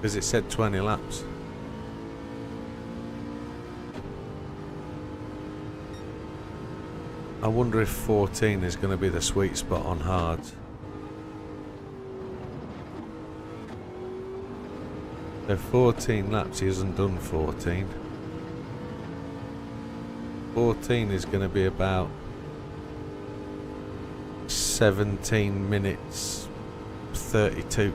Because it said 20 laps. I wonder if 14 is going to be the sweet spot on hards. So 14 laps, he hasn't done 14. 14 is going to be about 17 minutes 32.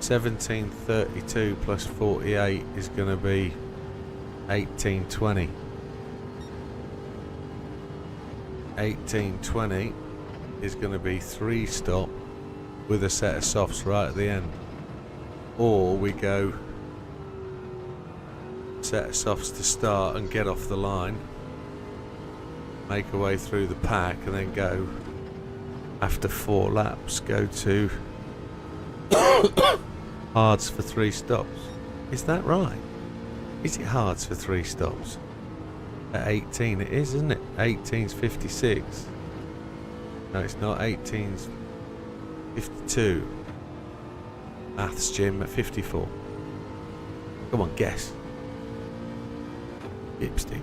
17:32 plus 48 is going to be 18:20. 18:20 is going to be 3 stop with a set of softs right at the end, or we go set of softs to start and get off the line, make our way through the pack, and then go after 4 laps go to hards for 3 stops. Is that right? Is it hards for 3 stops? At 18 it is, isn't it? 18's 56. No, it's not. 18's 52. Maths gym at 54. Come on, guess. Dipstick.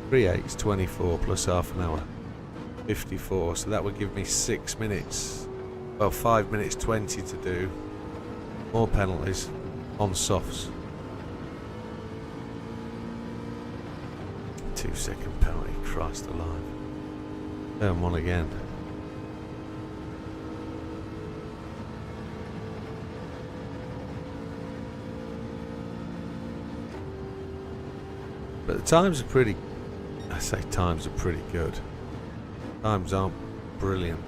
3/8's 24 plus half an hour. 54, so that would give me 6 minutes. Well, 5 minutes 20 to do. More penalties on softs. 2-second penalty, Christ alive. Turn 1 again. But the times are pretty, I say times are pretty good. Times aren't brilliant.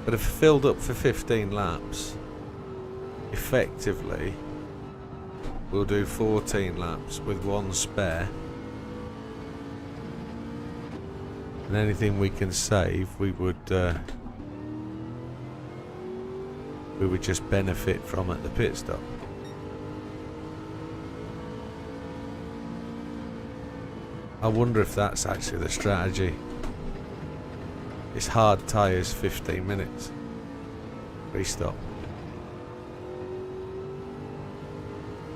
But if filled up for 15 laps, effectively, we'll do 14 laps with 1 spare. And anything we can save, we would just benefit from at the pit stop. I wonder if that's actually the strategy. It's hard tyres 15 minutes. Restop.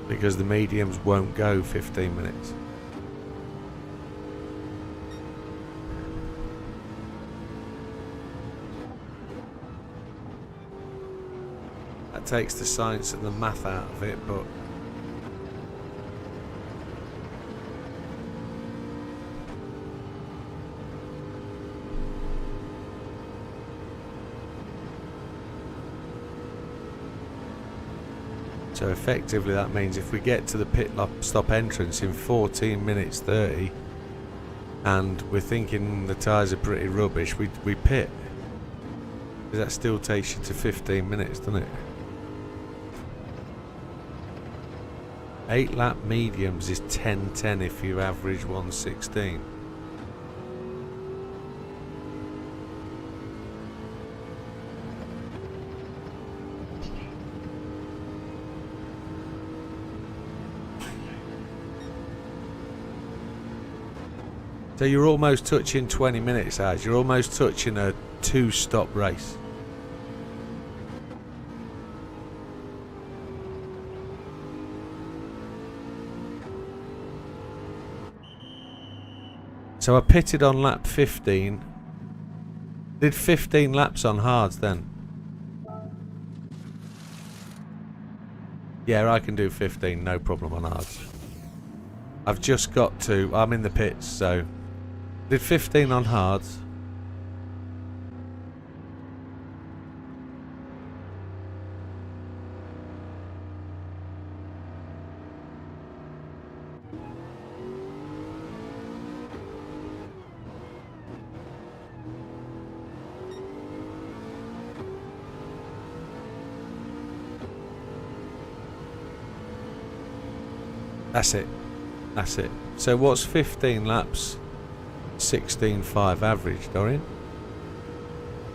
Because the mediums won't go 15 minutes. That takes the science and the math out of it, but so effectively that means if we get to the pit stop entrance in 14 minutes 30 and we're thinking the tyres are pretty rubbish, we pit. Because that still takes you to 15 minutes, doesn't it? 8 lap mediums is 10:10 if you average 1:16. So you're almost touching 20 minutes, as you're almost touching a 2-stop race. So I pitted on lap 15. Did 15 laps on hards then. Yeah, I can do 15, no problem on hards. I've just got to, I'm in the pits, so did 15 on hards. That's it. That's it. So what's 15 laps? 16.5 average, Dorian.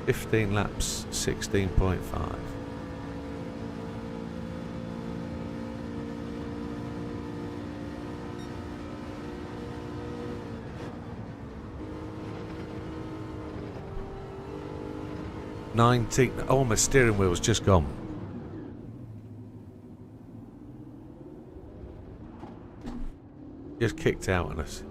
15 laps, 16.5. Oh, my steering wheel's just gone. Just kicked out on us.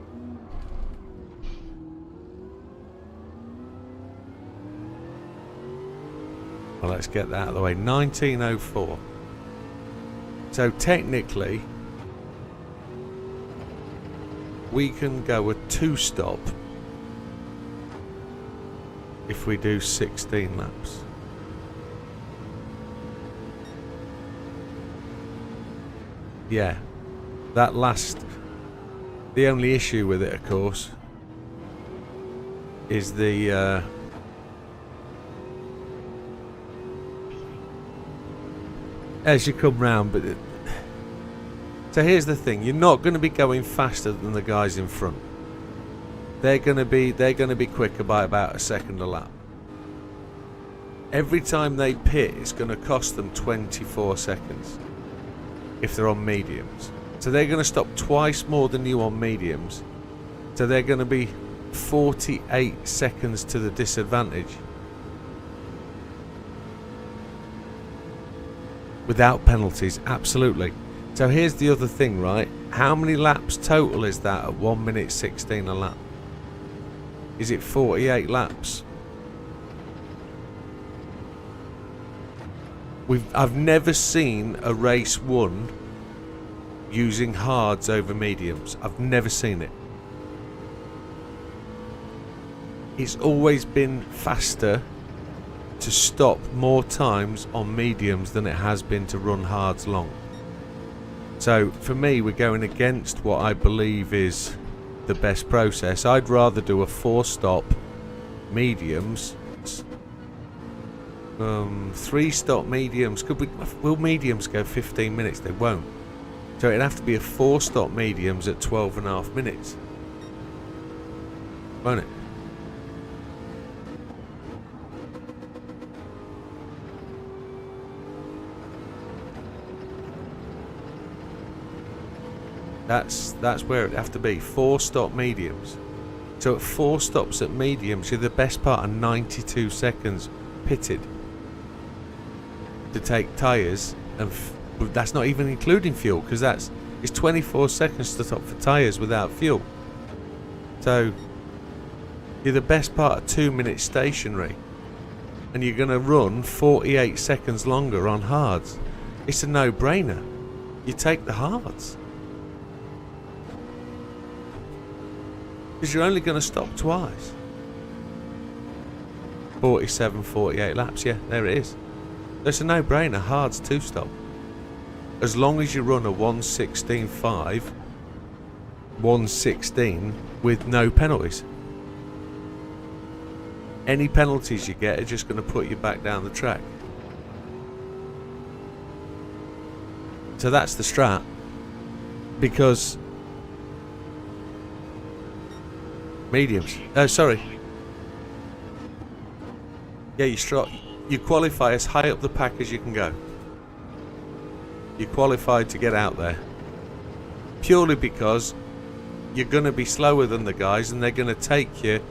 Well, let's get that out of the way. 1904. So technically, we can go a 2-stop if we do 16 laps. Yeah, that last... The only issue with it, of course, is the as you come round, but so here's the thing: you're not going to be going faster than the guys in front. They're going to be quicker by about a second a lap. Every time they pit, it's going to cost them 24 seconds if they're on mediums. So they're going to stop twice more than you on mediums. So they're going to be 48 seconds to the disadvantage. Without penalties, absolutely. So here's the other thing, right? How many laps total is that at 1 minute 16 a lap? Is it 48 laps? I've never seen a race won using hards over mediums. I've never seen it. It's always been faster to stop more times on mediums than it has been to run hards long. So for me, we're going against what I believe is the best process. I'd rather do a 4-stop mediums, 3-stop mediums. Will mediums go 15 minutes? They won't. So it'd have to be a 4-stop mediums at 12.5 minutes, won't it? That's where it'd have to be. 4-stop mediums. So at 4 stops at mediums, you're the best part of 92 seconds pitted to take tyres, and that's not even including fuel, because it's 24 seconds to stop for tyres without fuel. So you're the best part of 2 minutes stationary, and you're going to run 48 seconds longer on hards. It's a no-brainer. You take the hards. Because you're only going to stop twice. 47, 48 laps, yeah, there it is. It's a no-brainer, hards 2-stop. As long as you run a 1:16.5, 1:16 with no penalties. Any penalties you get are just going to put you back down the track. So that's the strat. Because mediums. Sorry. Yeah, you qualify as high up the pack as you can go. You qualified to get out there. Purely because you're going to be slower than the guys, and they're going to take you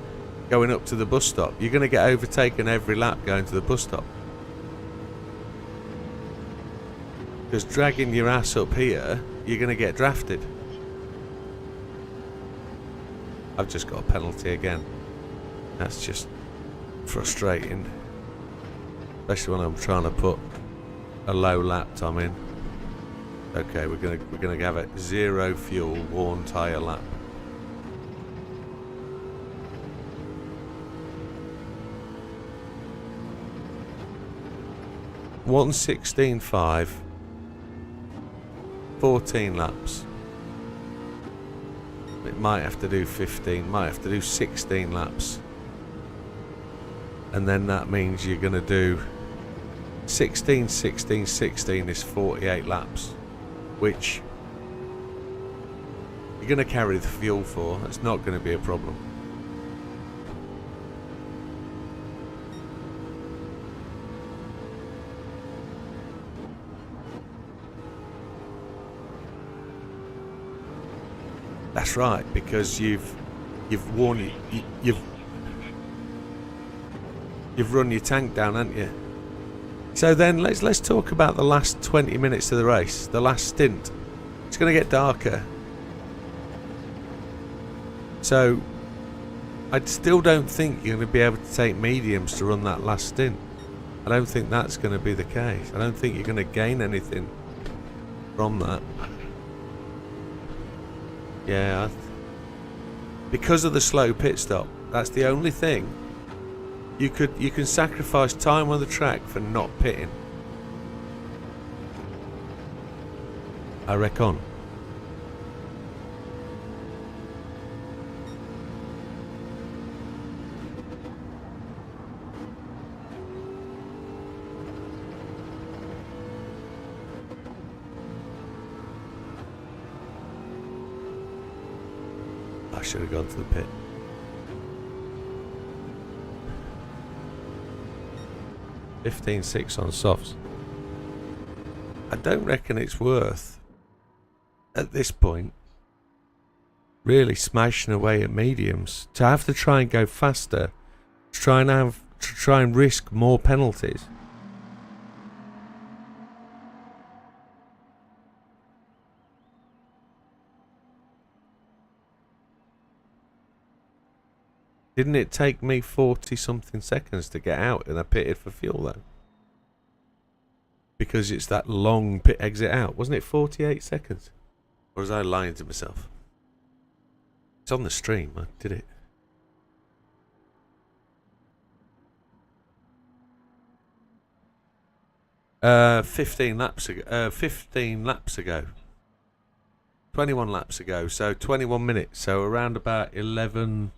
going up to the bus stop. You're going to get overtaken every lap going to the bus stop. Because dragging your ass up here, you're going to get drafted. I've just got a penalty again. That's just frustrating. Especially when I'm trying to put a low lap time in. Okay, we're gonna have a 0 fuel, worn tyre lap. One 16.5, 14 laps. It might have to do 15, might have to do 16 laps. And then that means you're going to do 16, 16, 16 is 48 laps. Which you're going to carry the fuel for. That's not going to be a problem. That's right, because you've worn you've run your tank down, haven't you? So then let's talk about the last 20 minutes of the race, the last stint. It's going to get darker. So I still don't think you're going to be able to take mediums to run that last stint. I don't think that's going to be the case. I don't think you're going to gain anything from that. Yeah, because of the slow pit stop. That's the only thing. You can sacrifice time on the track for not pitting. I reckon. I should have gone to the pit. $15.6 on softs. I don't reckon it's worth, at this point, really smashing away at mediums. To have to try and go faster, to try and risk more penalties. Didn't it take me 40 something seconds to get out and I pitted for fuel though? Because it's that long pit exit out. Wasn't it 48 seconds? Or was I lying to myself? It's on the stream, I did it. Uh, 15 laps ago. 15 laps ago. 21 laps ago. So 21 minutes. So around about 11:16.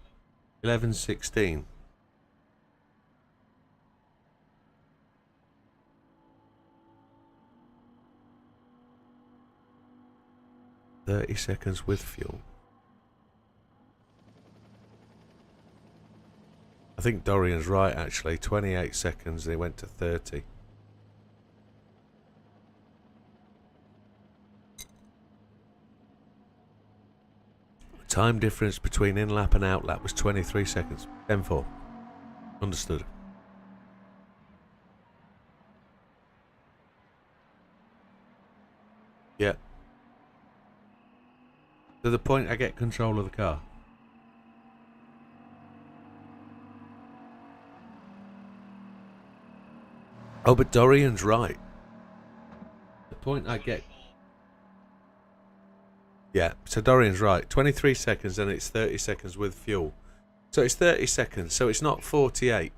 $30 seconds with fuel. I think Dorian's right actually. 28 seconds. They went to 30. Time difference between in lap and out lap was 23 seconds. 10-4. Understood. Yeah. To the point I get control of the car. Oh, but Dorian's right. The point I get... Yeah, so Dorian's right. 23 seconds and it's 30 seconds with fuel. So it's 30 seconds, so it's not 48.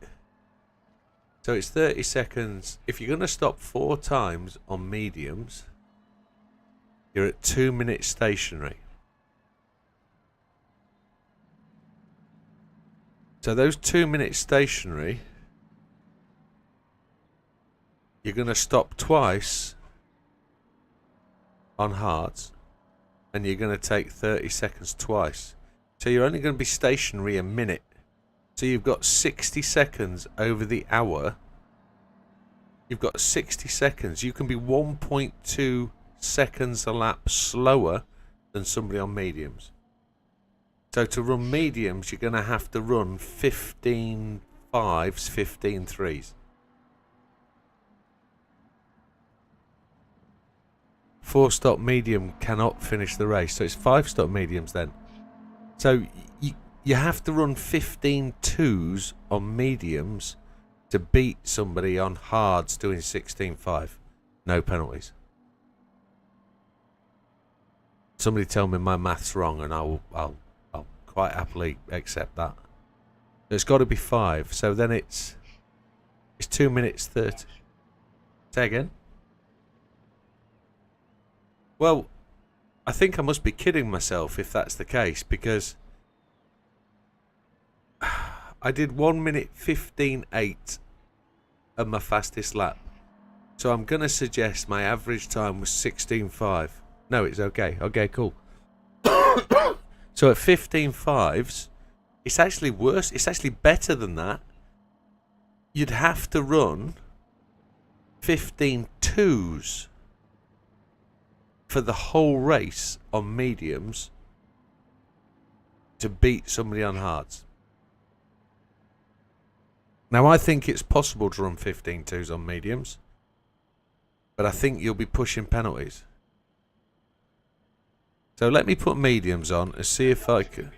So it's 30 seconds. If you're going to stop 4 times on mediums, you're at 2 minutes stationary. So those 2 minutes stationary, you're going to stop twice on hards, and you're going to take 30 seconds twice. So you're only going to be stationary a minute. So you've got 60 seconds over the hour. You've got 60 seconds. You can be 1.2 seconds a lap slower than somebody on mediums. So to run mediums, you're going to have to run 15 5s, 15 3s. 4-stop medium cannot finish the race, so it's 5-stop mediums then. So you have to run 15 2s on mediums to beat somebody on hards doing 16.5. No penalties. Somebody tell me my math's wrong and I'll quite happily accept that. It's got to be 5, so then it's 2 minutes 30. Say again? Well, I think I must be kidding myself if that's the case, because I did 1 minute 15.8 at my fastest lap. So I'm going to suggest my average time was 16.5. No, it's okay. Okay, cool. So at 15.5s, it's actually worse. It's actually better than that. You'd have to run 15.2s for the whole race on mediums to beat somebody on hards. Now, I think it's possible to run 15.2s on mediums, but I think you'll be pushing penalties. So let me put mediums on and see if I can...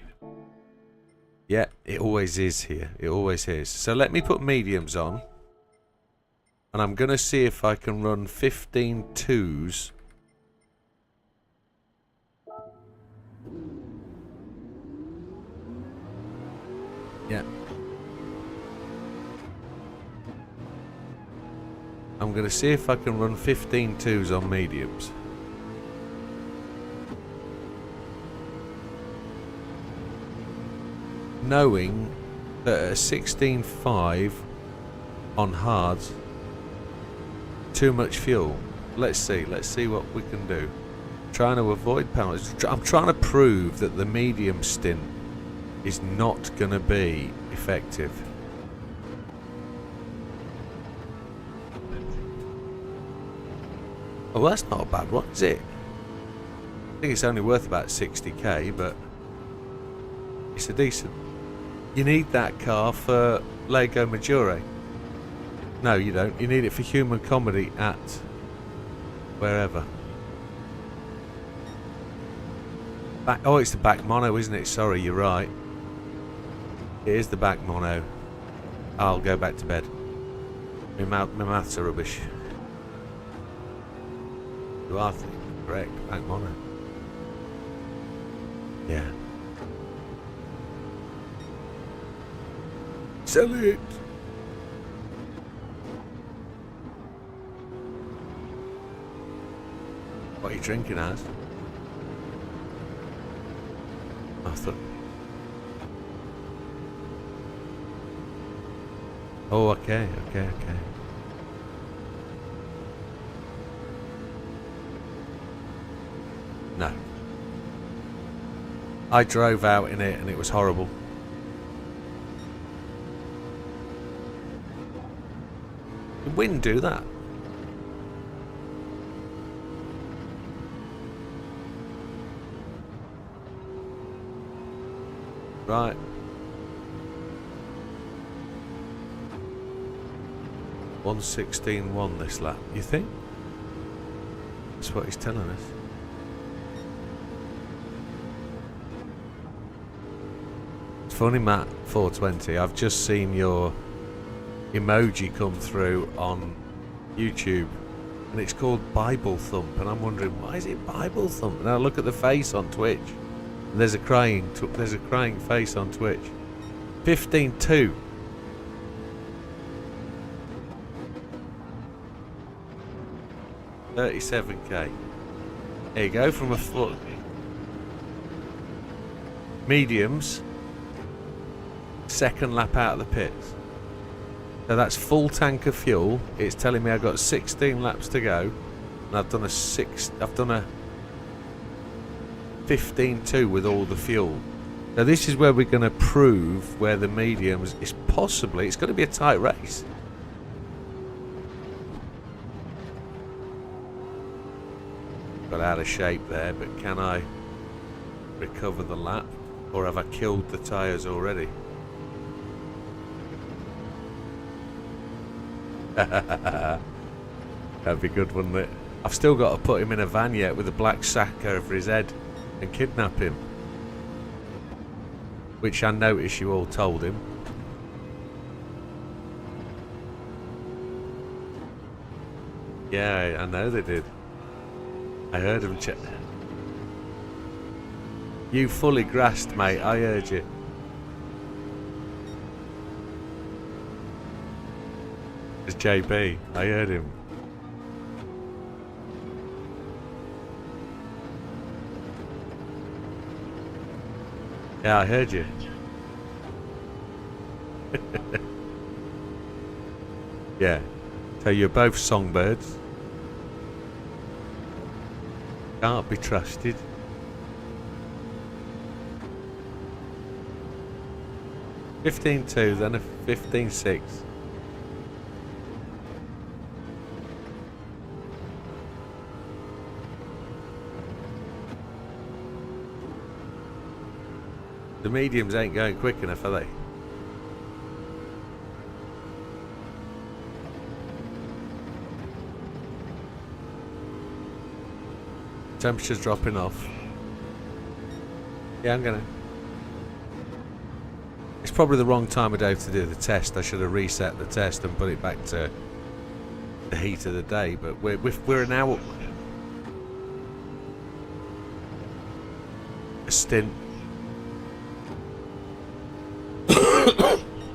Yeah, it always is here. It always is. So let me put mediums on, and I'm going to see if I can run 15.2s. Yeah. I'm going to see if I can run 15.2s on mediums. Knowing that at 16.5 on hards, too much fuel. Let's see what we can do. Trying to avoid penalties. I'm trying to prove that the medium stint is not going to be effective. Oh, well, that's not a bad one, is it? I think it's only worth about 60k, but it's a decent... You need that car for Lego Maggiore. No, you don't. You need it for human comedy at wherever. Oh, it's the back mono, isn't it? Sorry, you're right. It is the back mono. I'll go back to bed. My maths are rubbish. You are thinking correct. Back mono. Yeah. Sell it. What are you drinking as? I thought... Oh, okay. No. I drove out in it and it was horrible. The wind do that. Right. (1:16.1) this lap. You think? That's what he's telling us. It's funny, Matt. 420. I've just seen your emoji come through on YouTube, and it's called Bible Thump, and I'm wondering why is it Bible Thump? And I look at the face on Twitch, and there's a crying face on Twitch. 15.2. $37K. There you go, from a foot. Mediums. Second lap out of the pits. So that's full tank of fuel. It's telling me I've got 16 laps to go, and I've done a 15.2 with all the fuel. Now this is where we're going to prove where the mediums is possibly. It's going to be a tight race. Got out of shape there, but can I recover the lap, or have I killed the tyres already? That'd be good, wouldn't it? I've still got to put him in a van yet with a black sack over his head and kidnap him, which I notice you all told him. Yeah, I know they did. I heard him check. You fully grasped, mate. I heard you. It's JB. I heard him. Yeah, I heard you. Yeah. So you're both songbirds. Can't be trusted. (15.2), then a 15.6. The mediums ain't going quick enough, are they? Temperature's dropping off. Yeah, I'm gonna. It's probably the wrong time of day to do the test. I should have reset the test and put it back to the heat of the day. But we're an hour. A stint.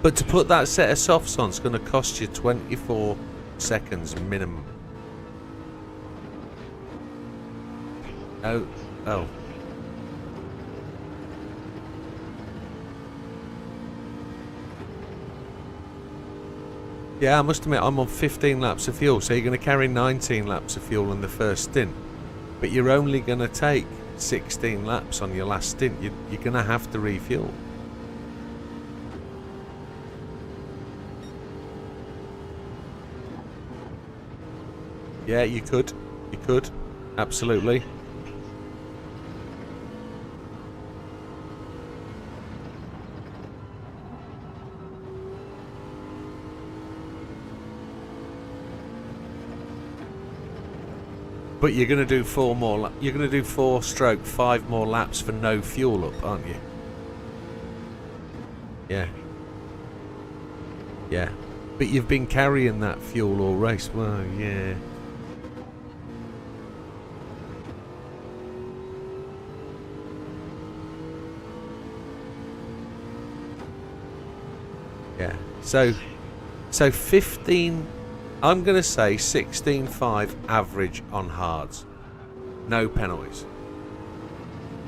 But to put that set of softs on, it's going to cost you 24 seconds minimum. Oh. Yeah, I must admit, I'm on 15 laps of fuel, so you're going to carry 19 laps of fuel in the first stint. But you're only going to take 16 laps on your last stint. You're going to have to refuel. Yeah, you could. You could. Absolutely. But you're going to do 4 more. You're going to do 4/5 more laps for no fuel up, aren't you? Yeah. Yeah. But you've been carrying that fuel all race. Well, yeah. Yeah. So 15. I'm going to say 16.5 average on hards. No penalties.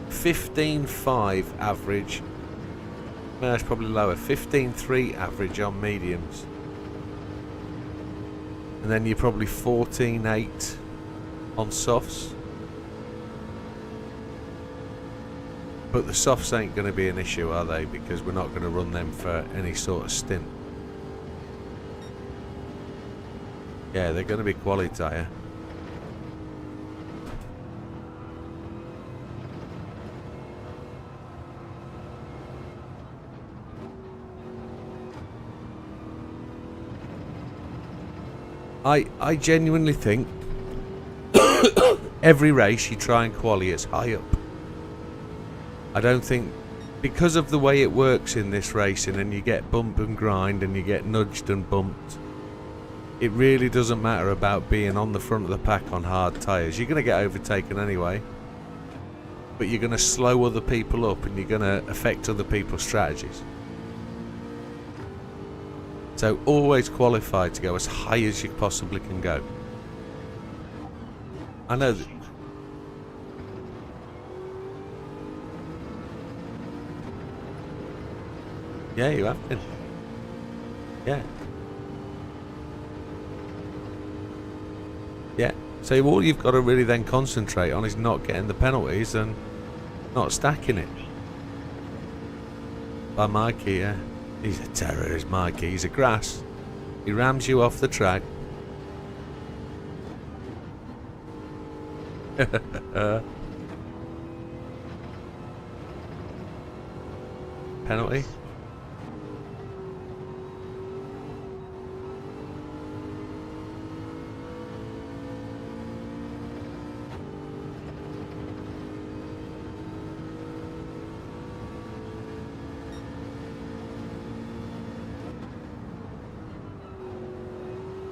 15.5 average. No, that's probably lower. 15.3 average on mediums. And then you're probably 14.8 on softs. But the softs ain't going to be an issue, are they? Because we're not going to run them for any sort of stint. Yeah, they're going to be quality tyre. I genuinely think every race you try and quali as high up. I don't think, because of the way it works in this racing, and you get bump and grind and you get nudged and bumped, it really doesn't matter about being on the front of the pack on hard tyres. You're going to get overtaken anyway, but you're going to slow other people up and you're going to affect other people's strategies. So always qualify to go as high as you possibly can go. I know that. Yeah, you have been. Yeah. Yeah. So all you've got to really then concentrate on is not getting the penalties and not stacking it. By Mikey, yeah. He's a terror, is Mikey. He's a grass. He rams you off the track. Penalty?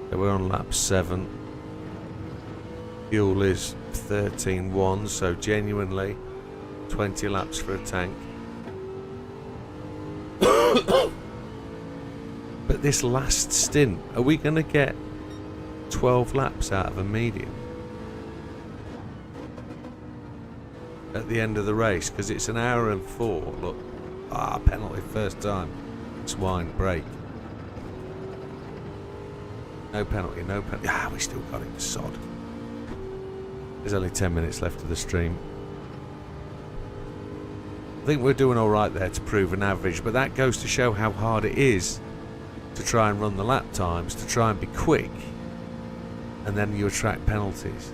So we're on lap 7. Fuel is 13.1, so genuinely 20 laps for a tank. But this last stint, are we going to get 12 laps out of a medium at the end of the race? Because it's an hour and 4. Look, penalty first time. Swine break. No penalty, no penalty. We still got it, sod. There's only 10 minutes left of the stream. I think we're doing alright there to prove an average, but that goes to show how hard it is to try and run the lap times, to try and be quick, and then you attract penalties.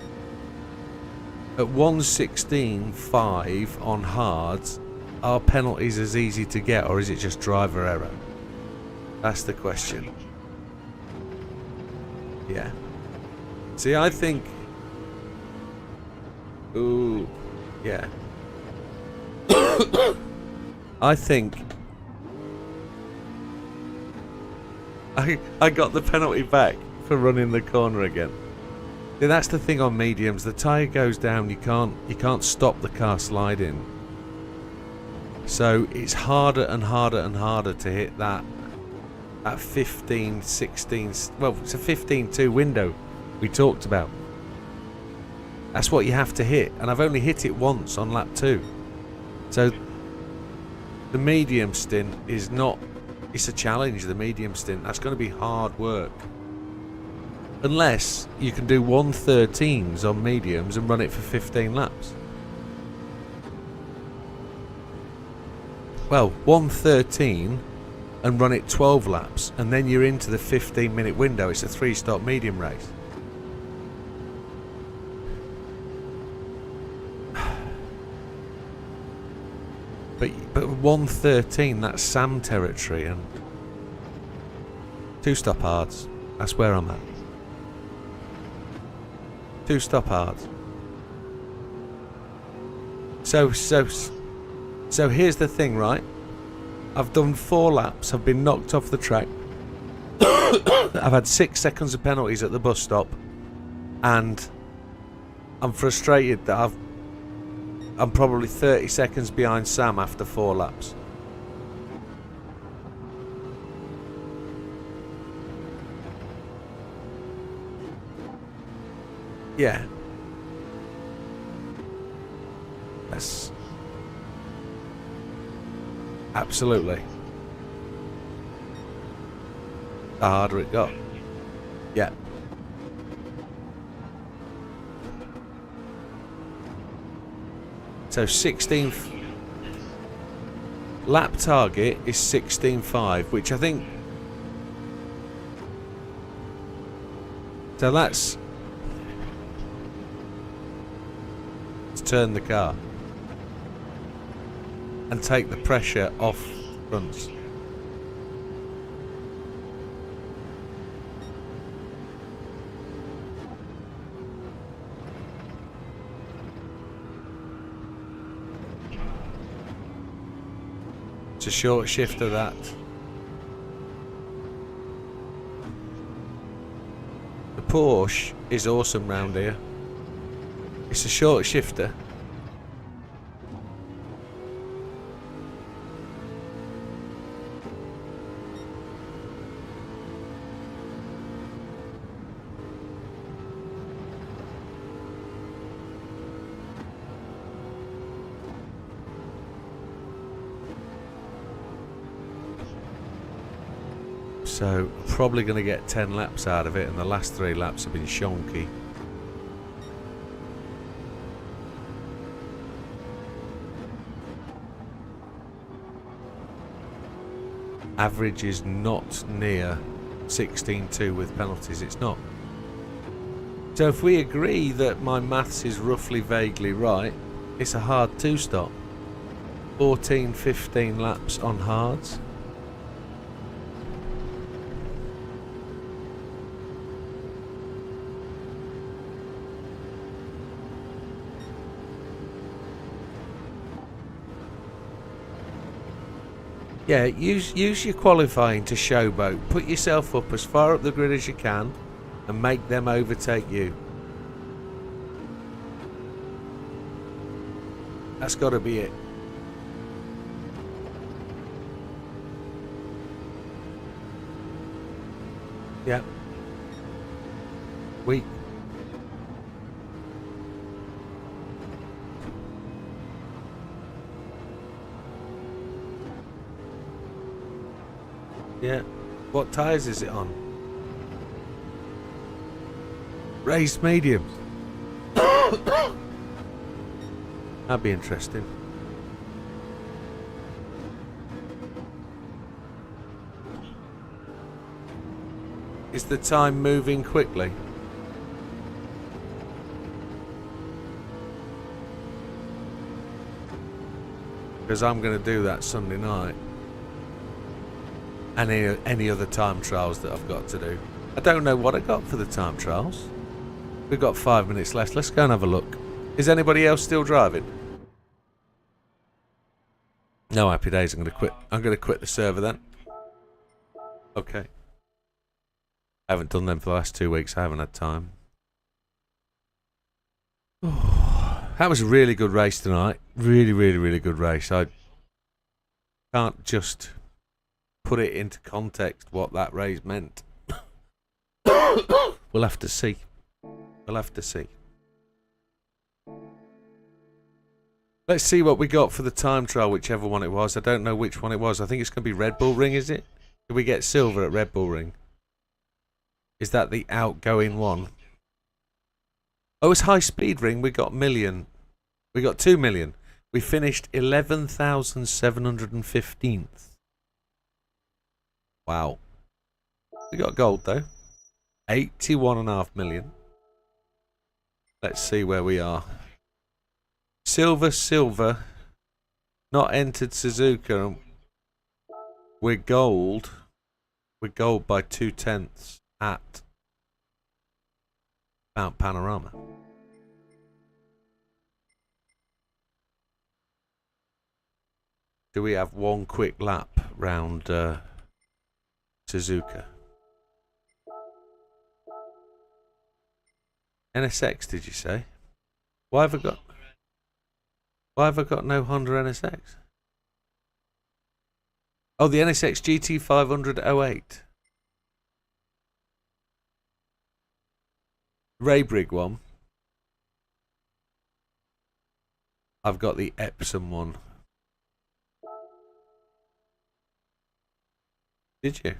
At 1:16.5 on hards, are penalties as easy to get, or is it just driver error? That's the question. Yeah. See, I think... Ooh. Yeah. I think... I got the penalty back for running the corner again. Yeah, that's the thing on mediums. The tyre goes down, you can't stop the car sliding. So it's harder and harder and harder to hit that 15, 16, well, it's a 15.2 window we talked about. That's what you have to hit, and I've only hit it once on lap 2. So the medium stint is not, it's a challenge, the medium stint. That's going to be hard work. Unless you can do 1:13s on mediums and run it for 15 laps. Well, 1:13 and run it 12 laps, and then you're into the 15-minute window. It's a 3-stop medium race. But 1:13, that's Sam territory, and 2-stop hards. That's where I'm at. 2-stop hards. So here's the thing, right? I've done 4 laps. I've been knocked off the track. I've had 6 seconds of penalties at the bus stop, and I'm frustrated that I'm probably 30 seconds behind Sam after 4 laps. Yeah. That's... Absolutely. The harder it got. Yeah. So 16th lap target is 16.5, which I think, so that's, let's turn the car and take the pressure off fronts. a short shift of that. The Porsche is awesome round here. It's a short shifter. So, probably going to get 10 laps out of it, and the last 3 laps have been shonky. Average is not near 16.2 with penalties, it's not. So if we agree that my maths is roughly vaguely right, it's a hard 2-stop. 14, 15 laps on hards. Yeah, use your qualifying to showboat. Put yourself up as far up the grid as you can and make them overtake you. That's got to be it. Yeah. Weak. Yeah. What tyres is it on? Raised medium. That'd be interesting. Is the time moving quickly? Because I'm going to do that Sunday night. And any other time trials that I've got to do. I don't know what I got for the time trials. We've got 5 minutes left. Let's go and have a look. Is anybody else still driving? No, happy days. I'm going to quit. I'm going to quit the server then. Okay. I haven't done them for the last 2 weeks. I haven't had time. That was a really good race tonight. Really, really, really good race. I can't just put it into context what that race meant. We'll have to see. We'll have to see. Let's see what we got for the time trial, whichever one it was. I don't know which one it was. I think it's going to be Red Bull Ring, is it? Did we get silver at Red Bull Ring? Is that the outgoing one? Oh, it's High Speed Ring. We got million. We got 2 million. We finished 11,715th. Wow. We got gold though. 81.5 million. Let's see where we are. Silver, silver. Not entered Suzuka. We're gold. We're gold by 2/10 at Mount Panorama. Do we have one quick lap round Suzuka? NSX, did you say? Why have I got no Honda NSX? Oh, the NSX GT500 08. Raybrig one. I've got the Epsom one. Did you?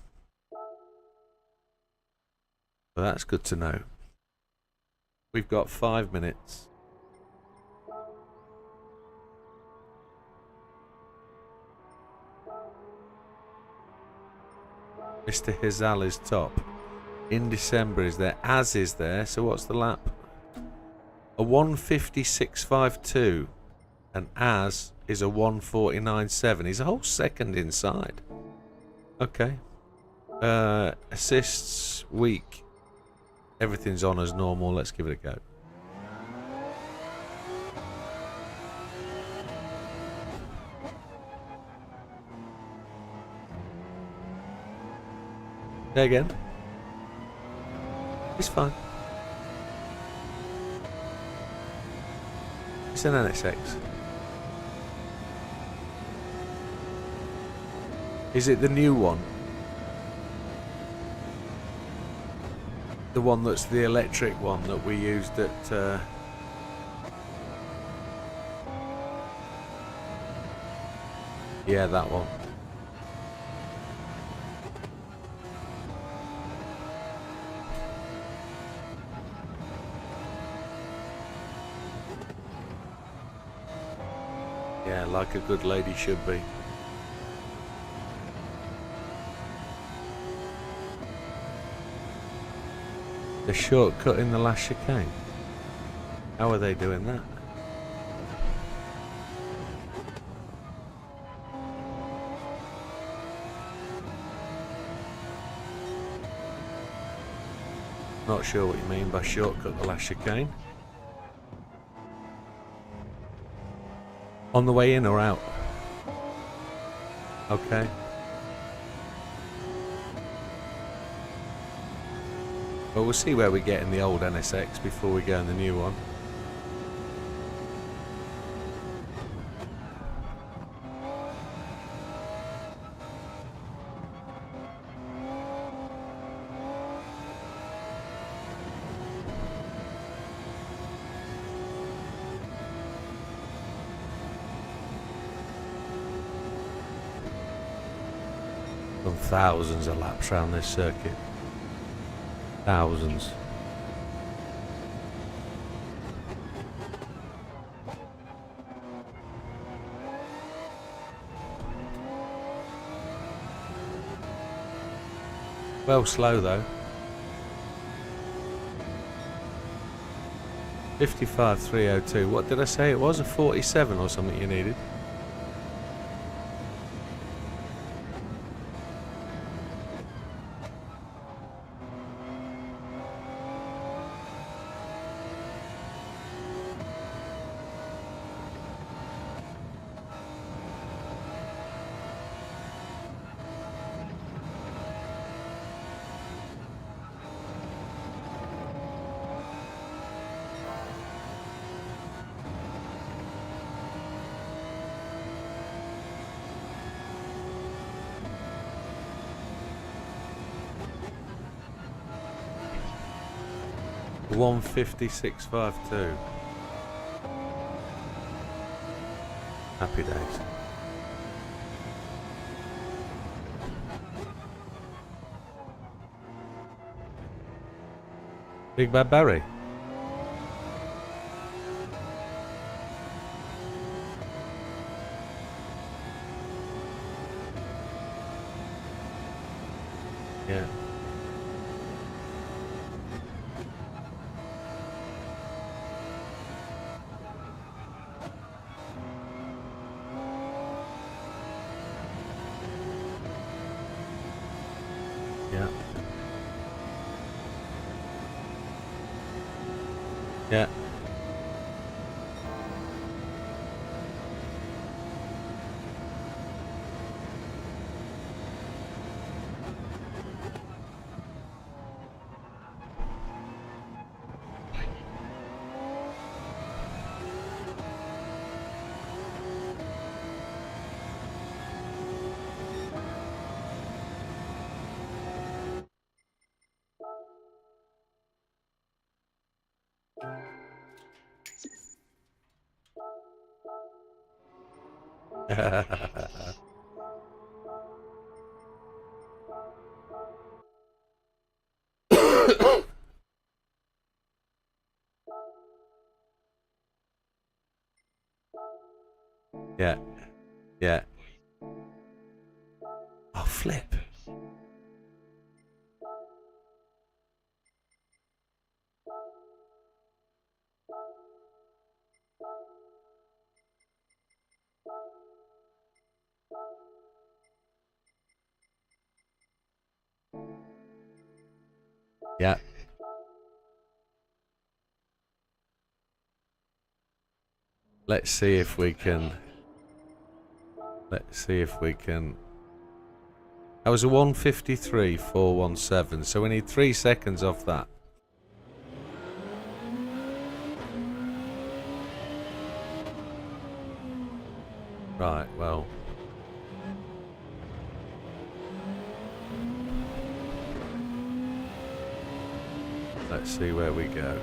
Well, that's good to know. We've got 5 minutes. Mr. Hizal is top. In December is there. As is there. So what's the lap? A 156.52. And As is a 149.7. He's a whole second inside. Okay. Assists weak. Everything's on as normal. Let's give it a go. Say again. It's fine. It's an NSX. Is it the new one? The one that's the electric one that we used at... Yeah, that one. Yeah, like a good lady should be. The shortcut in the last chicane. How are they doing that? Not sure what you mean by shortcut the last chicane. On the way in or out? Okay. Well, we'll see where we get in the old NSX before we go in the new one. Done thousands of laps around this circuit. Thousands. Well slow though. 55,302. What did I say it was? A 47 or something you needed? One 56.52. Happy days. Big Bad Barry. Yeah. Yeah. Yeah. Yeah. Yeah. Oh, flip. Yeah. Let's see if we can... Let's see if we can... That was a 1:53.417. So we need 3 seconds off that. Right, well. Let's see where we go.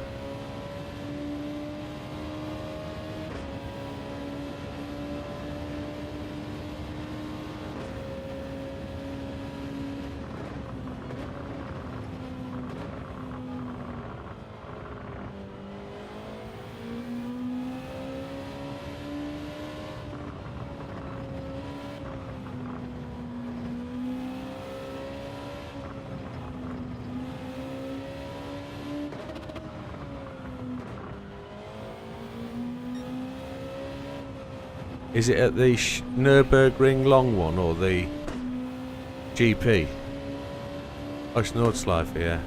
Is it at the Nürburgring long one or the GP? Oh, it's Nordschleife, yeah.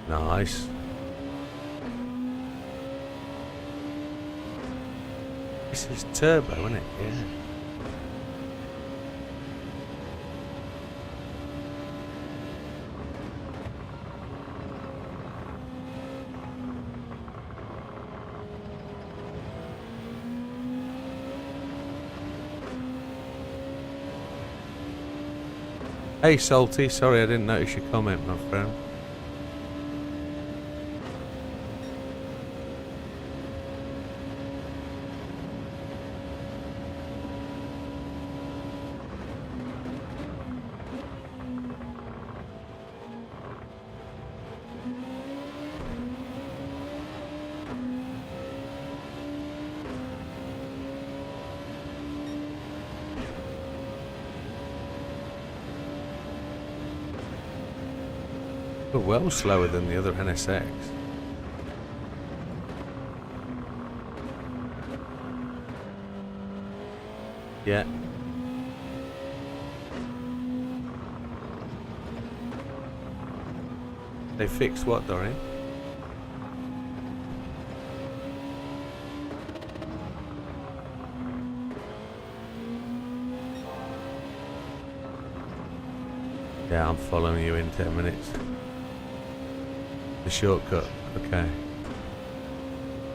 Nice. This is turbo, isn't it? Yeah. Hey Salty, sorry I didn't notice your comment, my friend. Well slower than the other NSX. Yeah. They fixed what, Dorian? Yeah, I'm following you in 10 minutes. The shortcut, okay.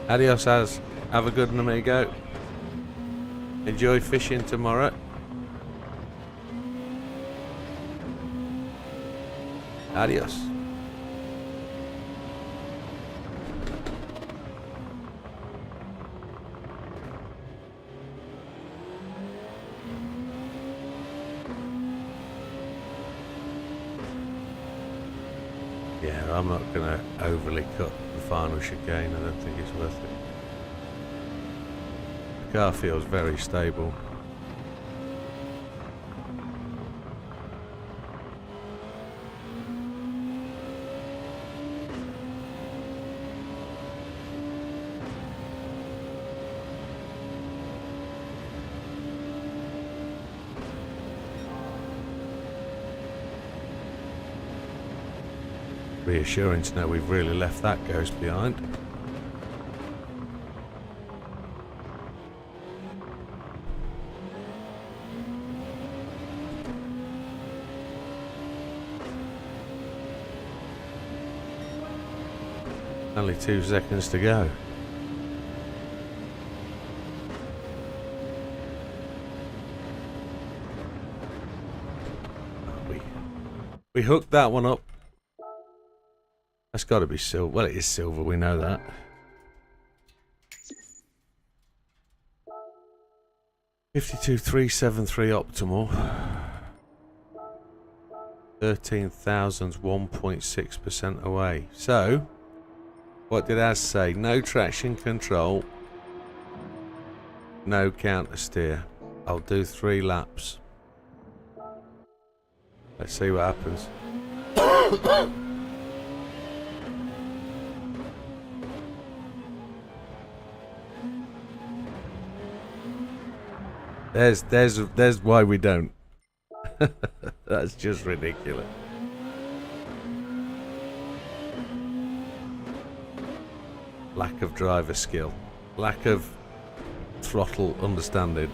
Adios, Az. Have a good one, amigo. Enjoy fishing tomorrow. Adios. Yeah, I'm not going to overly cut the final chicane. I don't think it's worth it. The car feels very stable. Reassuring to know we've really left that ghost behind. Only 2 seconds to go. We hooked that one up. That's got to be silver. Well, it is silver, we know that. $52,373 optimal. 13,000's 1.6% away. So, what did Az say? No traction control. No counter steer. I'll do 3 laps. Let's see what happens. There's why we don't. That's just ridiculous. Lack of driver skill. Lack of throttle understanding.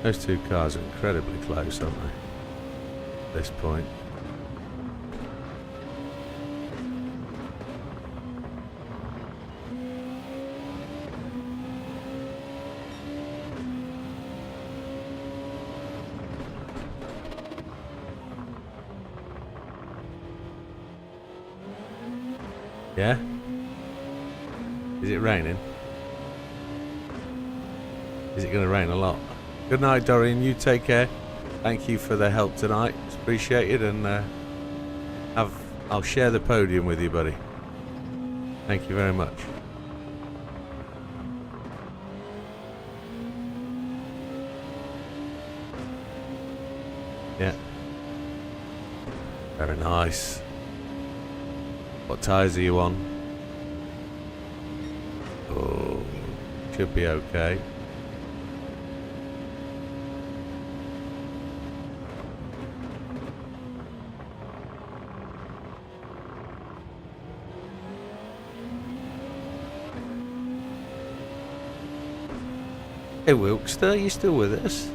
Those two cars are incredibly close, aren't they? At this point. Yeah? Is it raining? Is it going to rain a lot? Good night, Dorian. You take care. Thank you for the help tonight. It's appreciated, and I'll share the podium with you, buddy. Thank you very much. Yeah. Very nice. What tyres are you on? Oh, should be okay. Hey Wilkster, are you still with us?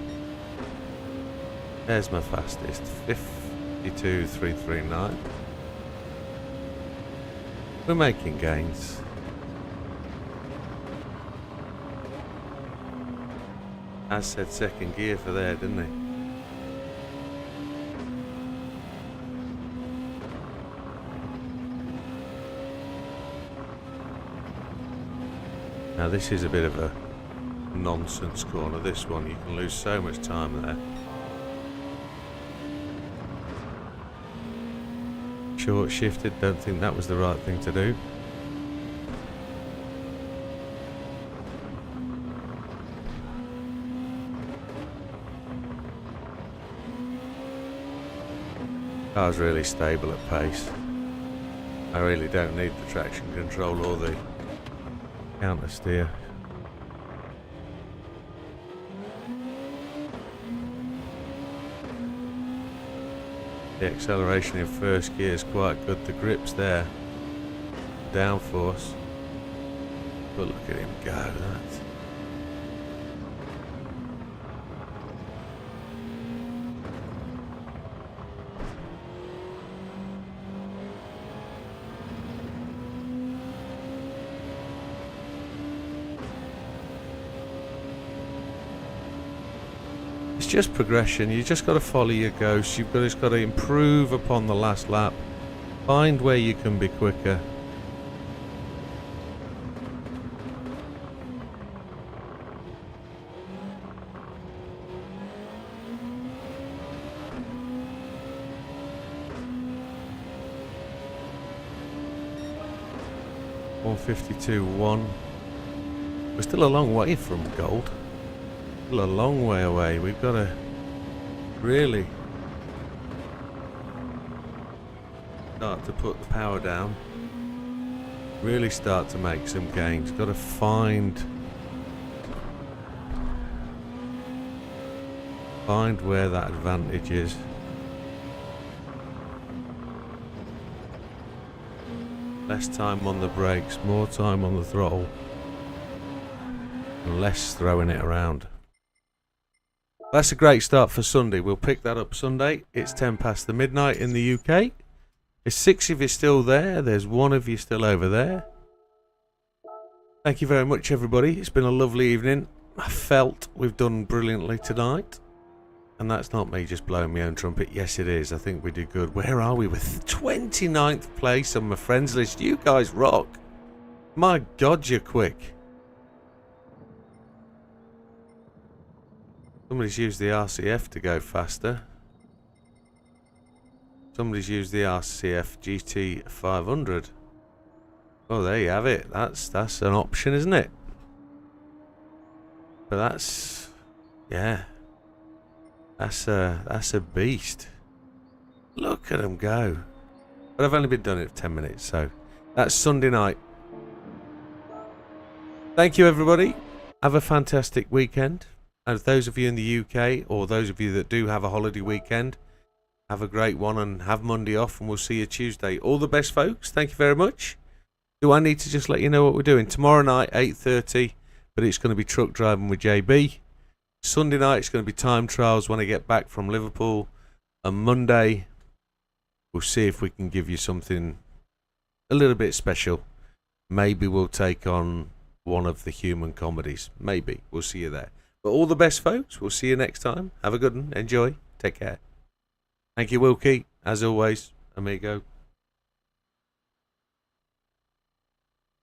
There's my fastest, 52.339. We're making gains. As said second gear for there, didn't he? Now this is a bit of a nonsense corner, this one. You can lose so much time there. Short shifted, don't think that was the right thing to do. Car's really stable at pace. I really don't need the traction control or the counter steer. The acceleration in first gear is quite good. The grip's there. Downforce. But look at him go. That's... It's just progression. You just got to follow your ghosts. You've just got to improve upon the last lap. Find where you can be quicker. .152.1. We're still a long way from gold. Still a long way away. We've got to really start to put the power down. Really start to make some gains. Got to find where that advantage is. Less time on the brakes, more time on the throttle, and less throwing it around. That's a great start for Sunday. We'll pick that up Sunday. It's 10 past the midnight in the UK. There's 6 of you still there. There's 1 of you still over there. Thank you very much, everybody. It's been a lovely evening. I felt we've done brilliantly tonight. And that's not me just blowing my own trumpet. Yes, it is. I think we did good. Where are we? With 29th place on my friends list. You guys rock. My God, you're quick. Somebody's used the RCF to go faster. Somebody's used the RCF GT500. Oh, there you have it. That's an option, isn't it? But that's, yeah, that's a beast. Look at them go. But I've only been doing it for 10 minutes, so that's Sunday night. Thank you, everybody. Have a fantastic weekend. And those of you in the UK, or those of you that do have a holiday weekend, have a great one and have Monday off, and we'll see you Tuesday. All the best, folks. Thank you very much. Do I need to just let you know what we're doing? Tomorrow night, 8:30, but it's going to be truck driving with JB. Sunday night, it's going to be time trials when I get back from Liverpool. And Monday, we'll see if we can give you something a little bit special. Maybe we'll take on one of the human comedies. Maybe. We'll see you there. But all the best, folks. We'll see you next time. Have a good one. Enjoy. Take care. Thank you, Wilkie. As always, amigo.